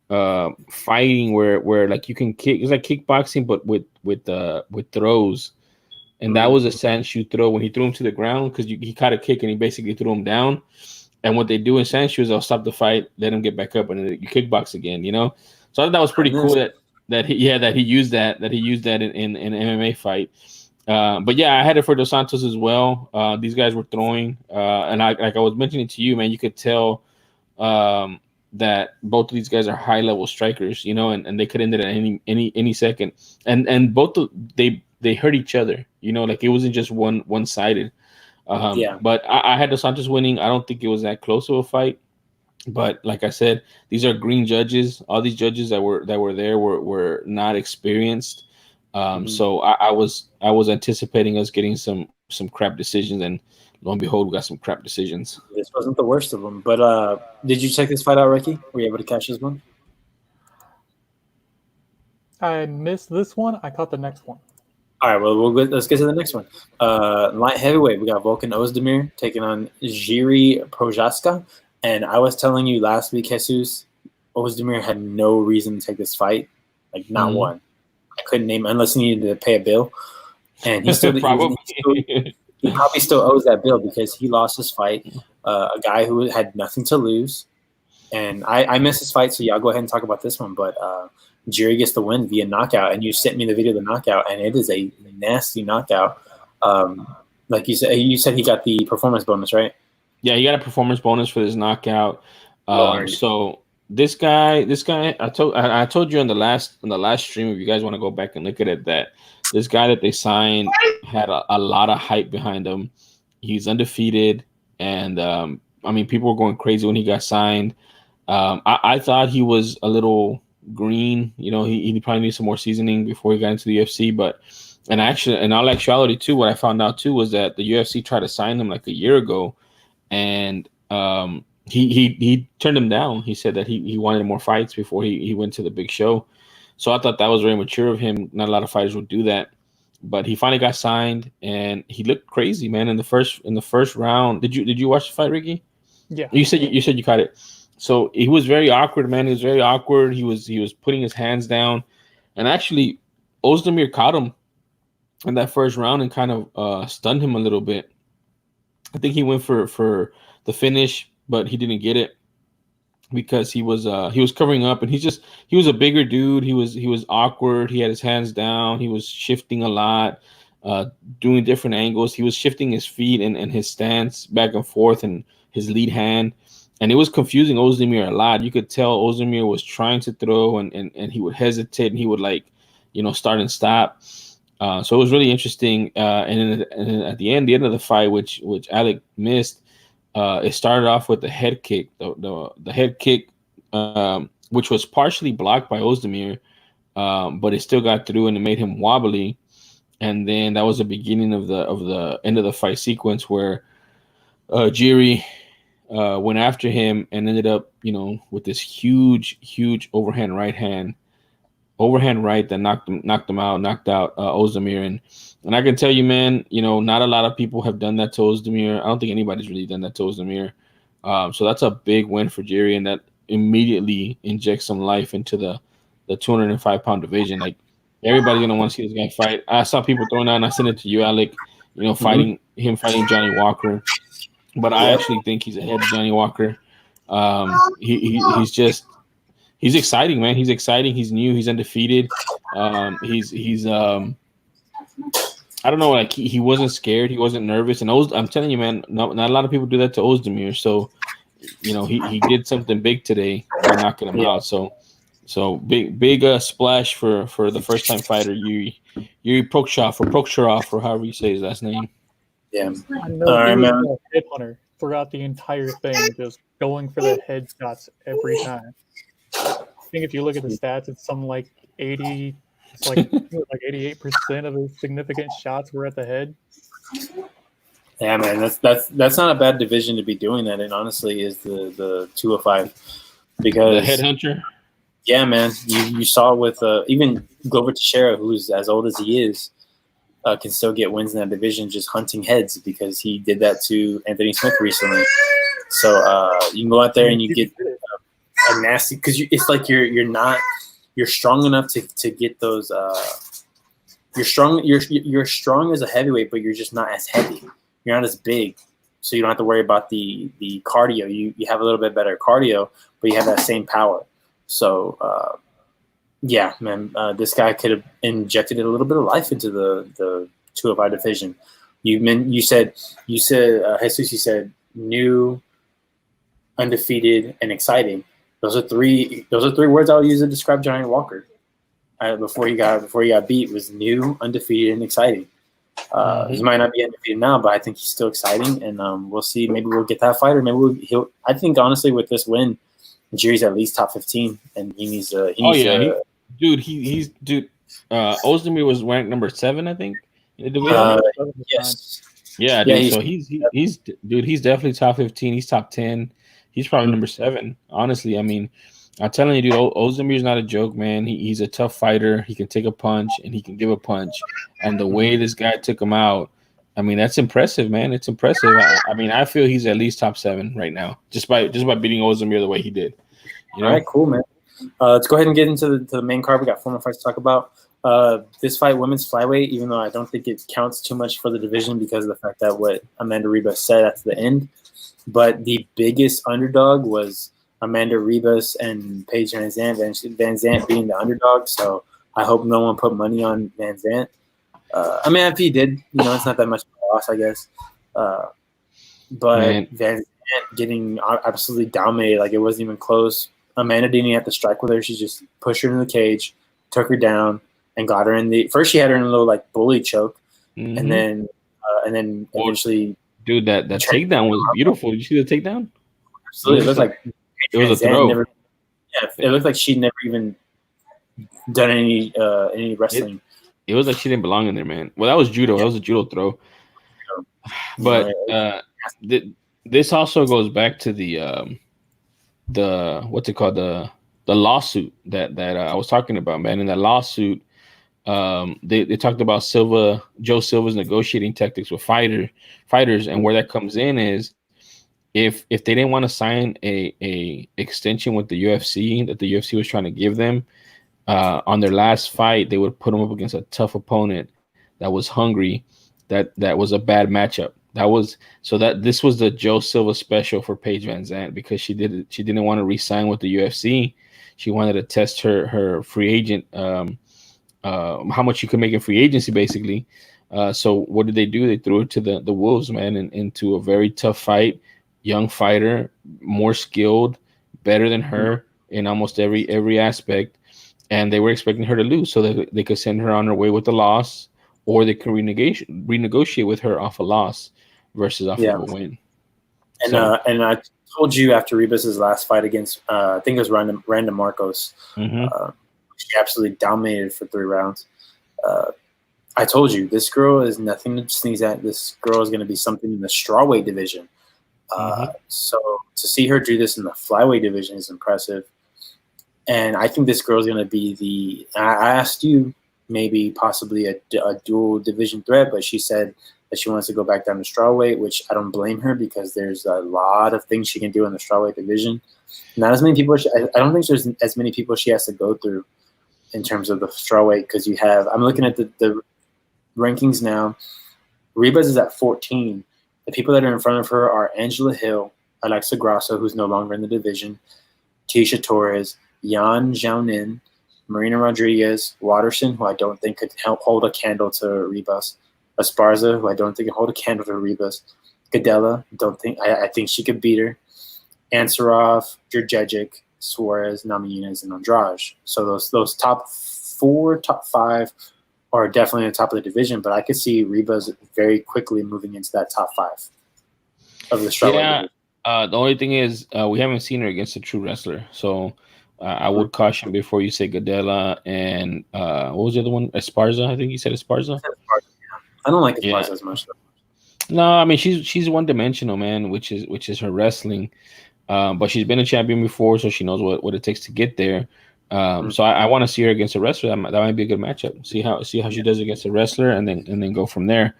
fighting where like you can kick. It's like kickboxing, but with throws. And that was a Sanshu throw when he threw him to the ground because he caught a kick and he basically threw him down. And what they do in Sanshu is they'll stop the fight, let him get back up, and then you kickbox again. So I thought that was pretty cool that he used that in an MMA fight. But yeah, I had it for Dos Santos as well. These guys were throwing, and I was mentioning to you, man, you could tell that both of these guys are high level strikers, and they could end it at any second. And both they hurt each other, like it wasn't just one sided. But I had Dos Santos winning. I don't think it was that close of a fight. But like I said, these are green judges. All these judges that were there were not experienced. So I was anticipating us getting some crap decisions, and lo and behold, we got some crap decisions. This wasn't the worst of them. But did you check this fight out, Ricky? Were you able to catch this one? I missed this one. I caught the next one. All right, well, let's get to the next one. Light heavyweight, we got Volkan Ozdemir taking on Jiri Prochaska. And I was telling you last week, Jesus, Ozdemir had no reason to take this fight, like not one. I couldn't name unless he needed to pay a bill, and he still probably he probably still owes that bill because he lost his fight. A guy who had nothing to lose, and I missed his fight, so y'all go ahead and talk about this one. But Jiri gets the win via knockout, and you sent me the video of the knockout, and it is a nasty knockout. Like you said he got the performance bonus, right? Yeah, he got a performance bonus for this knockout. So this guy, I told you on the last stream, if you guys want to go back and look at it, that this guy that they signed had a lot of hype behind him. He's undefeated, and I mean, people were going crazy when he got signed. I thought he was a little green. You know, he probably needs some more seasoning before he got into the UFC. But in all actuality too, what I found out too was that the UFC tried to sign him like a year ago. And he turned him down. He said that he wanted more fights before he went to the big show. So I thought that was very mature of him. Not a lot of fighters would do that. But he finally got signed, and he looked crazy, man. In the first round, did you watch the fight, Ricky? Yeah. You said you caught it. So he was very awkward, man. He was very awkward. He was putting his hands down, and actually, Ozdemir caught him in that first round and kind of stunned him a little bit. I think he went for the finish, but he didn't get it because he was covering up, and he was a bigger dude. He was awkward. He had his hands down. He was shifting a lot, doing different angles. He was shifting his feet and his stance back and forth and his lead hand, and it was confusing Ozdemir a lot. You could tell Ozdemir was trying to throw, and he would hesitate, and he would start and stop. So it was really interesting. And then at the end of the fight, which Alec missed, it started off with the head kick. The head kick, which was partially blocked by Ozdemir, but it still got through and it made him wobbly. And then that was the beginning of the end of the fight sequence where Jiri went after him and ended up, with this huge overhand right that knocked out Ozdemir. And I can tell you, man, not a lot of people have done that to Ozdemir. I don't think anybody's really done that to Ozdemir. So that's a big win for Jiri, and that immediately injects some life into the 205-pound division. Like, everybody's going to want to see this guy fight. I saw people throwing out, and I sent it to you, Alec, fighting Johnny Walker. But I actually think he's ahead of Johnny Walker. He's exciting, man. He's exciting. He's new. He's undefeated. He's I don't know. Like he wasn't scared. He wasn't nervous. And I'm telling you, man, not a lot of people do that to Ozdemir. So, he did something big today by knocking him out. So big splash for the first time fighter Yuri Prokhorov, or however you say his last name. Yeah, I know he was a headhunter throughout the entire thing, just going for the headshots every time. I think if you look at the stats, it's something like 80. It's like 88% of his significant shots were at the head. Yeah, man, that's not a bad division to be doing that in. Honestly, is the 205 because the headhunter. Yeah, man, you saw with even Glover Teixeira, who's as old as he is, can still get wins in that division just hunting heads because he did that to Anthony Smith recently. So you can go out there and you get a nasty because it's like you're strong enough to get those. You're strong as a heavyweight, but you're just not as heavy. You're not as big, so you don't have to worry about the cardio. You have a little bit better cardio, but you have that same power. So yeah, man, this guy could have injected a little bit of life into the 205 division. You said Jesus. You said new, undefeated, and exciting. Those are three words I would use to describe Johnny Walker. Before he got beat, was new, undefeated, and exciting. He might not be undefeated now, but I think he's still exciting, and we'll see. Maybe we'll get that fighter. Maybe he'll. I think honestly, with this win, Jiri's at least top 15, and he needs to. He's Ozdemir was ranked number 7, I think, in the division. Yes. Yeah, dude. So he's definitely top 15. He's top 10. He's probably number 7. Honestly, I mean, I'm telling you, dude, Ozdemir's not a joke, man. He's a tough fighter. He can take a punch and he can give a punch. And the way this guy took him out, I mean, that's impressive, man. It's impressive. I mean, I feel he's at least top 7 right now, just by beating Ozdemir the way he did. You know? All right, cool, man. Let's go ahead and get into the main card. We got 4 more fights to talk about. This fight, women's flyweight, even though I don't think it counts too much for the division because of the fact that what Amanda Ribas said at the end. But the biggest underdog was Amanda Ribas and Paige Van Zandt. Van Zandt being the underdog, so I hope no one put money on Van Zandt. I mean, if he did, it's not that much of a loss, I guess. But man. Van Zandt getting absolutely dominated, like it wasn't even close. Amanda didn't even have to strike with her. She just pushed her in the cage, took her down, and got her in the – first she had her in a little, like, bully choke, and then eventually – dude, that takedown was beautiful. Did you see the takedown? Absolutely. It looked like it was a throw. It looked like she'd never even done any wrestling. It was like she didn't belong in there, man. Well, that was judo. Yeah. That was a judo throw. But this also goes back to the what's it called, the lawsuit that I was talking about, man. In that lawsuit, they talked about Joe Silva's negotiating tactics with fighters, and where that comes in is if they didn't want to sign a extension with the UFC that the UFC was trying to give them on their last fight, they would put them up against a tough opponent that was hungry, that was a bad matchup. This was the Joe Silva special for Paige Van Zandt because she didn't want to re-sign with the UFC. She wanted to test her free agent, how much she could make in free agency, basically. So what did they do? They threw it to the wolves, man, and into a very tough fight. Young fighter, more skilled, better than her in almost every aspect, and they were expecting her to lose so that they could send her on her way with a loss, or they could renegotiate with her off a loss versus off of a win. And and I told you after Ribas's last fight against I think it was Randa Marcos, she absolutely dominated for 3 rounds. I told you this girl is nothing to sneeze at. This girl is going to be something in the strawweight division. So to see her do this in the flyweight division is impressive. And I think this girl is going to be I asked you maybe possibly a dual division threat, but she said that she wants to go back down to strawweight, which I don't blame her because there's a lot of things she can do in the strawweight division. Not as many people. I don't think there's as many people she has to go through in terms of the strawweight because you have. I'm looking at the rankings now. Ribas is at 14. The people that are in front of her are Angela Hill, Alexa Grasso, who's no longer in the division, Tisha Torres, Yan Xiaonin, Marina Rodriguez, Watterson, who I don't think could hold a candle to Ribas, Esparza, who I don't think can hold a candle to Ribas, Gadella, I think she could beat her, Ansarov, Jurjejic, Suarez, Namajunas, and Andrade. So those top 4, top 5 are definitely on the top of the division, but I could see Ribas very quickly moving into that top 5 of the strawweight. Yeah, the only thing is we haven't seen her against a true wrestler, so I would caution before you say Gadella and what was the other one? Esparza, I think you said Esparza. I don't like Esparza as much, though. No, I mean she's one dimensional, man, which is her wrestling. But she's been a champion before, so she knows what it takes to get there. So I want to see her against a wrestler. That might be a good matchup. See how she does against a wrestler, and then go from there.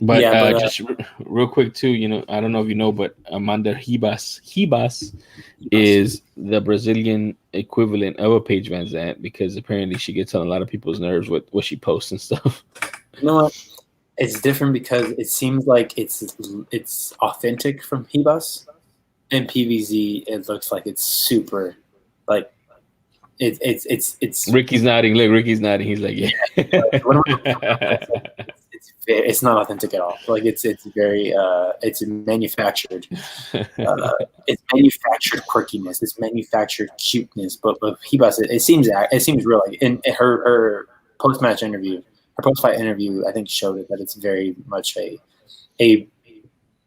But just real quick too, I don't know if you know, but Amanda Ribas is the Brazilian equivalent of a Paige Van Zandt because apparently she gets on a lot of people's nerves with what she posts and stuff. You know what? It's different because it seems like it's authentic from Ribas, and PVZ it looks like it's super like it's. Ricky's nodding. Look, Ricky's nodding. He's like, yeah. It's not authentic at all. Like it's very it's manufactured. It's manufactured quirkiness. It's manufactured cuteness. But Ribas, it seems real. Like in her post match interview, her post-fight interview, I think, showed it that it's very much a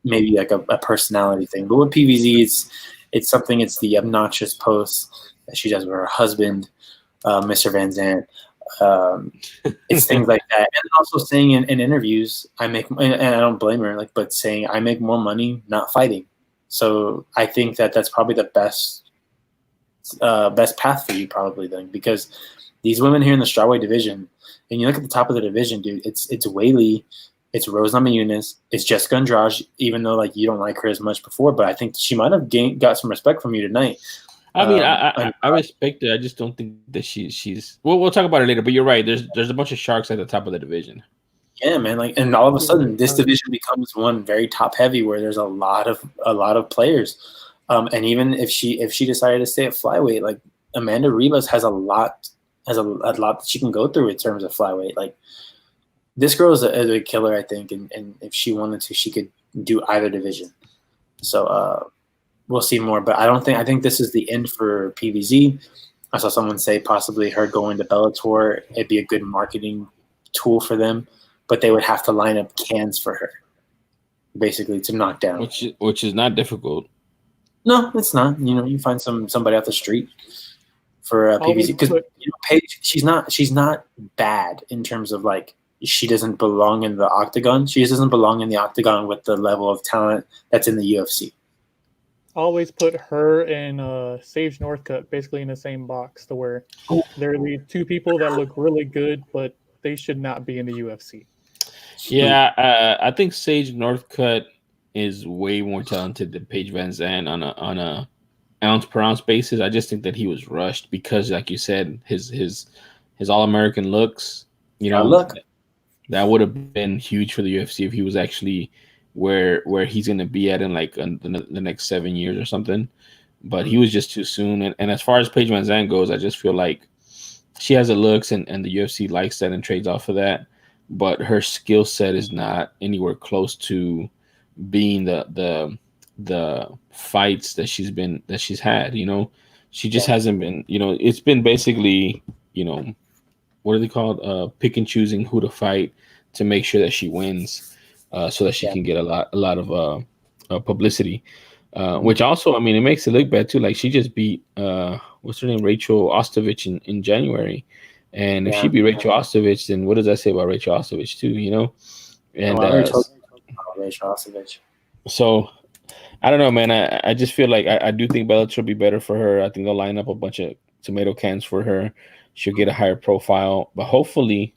maybe like a personality thing. But with PVZ, it's something. It's the obnoxious posts that she does with her husband, Mr. Van Zandt. It's things like that, and also saying in interviews, and I don't blame her, but saying I make more money not fighting. So I think that that's probably the best path for you, probably then, because these women here in the strawweight division, and you look at the top of the division, dude, it's Weili, it's Rose Namajunas, it's Jessica Andrade, even though you don't like her as much before, but I think she might have got some respect from you tonight. I mean, I respect it. I just don't think that she's. Well, we'll talk about it later. But you're right. There's a bunch of sharks at the top of the division. Yeah, man. And all of a sudden, this division becomes one very top heavy, where there's a lot of players. And even if she decided to stay at flyweight, Amanda Ribas has a lot that she can go through in terms of flyweight. This girl is a killer, I think, and if she wanted to, she could do either division. So we'll see more, but I think this is the end for PVZ. I saw someone say possibly her going to Bellator, it'd be a good marketing tool for them, but they would have to line up cans for her, basically, to knock down. Which is not difficult. No, it's not. You find somebody off the street for PVZ, because Paige, she's not bad in terms of she doesn't belong in the octagon. She just doesn't belong in the octagon with the level of talent that's in the UFC. Always put her and Sage Northcutt basically in the same box, to where they're the two people that look really good, but they should not be in the UFC. Yeah, I think Sage Northcutt is way more talented than Paige Van Zandt on a ounce per ounce basis. I just think that he was rushed because, like you said, his All-American looks. That would have been huge for the UFC if he was actually where he's going to be at in the next 7 years or something. But he was just too soon. And as far as Paige Van Zandt goes, I just feel like she has the looks and the UFC likes that and trades off of that. But her skill set is not anywhere close to being the fights that she's had. She just hasn't been. It's been basically what are they called? Pick and choosing who to fight to make sure that she wins. So that she can get a lot of publicity, which also, it makes it look bad too. She just beat what's her name, Rachel Ostovich in January, and if she beat Rachel Ostovich, then what does that say about Rachel Ostovich too? And Rachel Ostovich. So I don't know, man. I just feel like I do think Bellator will be better for her. I think they'll line up a bunch of tomato cans for her. She'll get a higher profile, but hopefully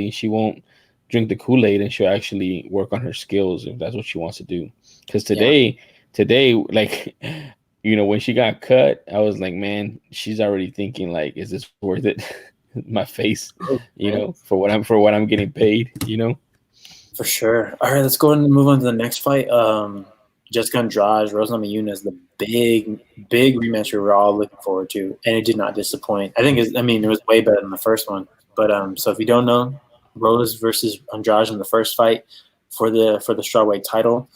she won't drink the Kool-Aid and she'll actually work on her skills if that's what she wants to do. Because today, when she got cut, I was like, man, she's already thinking is this worth it? My face, for what I'm getting paid, For sure. All right, let's go and move on to the next fight. Jessica Andrade, Rose Namajunas, the big rematch we were all looking forward to, and it did not disappoint. I think it was way better than the first one. But so if you don't know, Rose versus Andrade in the first fight for the strawweight title.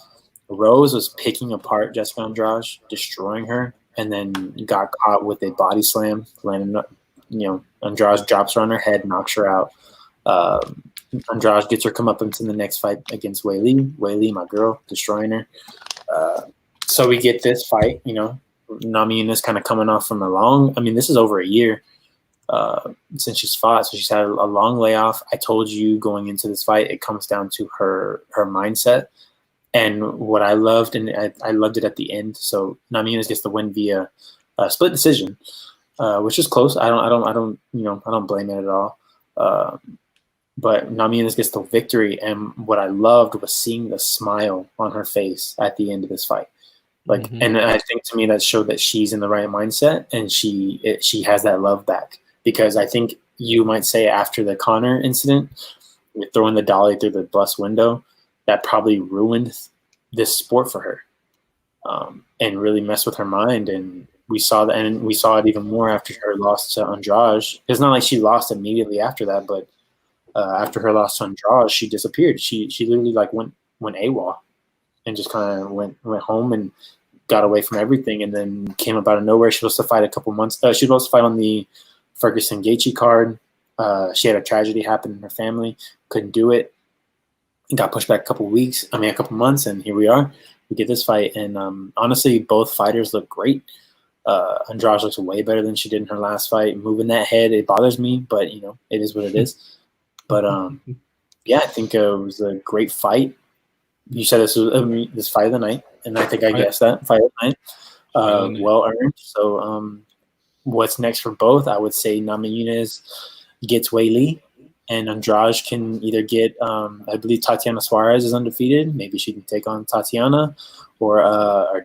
Rose was picking apart Jessica Andrade, destroying her, and then got caught with a body slam. Landed, Andrade drops her on her head, knocks her out. Andrade gets her comeuppance in the next fight against Weili. Weili, my girl, destroying her. So we get this fight. Namajunas kind of coming off from a long. This is over a year. Since she's fought, so she's had a long layoff. I told you going into this fight, it comes down to her mindset, and what I loved, and I loved it at the end. So Namajunas gets the win via split decision, which is close. I don't blame it at all. But Namajunas gets the victory, and what I loved was seeing the smile on her face at the end of this fight. And I think to me that showed that she's in the right mindset, and she has that love back. Because I think you might say after the Conor incident, with throwing the dolly through the bus window, that probably ruined this sport for her, and really messed with her mind. And we saw that, and we saw it even more after her loss to Andrade. It's not like she lost immediately after that, but after her loss to Andrade, she disappeared. She literally went AWOL and just kind of went home and got away from everything, and then came up out of nowhere. She was supposed to fight a couple months. She was supposed to fight on the Ferguson Gaethje card, She had a tragedy happen in her family, couldn't do it. Got pushed back a couple months, and here we are. We get this fight, and honestly, both fighters look great. Andrade looks way better than she did in her last fight. Moving that head, it bothers me, but it is what it is. But yeah, I think it was a great fight. You said this was this fight of the night, and I think I guessed that fight of the night. Well earned. So what's next for both? I would say Namajunas gets Wei Li, and Andrade can either get, I believe Tatiana Suarez is undefeated. Maybe she can take on Tatiana or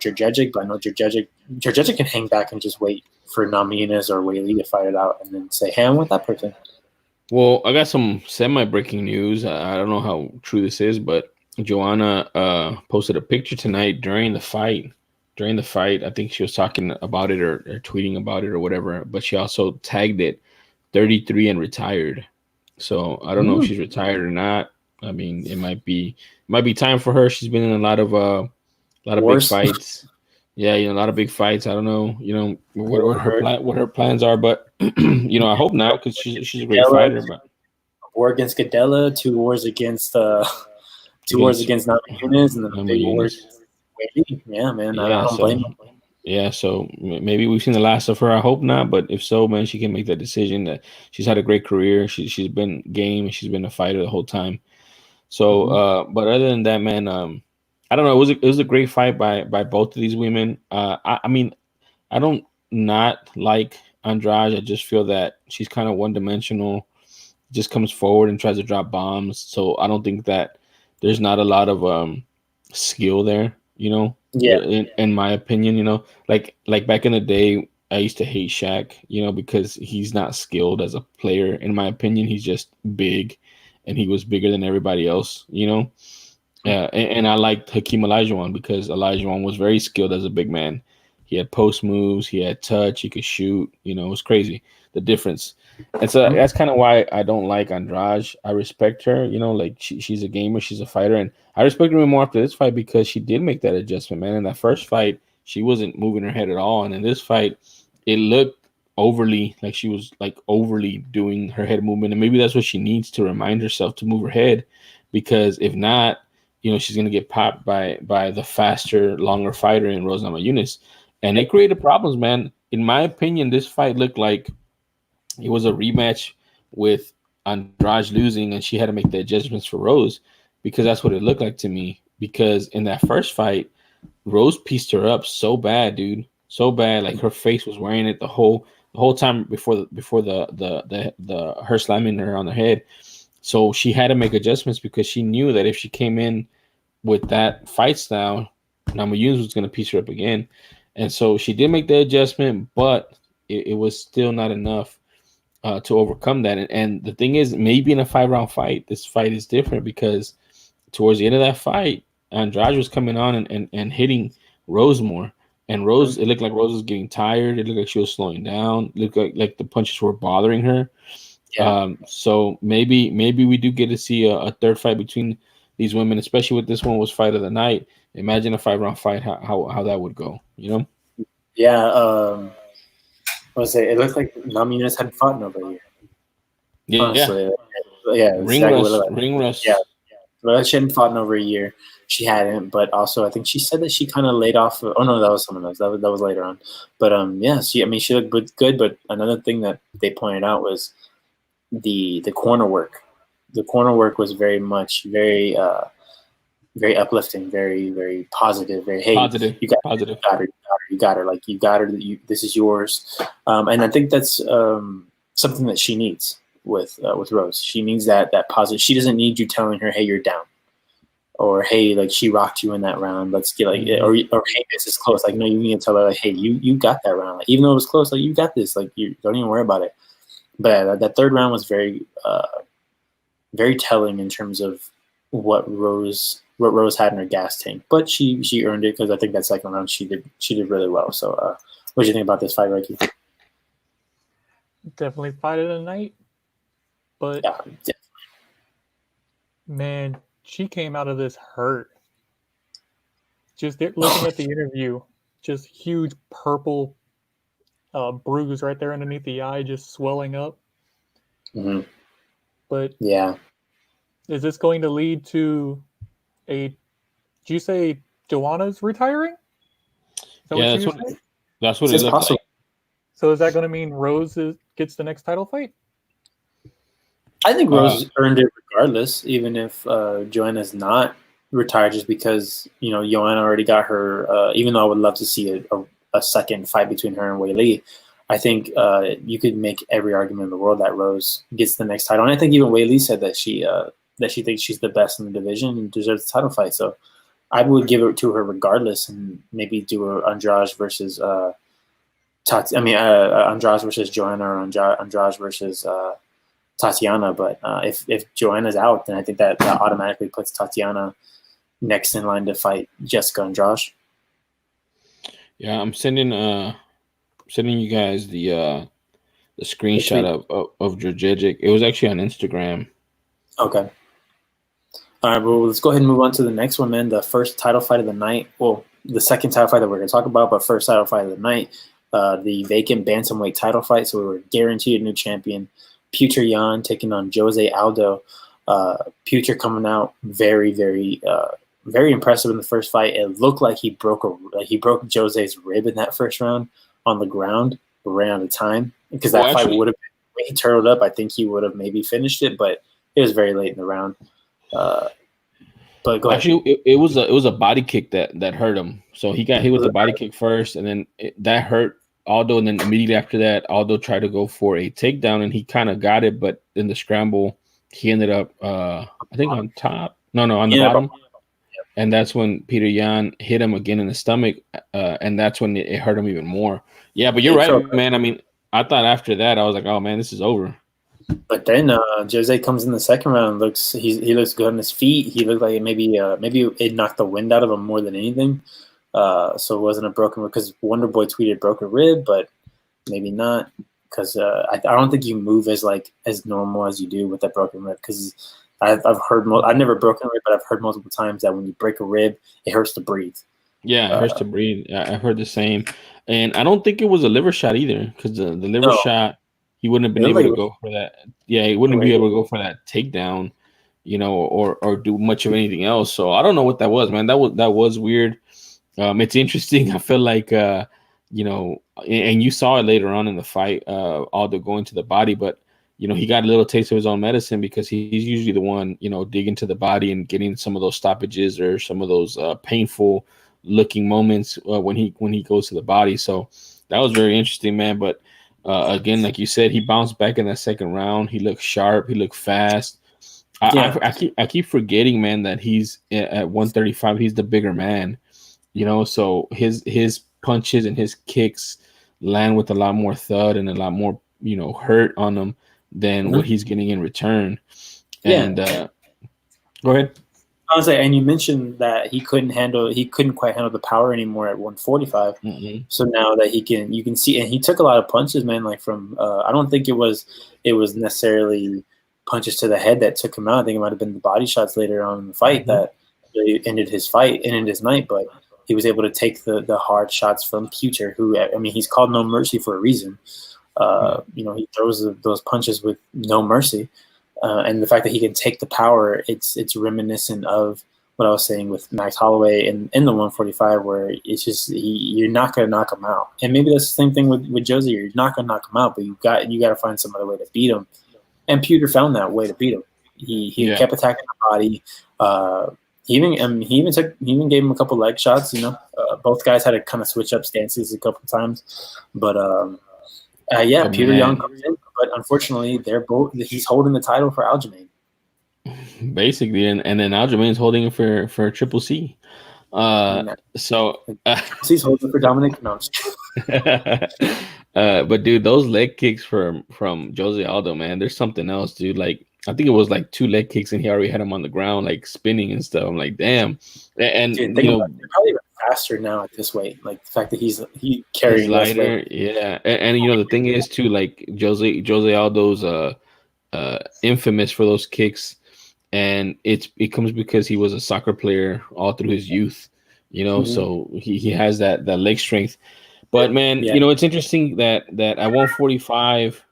Jurjejic, but I know Jurjejic can hang back and just wait for Namajunas or Wei Li to fight it out and then say, hey, I'm with that person. Well, I got some semi-breaking news. I don't know how true this is, but Joanna posted a picture tonight during the fight. I think she was talking about it or tweeting about it or whatever, but she also tagged it 33 and retired. So I don't know if she's retired or not. I mean, it might be time for her. She's been in a lot of big fights. Yeah, a lot of big fights. I don't know, what her plans are, but I hope not, because she's a great fighter. But war against Gadella, 2 wars against Namajunas, and then the big wars. Yeah, man. I don't blame him. Yeah, so maybe we've seen the last of her. I hope not, but if so, man, she can make that decision. That she's had a great career. She's been game. She's been a fighter the whole time. So, but other than that, man, I don't know. It was a great fight by both of these women. I mean, I don't not like Andrade. I just feel that she's kind of one dimensional. Just comes forward and tries to drop bombs. So I don't think that there's not a lot of skill there. Yeah. In my opinion, like back in the day, I used to hate Shaq, because he's not skilled as a player. In my opinion, he's just big, and he was bigger than everybody else, and I liked Hakeem Olajuwon because Olajuwon was very skilled as a big man. He had post moves, he had touch, he could shoot. It was crazy, the difference. And so that's kind of why I don't like Andrade. I respect her, like she's a gamer, she's a fighter, and I respect her more after this fight because she did make that adjustment, man. In that first fight, she wasn't moving her head at all, and in this fight, it looked overly like she was overly doing her head movement, and maybe that's what she needs to remind herself to move her head, because if not, she's gonna get popped by the faster, longer fighter in Rose Namajunas, and it created problems, man. In my opinion, this fight looked like it was a rematch with Andrade losing, and she had to make the adjustments for Rose, because that's what it looked like to me. Because in that first fight, Rose pieced her up so bad, dude, so bad. Like her face was wearing it the whole time before the her slamming her on the head. So she had to make adjustments because she knew that if she came in with that fight style, Namajunas was going to piece her up again. And so she did make the adjustment, but it was still not enough to overcome that. And the thing is, maybe in a 5-round fight, this fight is different, because towards the end of that fight, Andrade was coming on and hitting Rose more. And Rose, it looked like Rose was getting tired. It looked like she was slowing down. It looked like the punches were bothering her. Yeah. So maybe we do get to see a third fight between these women, especially with this one was fight of the night. Imagine a 5-round fight, how that would go, Yeah. I would say it looked like Namajunas hadn't fought in over a year. Yeah. Honestly, yeah. Ring rust. Yeah. Well, she hadn't fought in over a year. She hadn't, but also I think she said that she kind of laid off. Oh no, that was someone else. That was later on. But yeah, she looked good. But another thing that they pointed out was the corner work. The corner work was very uplifting, very, very positive. Very, hey, positive. You got her. Like you got her. This is yours. And I think that's something that she needs with Rose. She needs that positive. She doesn't need you telling her, hey, you're down, or hey, like she rocked you in that round. Let's get or hey, this is close. Like no, you need to tell her like, hey, you got that round. Like even though it was close, like you got this. Like you don't even worry about it. But that third round was very, very telling in terms of what Rose had in her gas tank. But she earned it, because I think that second round she did really well. So what do you think about this fight, Ricky? Definitely fight of the night. But yeah, definitely. Man, she came out of this hurt. Just looking at the interview, just huge purple bruise right there underneath the eye, just swelling up. Mhm. But Yeah. is this going to lead to a? Do you say Joanna's retiring? Is that Yeah, what you say? that's what it It's looked possible. like. So is that going to mean Rose gets the next title fight? I think Uh, Rose earned it regardless, even if Joanna's not retired, just because Joanna already got her. Even though I would love to see a second fight between her and Wei Li, I think you could make every argument in the world that Rose gets the next title, and I think even Wei Li said that she thinks she's the best in the division and deserves the title fight. So I would give it to her regardless, and maybe do a Andrade versus Andrade versus Joanna, or Andrade versus Tatiana. But if Joanna's out, then I think that automatically puts Tatiana next in line to fight Jessica Andrade. Yeah, I'm sending you guys the screenshot of Dragic. It was actually on Instagram. Okay. All right, well, let's go ahead and move on to the next one, man. The first title fight of the night. Well, the second title fight that we're going to talk about, but first title fight of the night, the vacant bantamweight title fight. So we were guaranteed a new champion. Petr Yan taking on Jose Aldo. Petr coming out very, very, very impressive in the first fight. It looked like he broke Jose's rib in that first round on the ground, but ran out of time because that fight would have been. When he turtled up, I think he would have maybe finished it, but it was very late in the round. But go ahead. Actually, it was a body kick that hurt him. So he got hit with the body kick first, and then that hurt Aldo. And then immediately after that, Aldo tried to go for a takedown, and he kind of got it, but in the scramble, he ended up I think on top. No, on the bottom. And that's when Petr Yan hit him again in the stomach, and that's when it hurt him even more. Yeah, but you're right, man. I mean, I thought after that, I was like, oh man, this is over. But then Jose comes in the second round. He looks good on his feet. He looked like maybe it knocked the wind out of him more than anything. So it wasn't a broken rib, because Wonder Boy tweeted broken rib, but maybe not, because I don't think you move as normal as you do with that broken rib. Because I've heard I've never broken a rib, but I've heard multiple times that when you break a rib, it hurts to breathe. Yeah, it hurts to breathe. I've heard the same, and I don't think it was a liver shot either, because the liver shot, he wouldn't have been able to go for that. Yeah, he wouldn't be able to go for that takedown, or do much of anything else. So I don't know what that was, man. That was weird. It's interesting. I feel like and you saw it later on in the fight, Aldo going to the body, but he got a little taste of his own medicine, because he's usually the one digging to the body and getting some of those stoppages or some of those painful looking moments when he goes to the body. So that was very interesting, man. But again, like you said, he bounced back in that second round. He looked sharp. He looked fast. I keep forgetting, man, that he's at 135. He's the bigger man, so his punches and his kicks land with a lot more thud and a lot more, hurt on him than what he's getting in return. And go ahead. I was and you mentioned that he couldn't quite handle the power anymore at 145. Mm-hmm. So now that you can see, and he took a lot of punches, man. Like from, I don't think it was necessarily punches to the head that took him out. I think it might have been the body shots later on in the fight that really ended his night. But he was able to take the hard shots from Petr, who, I mean, he's called No Mercy for a reason. He throws those punches with no mercy. And the fact that he can take the power, it's reminiscent of what I was saying with Max Holloway in the 145, where it's just you're not going to knock him out. And maybe that's the same thing with Jose. You're not going to knock him out, but you got to find some other way to beat him. And Petr found that way to beat him. He kept attacking the body. He even gave him a couple leg shots. Both guys had to kind of switch up stances a couple times, but Petr Yan comes in, but unfortunately, he's holding the title for Aljamain. Basically, and then Aljamain's holding it for Triple C. So he's holding it for Dominic. No. But dude, those leg kicks from Jose Aldo, man, there's something else, dude. Like, I think it was like 2 leg kicks, and he already had him on the ground, like spinning and stuff. I'm like, damn. And dude, they're probably faster now at this weight. Like the fact that he's carrying lighter, yeah. And the thing is too, like Jose Aldo's infamous for those kicks, and it comes because he was a soccer player all through his youth, so he has that leg strength. But man, it's interesting that at 145,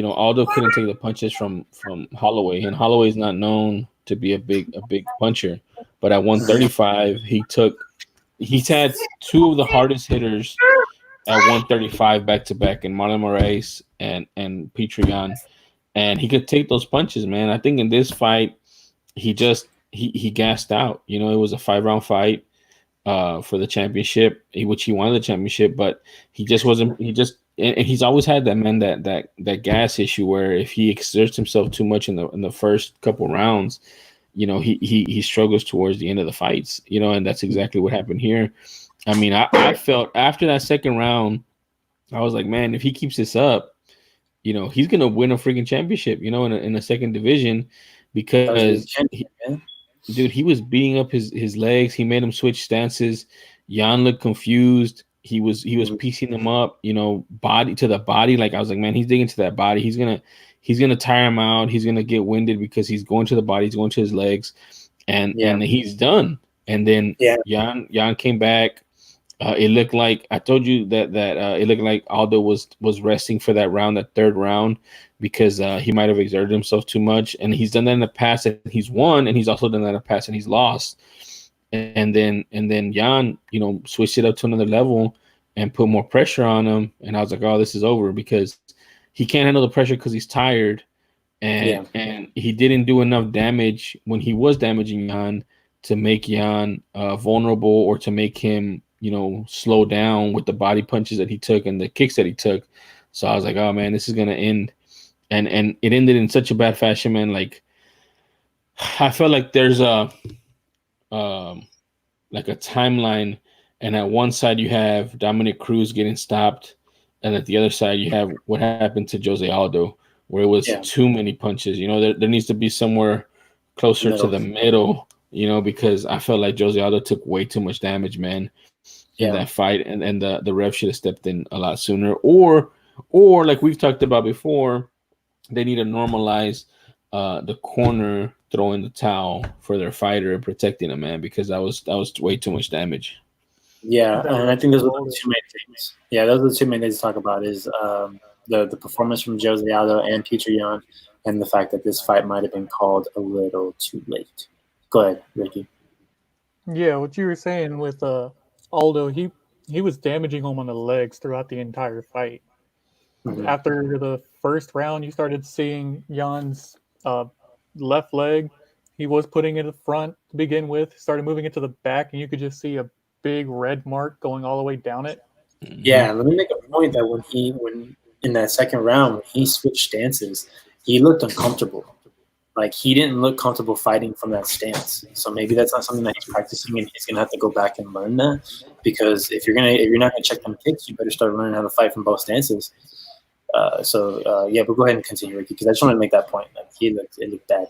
Aldo couldn't take the punches from Holloway, and Holloway is not known to be a big puncher. But at 135, he's had two of the hardest hitters at 135 back to back in Marlon Moraes and Petrian, and he could take those punches, man. I think in this fight, he gassed out. It was a 5-round fight for the championship, which he wanted the championship, but he just wasn't. And he's always had that, man, that gas issue where if he exerts himself too much in the first couple rounds, he struggles towards the end of the fights, and that's exactly what happened here. I mean, I felt after that second round, I was like, man, if he keeps this up, he's gonna win a freaking championship, in a second division, because dude, he was beating up his legs. He made him switch stances. Jan looked confused. He was piecing him up, body to the body. Like I was like, man, he's digging to that body. He's gonna tire him out. He's gonna get winded because he's going to the body. He's going to his legs, and he's done. And then Jan came back. It looked like I told you that it looked like Aldo was resting for that round, that third round, because he might have exerted himself too much. And he's done that in the past, and he's won, and he's also done that in the past, and he's lost. And then Jan, switched it up to another level and put more pressure on him. And I was like, oh, this is over, because he can't handle the pressure because he's tired. And he didn't do enough damage when he was damaging Jan to make Jan vulnerable, or to make him, slow down with the body punches that he took and the kicks that he took. So I was like, oh man, this is going to end. And it ended in such a bad fashion, man. Like, I felt like there's a timeline, and at one side you have Dominic Cruz getting stopped, and at the other side you have what happened to Jose Aldo, where it was too many punches. There needs to be somewhere closer to the middle, because I felt like Jose Aldo took way too much damage, man, in that fight, and the ref should have stepped in a lot sooner, or like we've talked about before, they need to normalize the corner throwing the towel for their fighter and protecting him, man, because that was way too much damage. Yeah, and I think those are the two main things. Yeah, those are the two main things to talk about, is the performance from Jose Aldo and Petrian, and the fact that this fight might have been called a little too late. Go ahead, Ricky. Yeah, what you were saying with Aldo, he was damaging him on the legs throughout the entire fight. Mm-hmm. After the first round, you started seeing Jan's left leg. He was putting it in front to begin with, started moving it to the back, and you could just see a big red mark going all the way down it. Yeah, let me make a point that when in that second round, when he switched stances, he looked uncomfortable. Like, he didn't look comfortable fighting from that stance. So maybe that's not something that he's practicing, and he's gonna have to go back and learn that. Because if you're not gonna check them kicks, you better start learning how to fight from both stances. But go ahead and continue, Ricky, because I just want to make that point. Like, it looked bad.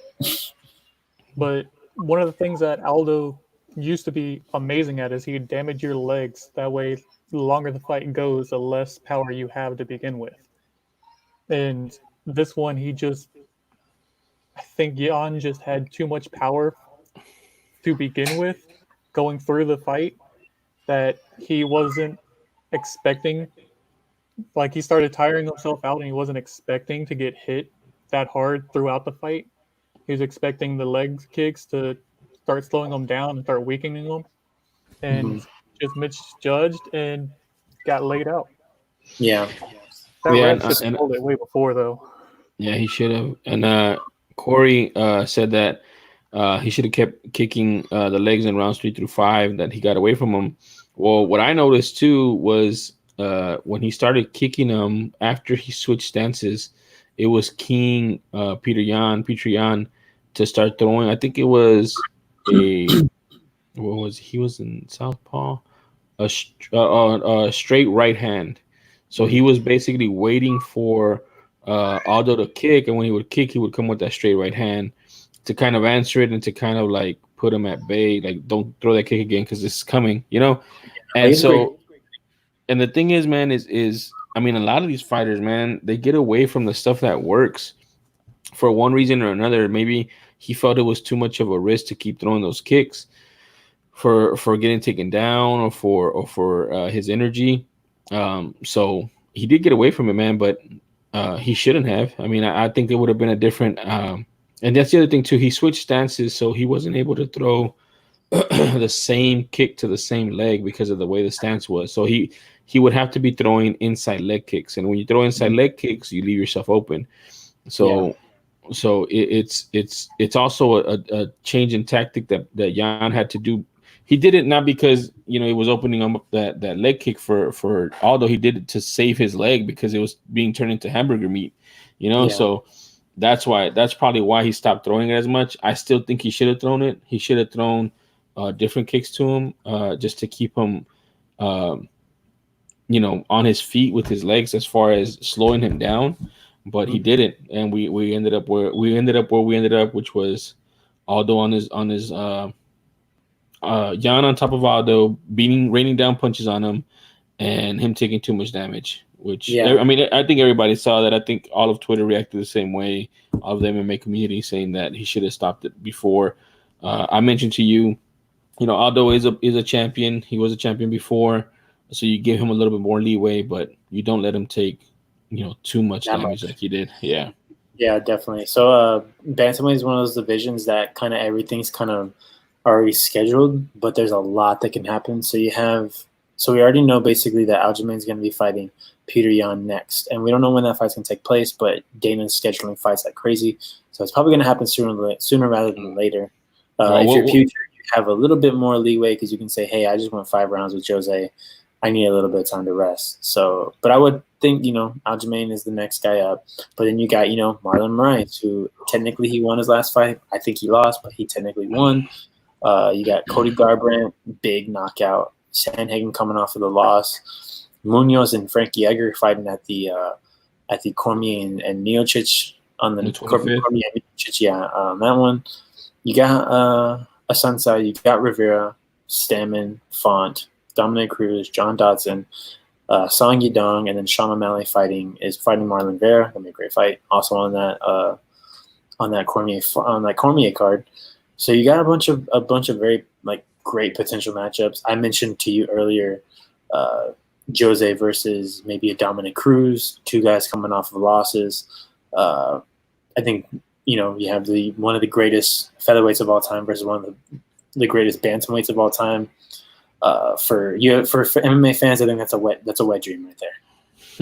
But one of the things that Aldo used to be amazing at is he'd damage your legs. That way, the longer the fight goes, the less power you have to begin with. And this one, I think Jan just had too much power to begin with going through the fight that he wasn't expecting. Like, he started tiring himself out, and he wasn't expecting to get hit that hard throughout the fight. He was expecting the leg kicks to start slowing him down and start weakening him, and just misjudged and got laid out. Yeah. That ref should have pulled it way before, though. Yeah, he should have. And Corey said that he should have kept kicking the legs in rounds 3 through 5, that he got away from him. Well, what I noticed too was when he started kicking him after he switched stances, it was keying Petrian to start throwing. I think it was he was in southpaw, a straight right hand. So he was basically waiting for Aldo to kick, and when he would kick, he would come with that straight right hand to kind of answer it and to kind of like put him at bay, like, don't throw that kick again because this is coming, And so, and the thing is, man, is I mean, a lot of these fighters, man, they get away from the stuff that works for one reason or another. Maybe he felt it was too much of a risk to keep throwing those kicks for getting taken down, or for his energy. So he did get away from it, man. But he shouldn't have. I mean, I think it would have been a different. And that's the other thing too. He switched stances, so he wasn't able to throw the same kick to the same leg because of the way the stance was. So he would have to be throwing inside leg kicks, and when you throw inside leg kicks, you leave yourself open. So it's also a change in tactic that Jan had to do. He did it not because he was opening up that leg kick for Aldo. He did it to save his leg because it was being turned into hamburger meat. So that's probably why he stopped throwing it as much. I still think he should have thrown it. He should have thrown different kicks to him just to keep him on his feet with his legs as far as slowing him down. But he didn't, and we ended up where we ended up, which was Aldo on his Jan on top of Aldo, raining down punches on him, and him taking too much damage. Which I mean, I think everybody saw that. I think all of Twitter reacted the same way. All of the MMA community saying that he should have stopped it before. I mentioned to you, Aldo is a champion. He was a champion before, so you give him a little bit more leeway, but you don't let him take too much damage like he did. Yeah, definitely. So bantamweight is one of those divisions that kind of everything's kind of already scheduled, but there's a lot that can happen. So we already know basically that Aljamain's going to be fighting Peter Yan next, and we don't know when that fight's going to take place, but Dana's scheduling fights like crazy, so it's probably going to happen sooner rather than later. If you're Peter, you have a little bit more leeway because you can say, hey, I just went 5 rounds with Jose. I need a little bit of time to rest. So, but I would think, Aljamain is the next guy up. But then you got, Marlon Moraes, who technically he won his last fight. I think he lost, but he technically won. You got Cody Garbrandt, big knockout. Sandhagen coming off of the loss. Munoz and Frankie Edgar fighting at the Cormier and Miocic on the Cormier and Miocic, that one. You got Assunção, you got Rivera, Stamen, Font, Dominic Cruz, John Dodson, Song Yadong, and then Sean O'Malley fighting Marlon Vera. That'll be a great fight. Also on that Cormier card. So you got a bunch of very great potential matchups. I mentioned to you earlier, Jose versus maybe a Dominic Cruz, 2 guys coming off of losses. I think you have one of the greatest featherweights of all time versus one of the greatest bantamweights of all time. For MMA fans, I think that's a wet dream right there.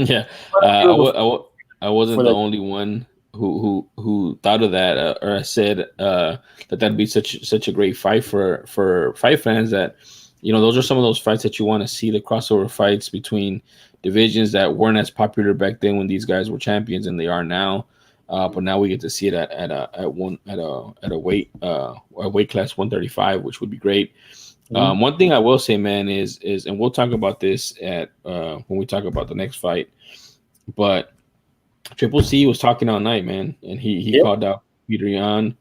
Yeah, I wasn't the only one who thought of that or said that'd be such a great fight for fight fans. That those are some of those fights that you want to see, the crossover fights between divisions that weren't as popular back then when these guys were champions, and they are now. But now we get to see it at a weight class 135, which would be great. One thing I will say, man, is and we'll talk about this when we talk about the next fight, but Triple C was talking all night, man, and he called out Peter Yan.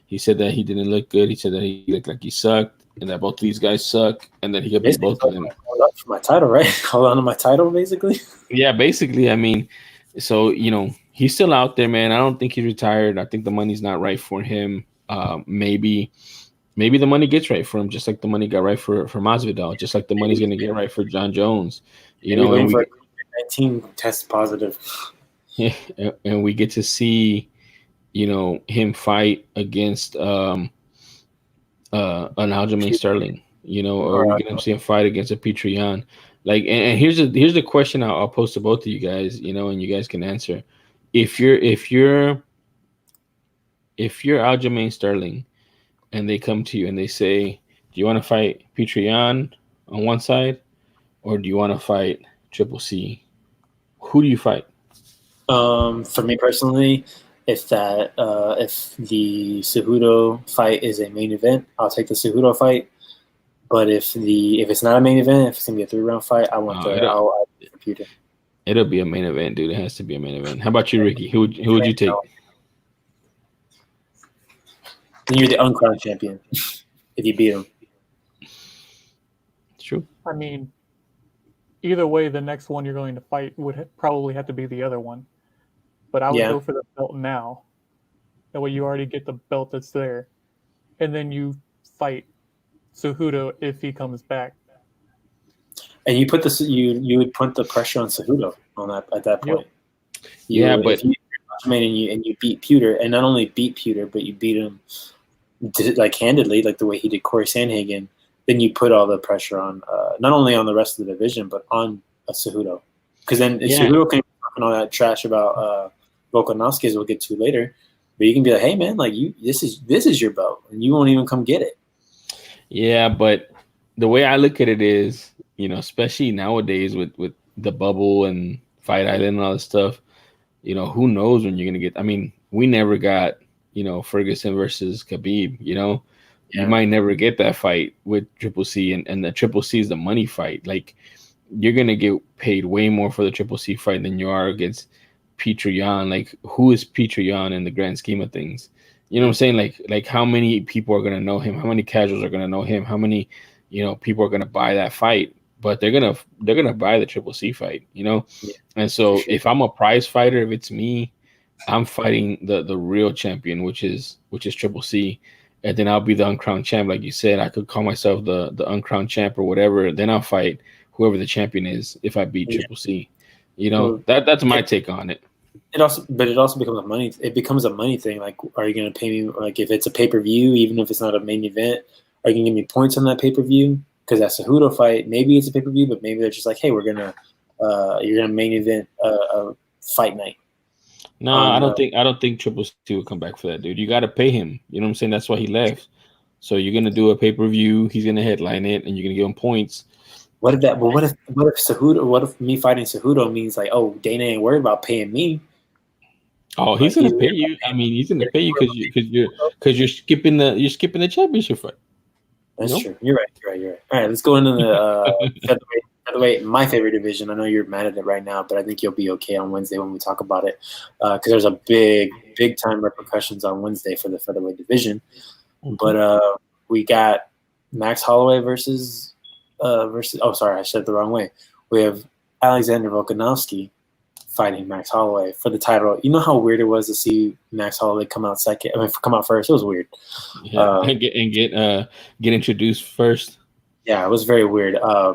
He said that he didn't look good. He said that he looked like he sucked, and that both of these guys suck, and that he could beat both of them. Hold up for my title, right? Hold on to my title, basically. Yeah, basically. I mean, so he's still out there, man. I don't think he's retired. I think the money's not right for him. Maybe the money gets right for him, just like the money got right for Masvidal, just like the money's going to get right for John Jones. And for 19 test positive. Yeah, and we get to see, him fight against an Aljamain Sterling, or we get to see him fight against a Petr Yan. And here's the question I'll pose to both of you guys, and you guys can answer. If you're Aljamain Sterling, and they come to you and they say, do you want to fight Petr Yan on one side, or do you want to fight Triple C? Who do you fight? For me personally, if the Cejudo fight is a main event, I'll take the Cejudo fight. But if it's not a main event, if it's gonna be a 3-round fight, I'll Peter. It'll be a main event, dude. It has to be a main event. How about you, Ricky? Who would you take? Then you're the uncrowned champion if you beat him. It's true. I mean, either way, the next one you're going to fight would probably have to be the other one. But I would go for the belt now. That way you already get the belt that's there. And then you fight Cejudo if he comes back. And you would put the pressure on Cejudo at that point. If you and you beat Pewter, and not only beat Pewter, but you beat him like handedly, like the way he did Corey Sandhagen, then you put all the pressure on not only on the rest of the division, but on Cejudo. Because then Cejudo can talking all that trash about Volkanovski, as we'll get to later, but you can be like, hey man, like this is your belt, and you won't even come get it. Yeah, but the way I look at it is, especially nowadays with the bubble and Fight Island and all this stuff, who knows when you're gonna get. I mean, we never got Ferguson versus Khabib. You might never get that fight with Triple C, and the Triple C is the money fight. Like, you're gonna get paid way more for the Triple C fight than you are against Petr Yan. Like, who is Petr Yan in the grand scheme of things? You know what I'm saying? Like how many people are gonna know him? How many casuals are gonna know him? How many people are gonna buy that fight? But they're gonna buy the Triple C fight, Yeah. And so if I'm a prize fighter, if it's me, I'm fighting the real champion, which is Triple C, and then I'll be the uncrowned champ, like you said. I could call myself the uncrowned champ or whatever. Then I'll fight whoever the champion is if I beat Triple C. That's my take on it. It also becomes a money. It becomes a money thing. Like, are you going to pay me? Like, if it's a pay-per-view, even if it's not a main event, are you going to give me points on that pay-per-view? Because that Cejudo fight, maybe it's a pay-per-view, but maybe they're just like, hey, you're gonna main event a fight night. No, I don't think Triple C will come back for that, dude. You got to pay him. You know what I'm saying? That's why he left. So you're gonna do a pay-per-view. He's gonna headline it, and you're gonna give him points. What if Cejudo? What if me fighting Cejudo means like, oh, Dana ain't worried about paying me? Oh, he's gonna pay you. I mean, he's gonna pay you because you're skipping the championship fight. That's true. You're right. All right, let's go into the featherweight, my favorite division. I know you're mad at it right now, but I think you'll be okay on Wednesday when we talk about it, because there's a big time repercussions on Wednesday for the featherweight division. But we got Max Holloway versus. Oh, sorry, I said it the wrong way. We have Alexander Volkanovski fighting Max Holloway for the title. You know how weird it was to see Max Holloway come out first. It was weird. Yeah, and get introduced first. Yeah, it was very weird. I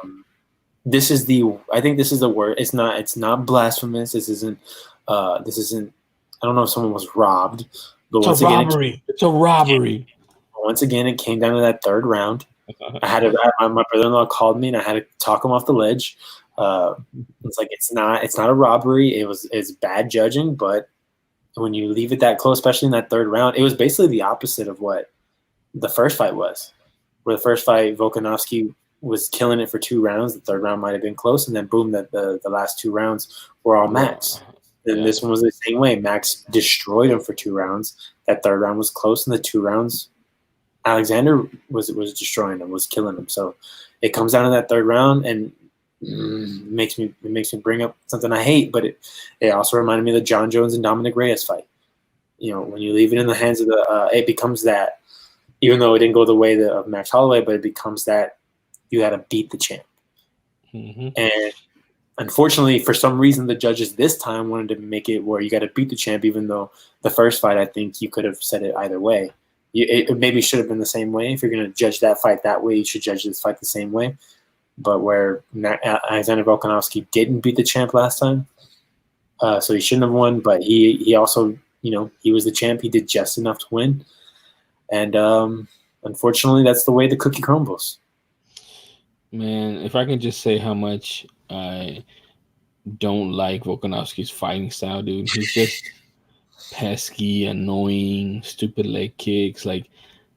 think this is the word. It's not blasphemous. This isn't. I don't know if someone was robbed, but it's a robbery. Once again, it came down to that third round. My brother-in-law called me, and I had to talk him off the ledge. It's like it's not a robbery. It's bad judging, but when you leave it that close, especially in that third round, it was basically the opposite of what the first fight was. Where the first fight, Volkanovski was killing it for 2 rounds. The third round might have been close, and then boom, the last 2 rounds were all Max. And this one was the same way. Max destroyed him for 2 rounds. That third round was close, and the 2 rounds, Alexander was destroying him, was killing him. So it comes down to that third round, and it makes me bring up something I hate, but it also reminded me of the John Jones and Dominic Reyes fight. When you leave it in the hands of it becomes that, even though it didn't go the way of Max Holloway, but it becomes that you got to beat the champ. Mm-hmm. And unfortunately, for some reason, the judges this time wanted to make it where you got to beat the champ, even though the first fight, I think you could have said it either way. It maybe should have been the same way. If you're going to judge that fight that way, you should judge this fight the same way. But where Alexander Volkanovski didn't beat the champ last time, so he shouldn't have won. But he also, he was the champ. He did just enough to win. And unfortunately, that's the way the cookie crumbles. Man, if I can just say how much I don't like Volkanovski's fighting style, dude. He's just pesky, annoying, stupid leg kicks. Like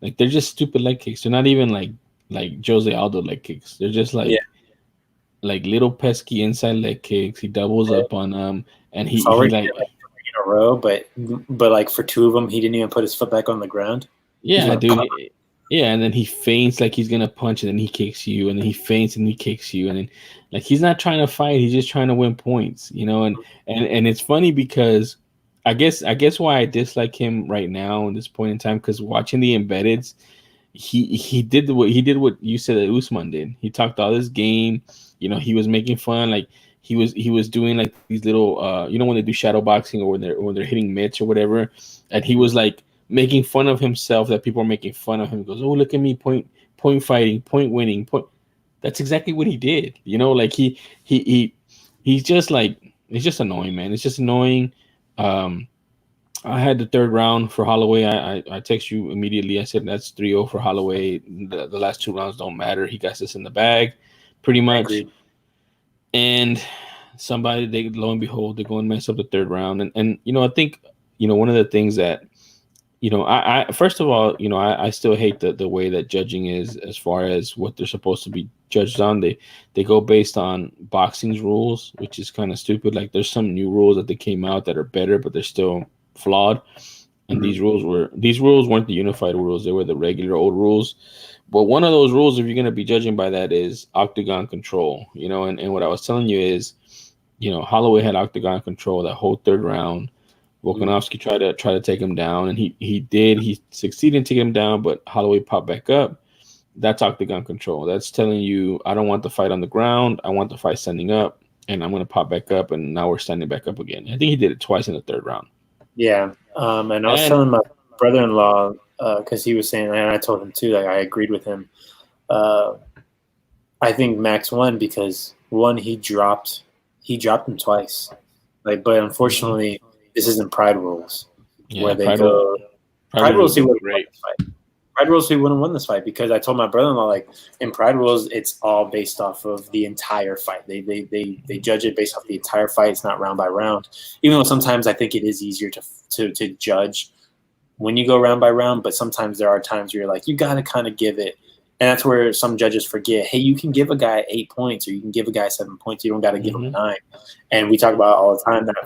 they're just stupid leg kicks. They're not even like Jose Aldo leg kicks. They're just like little pesky inside leg kicks. He doubles up on them, and he like in a row. But like for 2 of them, he didn't even put his foot back on the ground. Yeah, dude. Yeah, and then he feints like he's gonna punch, and then he kicks you, and then he feints and he kicks you, and then like he's not trying to fight. He's just trying to win points, And it's funny because I guess why I dislike him right now at this point in time, because watching the embeddeds, he did what you said that Usman did. He talked all this game, he was making fun, like he was doing like these little when they do shadow boxing or when they're hitting mitts or whatever, and he was like making fun of himself that people are making fun of him. He goes, oh, look at me, point fighting, point winning, point. That's exactly what he did. Like he's just like it's just annoying, man. It's just annoying. I had the third round for Holloway. I text you immediately. I said that's 3-0 for Holloway. The last 2 rounds don't matter. He got this in the bag, pretty much. And somebody, they lo and behold, they go and mess up the third round. And I think one of the things that I first of all, I still hate the way that judging is as far as what they're supposed to be judged on. They go based on boxing's rules, which is kind of stupid. Like there's some new rules that they came out that are better, but they're still flawed. And these rules weren't the unified rules; they were the regular old rules. But one of those rules, if you're going to be judging by that, is octagon control. And what I was telling you is, Holloway had octagon control that whole third round. Volkanovski tried to take him down, and he did. He succeeded in taking him down, but Holloway popped back up. That's octagon control. That's telling you, I don't want the fight on the ground. I want the fight standing up, and I'm going to pop back up, and now we're standing back up again. I think he did it twice in the third round. Yeah, and I was telling my brother-in-law because he was saying, and I told him too, like I agreed with him. I think Max won because one, he dropped him twice, but unfortunately, this isn't Pride rules where they go. Pride rules, he would have won this fight. Pride rules, he wouldn't won this fight because I told my brother-in-law, like in Pride rules, it's all based off of the entire fight. They judge it based off the entire fight. It's not round by round. Even though sometimes I think it is easier to judge when you go round by round, but sometimes there are times where you're like, you got to kind of give it. And that's where some judges forget, hey, you can give a guy 8 points or you can give a guy 7 points. You don't got to give him 9. And we talk about it all the time that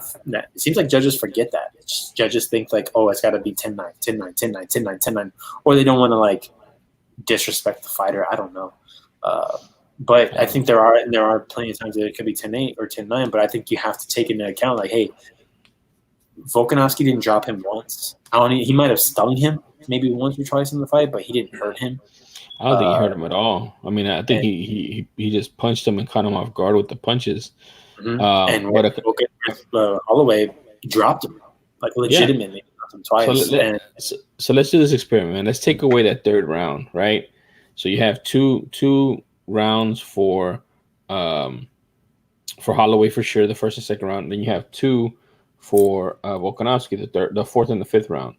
it seems like judges forget that. Judges think like, oh, it's got to be 10-9, 10-9, 10-9, 10-9, 10-9. Or they don't want to like disrespect the fighter. I don't know. But I think there are plenty of times that it could be 10-8 or 10-9. But I think you have to take into account like, hey, Volkanovski didn't drop him once. He might have stung him maybe once or twice in the fight, but he didn't hurt him. I don't think he hurt him at all. I mean, I think he just punched him and caught him off guard with the punches. And Holloway dropped him, like legitimately dropped him twice. So let's do this experiment, man. Let's take away that third round, right? So you have two rounds for Holloway for sure, the first and second round. Then you have 2 for Volkanovski, the fourth and the fifth round.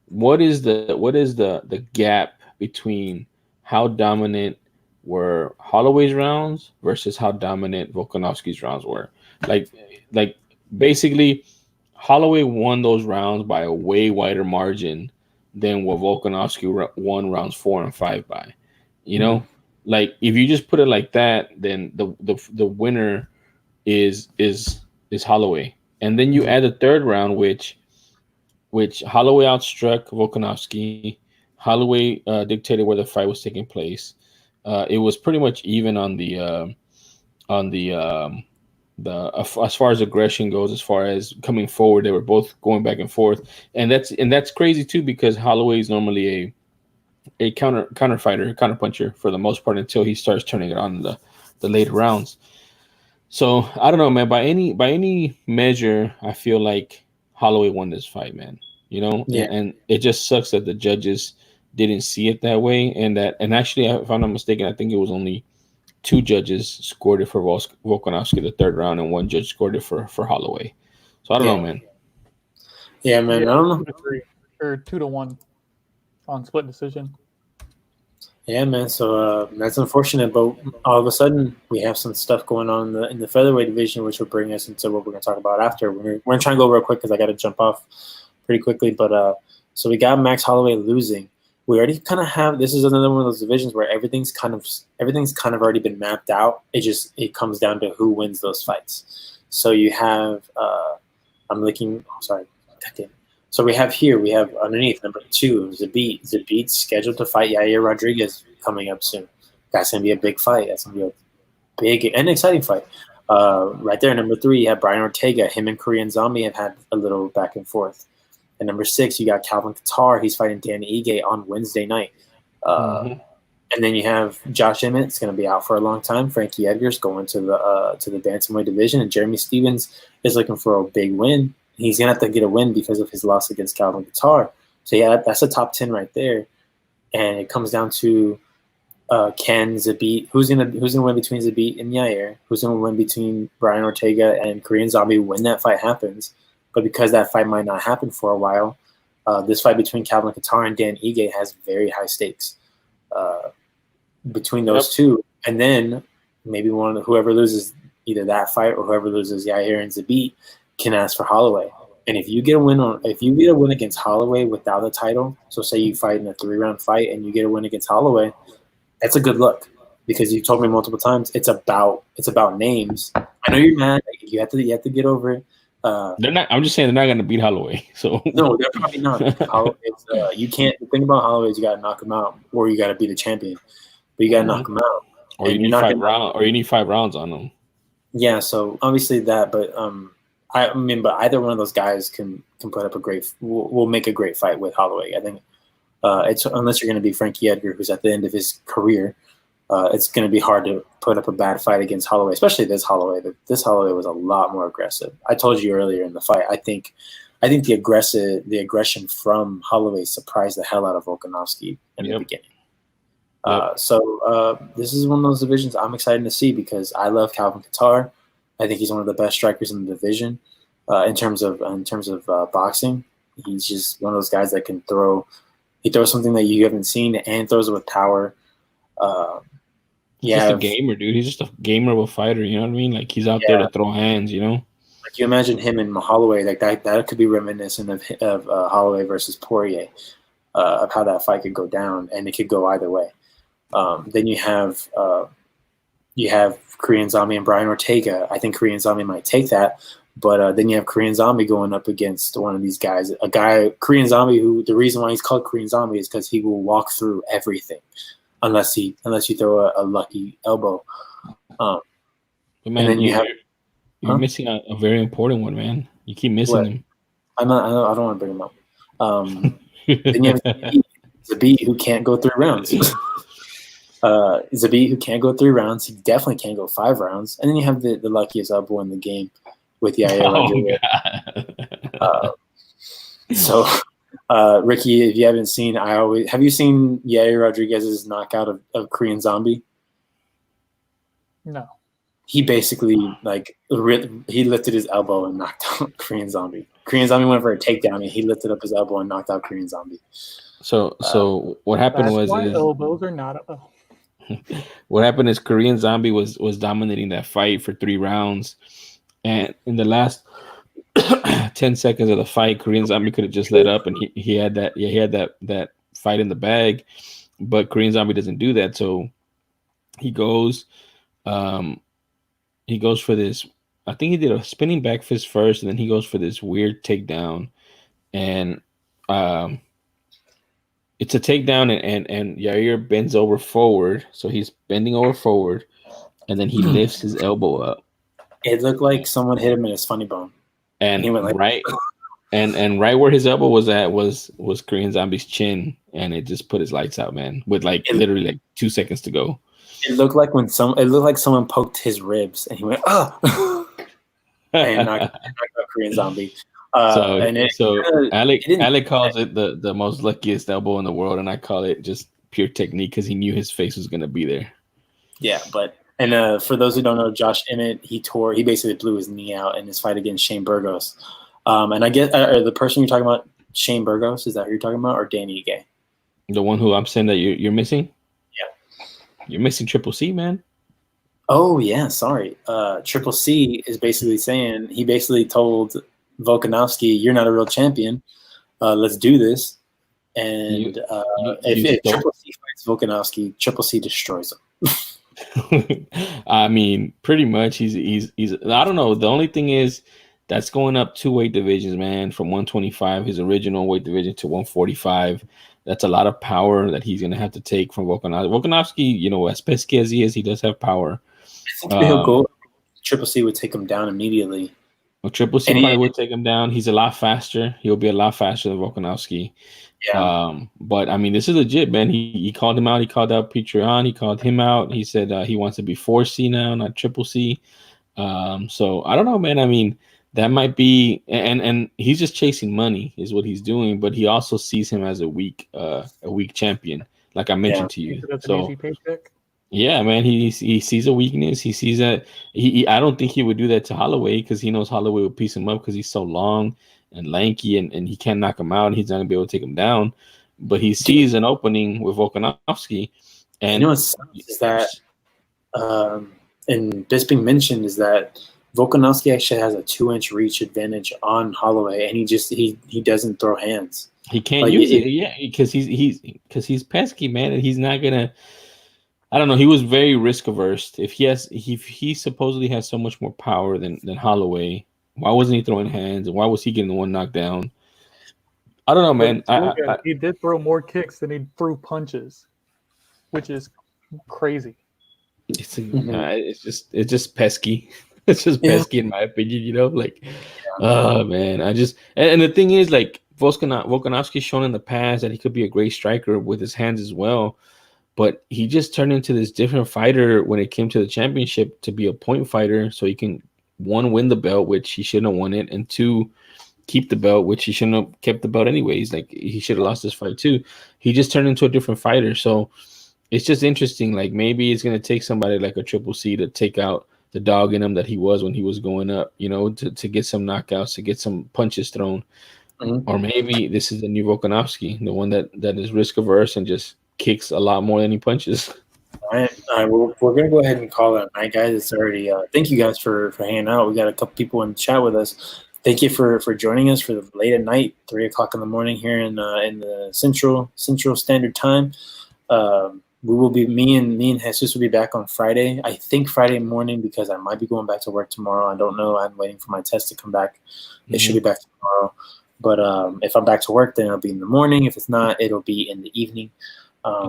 What is the gap between how dominant were Holloway's rounds versus how dominant Volkanovski's rounds were? Like basically, Holloway won those rounds by a way wider margin than what Volkanovski won rounds 4 and 5 by. Like if you just put it like that, then the winner is Holloway, and then you add the third round, which Holloway outstruck Volkanovski. Holloway dictated where the fight was taking place. It was pretty much even on the as far as aggression goes, as far as coming forward, they were both going back and forth, and that's crazy too because Holloway is normally a counter fighter, counter puncher for the most part until he starts turning it on in the later rounds. So I don't know, man. By any measure, I feel like Holloway won this fight, man. And it just sucks that the judges didn't see it that way, and actually, if I'm not mistaken, I think it was only 2 judges scored it for Volkanovski the third round, and 1 judge scored it for Holloway. So I don't know, man. Yeah, man. I don't know. 2-3 or 2-1 on split decision. Yeah, man. So that's unfortunate, but all of a sudden we have some stuff going on in the featherweight division, which will bring us into what we're going to talk about after. We're going to try and go real quick because I got to jump off pretty quickly. But so we got Max Holloway losing. We already kind of have. This is another one of those divisions where everything's kind of already been mapped out. It comes down to who wins those fights. So you have. I'm looking. Oh, sorry. So we have underneath number 2, Zabit. Zabit's scheduled to fight Yair Rodriguez coming up soon. That's going to be a big fight. That's going to be a big and exciting fight. Right there, number 3, you have Brian Ortega. Him and Korean Zombie have had a little back and forth. And number 6, you got Calvin Kattar. He's fighting Dan Ige on Wednesday night. And then you have Josh Emmett's going to be out for a long time. Frankie Edgar's going to the bantamweight division, and Jeremy Stevens is looking for a big win. He's going to have to get a win because of his loss against Calvin Kattar. So, yeah, that's a top 10 right there. And it comes down to Can Zabit? Who's gonna win between Zabit and Yair? Who's gonna win between Brian Ortega and Korean Zombie when that fight happens? But because that fight might not happen for a while, this fight between Calvin Kattar and Dan Ige has very high stakes between those two. And then maybe whoever loses either that fight or whoever loses Yair and Zabit can ask for Holloway. And if you get a win against Holloway without a title, so say you fight in a 3-round fight and you get a win against Holloway, that's a good look because you told me multiple times it's about names. I know you're mad. You have to get over it. They're not. I'm just saying they're not going to beat Holloway. So no, they're probably not. You can't. The thing about Holloway is you got to knock him out, or you got to be the champion. But you got to knock him out, or you need 5 rounds, or you need 5 rounds on them. Yeah. So obviously that, but I mean, but either one of those guys can put up will make a great fight with Holloway. I think it's unless you're going to be Frankie Edgar, who's at the end of his career. It's going to be hard to put up a bad fight against Holloway, especially this Holloway. This Holloway was a lot more aggressive. I told you earlier in the fight. I think the aggression from Holloway surprised the hell out of Volkanovski in the beginning. So this is one of those divisions I'm excited to see because I love Calvin Kattar. I think he's one of the best strikers in the division in terms of boxing. He's just one of those guys that can throw. He throws something that you haven't seen and throws it with power. He's just a gamer, dude. He's just a gamer of a fighter. You know what I mean? Like he's out there to throw hands. You know. Like you imagine him and Holloway, like that could be reminiscent of Holloway versus Poirier, of how that fight could go down, and it could go either way. Then you have Korean Zombie and Brian Ortega. I think Korean Zombie might take that, but then you have Korean Zombie going up against one of these guys. Korean Zombie, who the reason why he's called Korean Zombie is because he will walk through everything. Unless you throw a lucky elbow, man, and then you're missing a very important one, man. You keep missing him. I don't want to bring him up. Then you have Zabit, who can't go 3 rounds. Zabit, who can't go 3 rounds. He definitely can't go 5 rounds. And then you have the luckiest elbow in the game with Yair Rodriguez. So. Ricky, if you haven't seen, have you seen Yair Rodriguez's knockout of Korean Zombie? No. He basically he lifted his elbow and knocked out Korean Zombie. Korean Zombie went for a takedown and he lifted up his elbow and knocked out Korean Zombie. So what happened was elbows are not. What happened is Korean Zombie was dominating that fight for 3 rounds, and in the last 10 seconds of the fight, Korean Zombie could have just let up, and he had that fight in the bag, but Korean Zombie doesn't do that. So he goes for this. I think he did a spinning back fist first, and then he goes for this weird takedown, and it's a takedown, and Yair bends over forward, so he's bending over forward, and then he lifts his elbow up. It looked like someone hit him in his funny bone. And he went right where his elbow was at was Korean Zombie's chin, and it just put his lights out, man. With literally 2 seconds to go. It looked like someone poked his ribs, and he went and knocked out Korean Zombie. Alec calls it the most luckiest elbow in the world, and I call it just pure technique because he knew his face was gonna be there. Yeah, but. And for those who don't know, Josh Emmett, he basically blew his knee out in his fight against Shane Burgos. And I guess the person you're talking about, Shane Burgos, is that who you're talking about, or Danny Ige? The one who I'm saying that you're missing? Yeah. You're missing Triple C, man. Oh, yeah, sorry. Triple C is basically saying, he basically told Volkanovski, you're not a real champion. Let's do this. And if Triple C fights Volkanovski, Triple C destroys him. I mean, pretty much he's I don't know. The only thing is that's going up 2 weight divisions, man, from 125, his original weight division, to 145. That's a lot of power that he's gonna have to take from Volkanovski. Volkanovski, as pesky as he does have power. I think he'll go. Triple C would take him down immediately. Well, Triple C probably would take him down. He's a lot faster. He'll be a lot faster than Volkanovski. Yeah. But I mean, this is legit, man. He called him out. He called out Patreon. He called him out. He said he wants to be 4C now, not Triple C. So I don't know, man. I mean, that might be, and he's just chasing money is what he's doing. But he also sees him as a weak champion. like I mentioned to you. That's an So easy paycheck. yeah, man, he sees a weakness. He sees that I don't think he would do that to Holloway because he knows Holloway will piece him up because he's so long and lanky and he can't knock him out. And he's not gonna be able to take him down. But he sees an opening with Volkanovski, and you know what sucks is that, and this being mentioned is that Volkanovski actually has a 2-inch reach advantage on Holloway, and he doesn't throw hands. he can't use it. Yeah, because he's pesky, man, and he's not gonna. I don't know. He was very risk averse. If he supposedly has so much more power than Holloway, why wasn't he throwing hands? And why was he getting the one knocked down? I don't know, man. He did throw more kicks than he threw punches, which is crazy. It's just pesky. It's just pesky in my opinion. You know, like, oh man, and the thing is, like, Volkanovski's shown in the past that he could be a great striker with his hands as well. But he just turned into this different fighter when it came to the championship to be a point fighter, so he can, 1, win the belt, which he shouldn't have won it, and 2, keep the belt, which he shouldn't have kept the belt anyways. Like, he should have lost this fight too. He just turned into a different fighter. So it's just interesting. Like, maybe it's going to take somebody like a Triple C to take out the dog in him that he was when he was going up, you know, to get some knockouts, to get some punches thrown. Mm-hmm. Or maybe this is the new Volkanovski, the one that is risk averse and just kicks a lot more than he punches. All right. We're going to go ahead and call it a night, guys. It's already thank you guys for hanging out. We got a couple people in the chat with us. Thank you for joining us for the late at night, 3 o'clock in the morning here in the Central Standard Time. We will be me and Jesus will be back on Friday. I think Friday morning because I might be going back to work tomorrow. I don't know. I'm waiting for my test to come back. It should be back tomorrow. But if I'm back to work, then it'll be in the morning. If it's not, it'll be in the evening.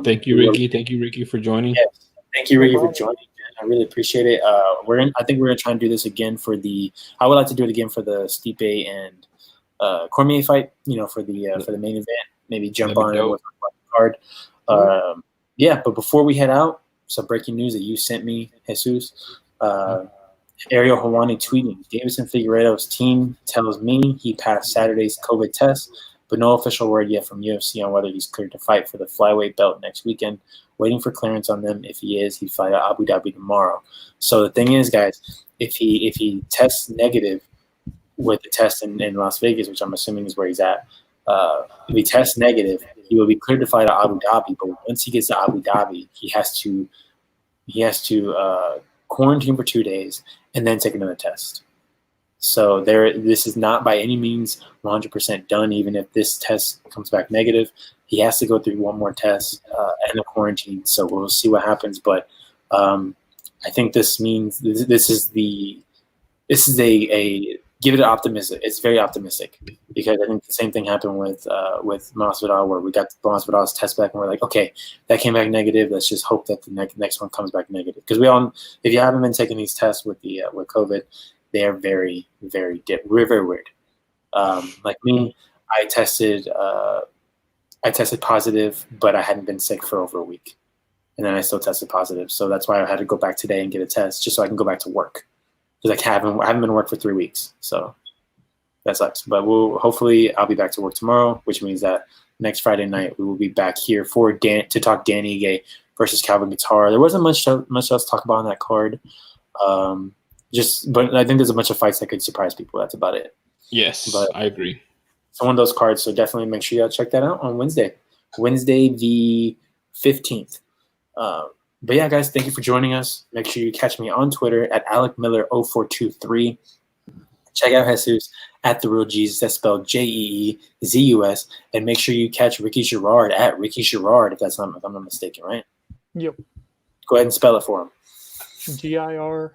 Thank you, Ricky. Thank you, Ricky, for joining. Yes. Thank you, Ricky, for joining. I really appreciate it. I think we're gonna try and do this again for the. I would like to do it again for the Stipe and Cormier fight. You know, for the main event. Maybe jump on it with a card. Yeah, but before we head out, some breaking news that you sent me, Jesus. Ariel Helwani tweeting: Davison Figueiredo's team tells me he passed Saturday's COVID test, but no official word yet from UFC on whether he's cleared to fight for the flyweight belt next weekend. Waiting for clearance on them. If he is, he'd fight at Abu Dhabi tomorrow. So the thing is, guys, if he tests negative with the test in Las Vegas, which I'm assuming is where he's at, if he tests negative, he will be cleared to fight at Abu Dhabi. But once he gets to Abu Dhabi, he has to quarantine for 2 days and then take another test. So this is not by any means 100% done. Even if this test comes back negative, he has to go through one more test and a quarantine. So we'll see what happens. But I think this means this is a give it an optimism. It's very optimistic because I think the same thing happened with Masvidal, where we got Masvidal's test back and we're like, okay, that came back negative. Let's just hope that the next one comes back negative. Because if you haven't been taking these tests with COVID, they are very, very very weird. Like me, I tested positive, but I hadn't been sick for over a week, and then I still tested positive. So that's why I had to go back today and get a test, just so I can go back to work. Because I haven't been to work for 3 weeks, so that sucks. But hopefully I'll be back to work tomorrow, which means that next Friday night we will be back here to talk Dan Ige versus Calvin Guitar. There wasn't much else to talk about on that card. But I think there's a bunch of fights that could surprise people. That's about it. Yes, but I agree. It's one of those cards, so definitely make sure you check that out on Wednesday the 15th. But yeah, guys, thank you for joining us. Make sure you catch me on Twitter at AlecMiller0423. Check out Jesus at The Real Jesus. That's spelled JeeZus. And make sure you catch Ricky Girard at Ricky Girard, if I'm not mistaken, right? Yep. Go ahead and spell it for him. Girouard.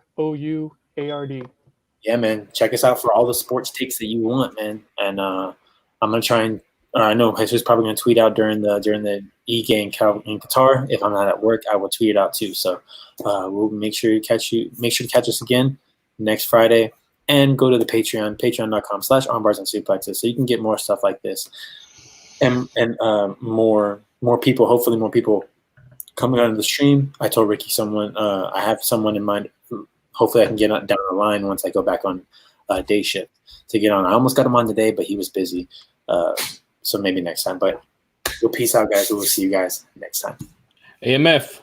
Yeah, man. Check us out for all the sports takes that you want, man. And I'm gonna try and I know Jesus is probably gonna tweet out during the Ige in Qatar. If I'm not at work, I will tweet it out too. So we'll make sure to catch us again next Friday, and go to the patreon.com/armbars and suplexes, so you can get more stuff like this and more people. Hopefully, more people coming onto the stream. I told Ricky I have someone in mind. Hopefully I can get down the line once I go back on day shift to get on. I almost got him on today, but he was busy. So maybe next time. But Well, peace out, guys. We'll see you guys next time. AMF.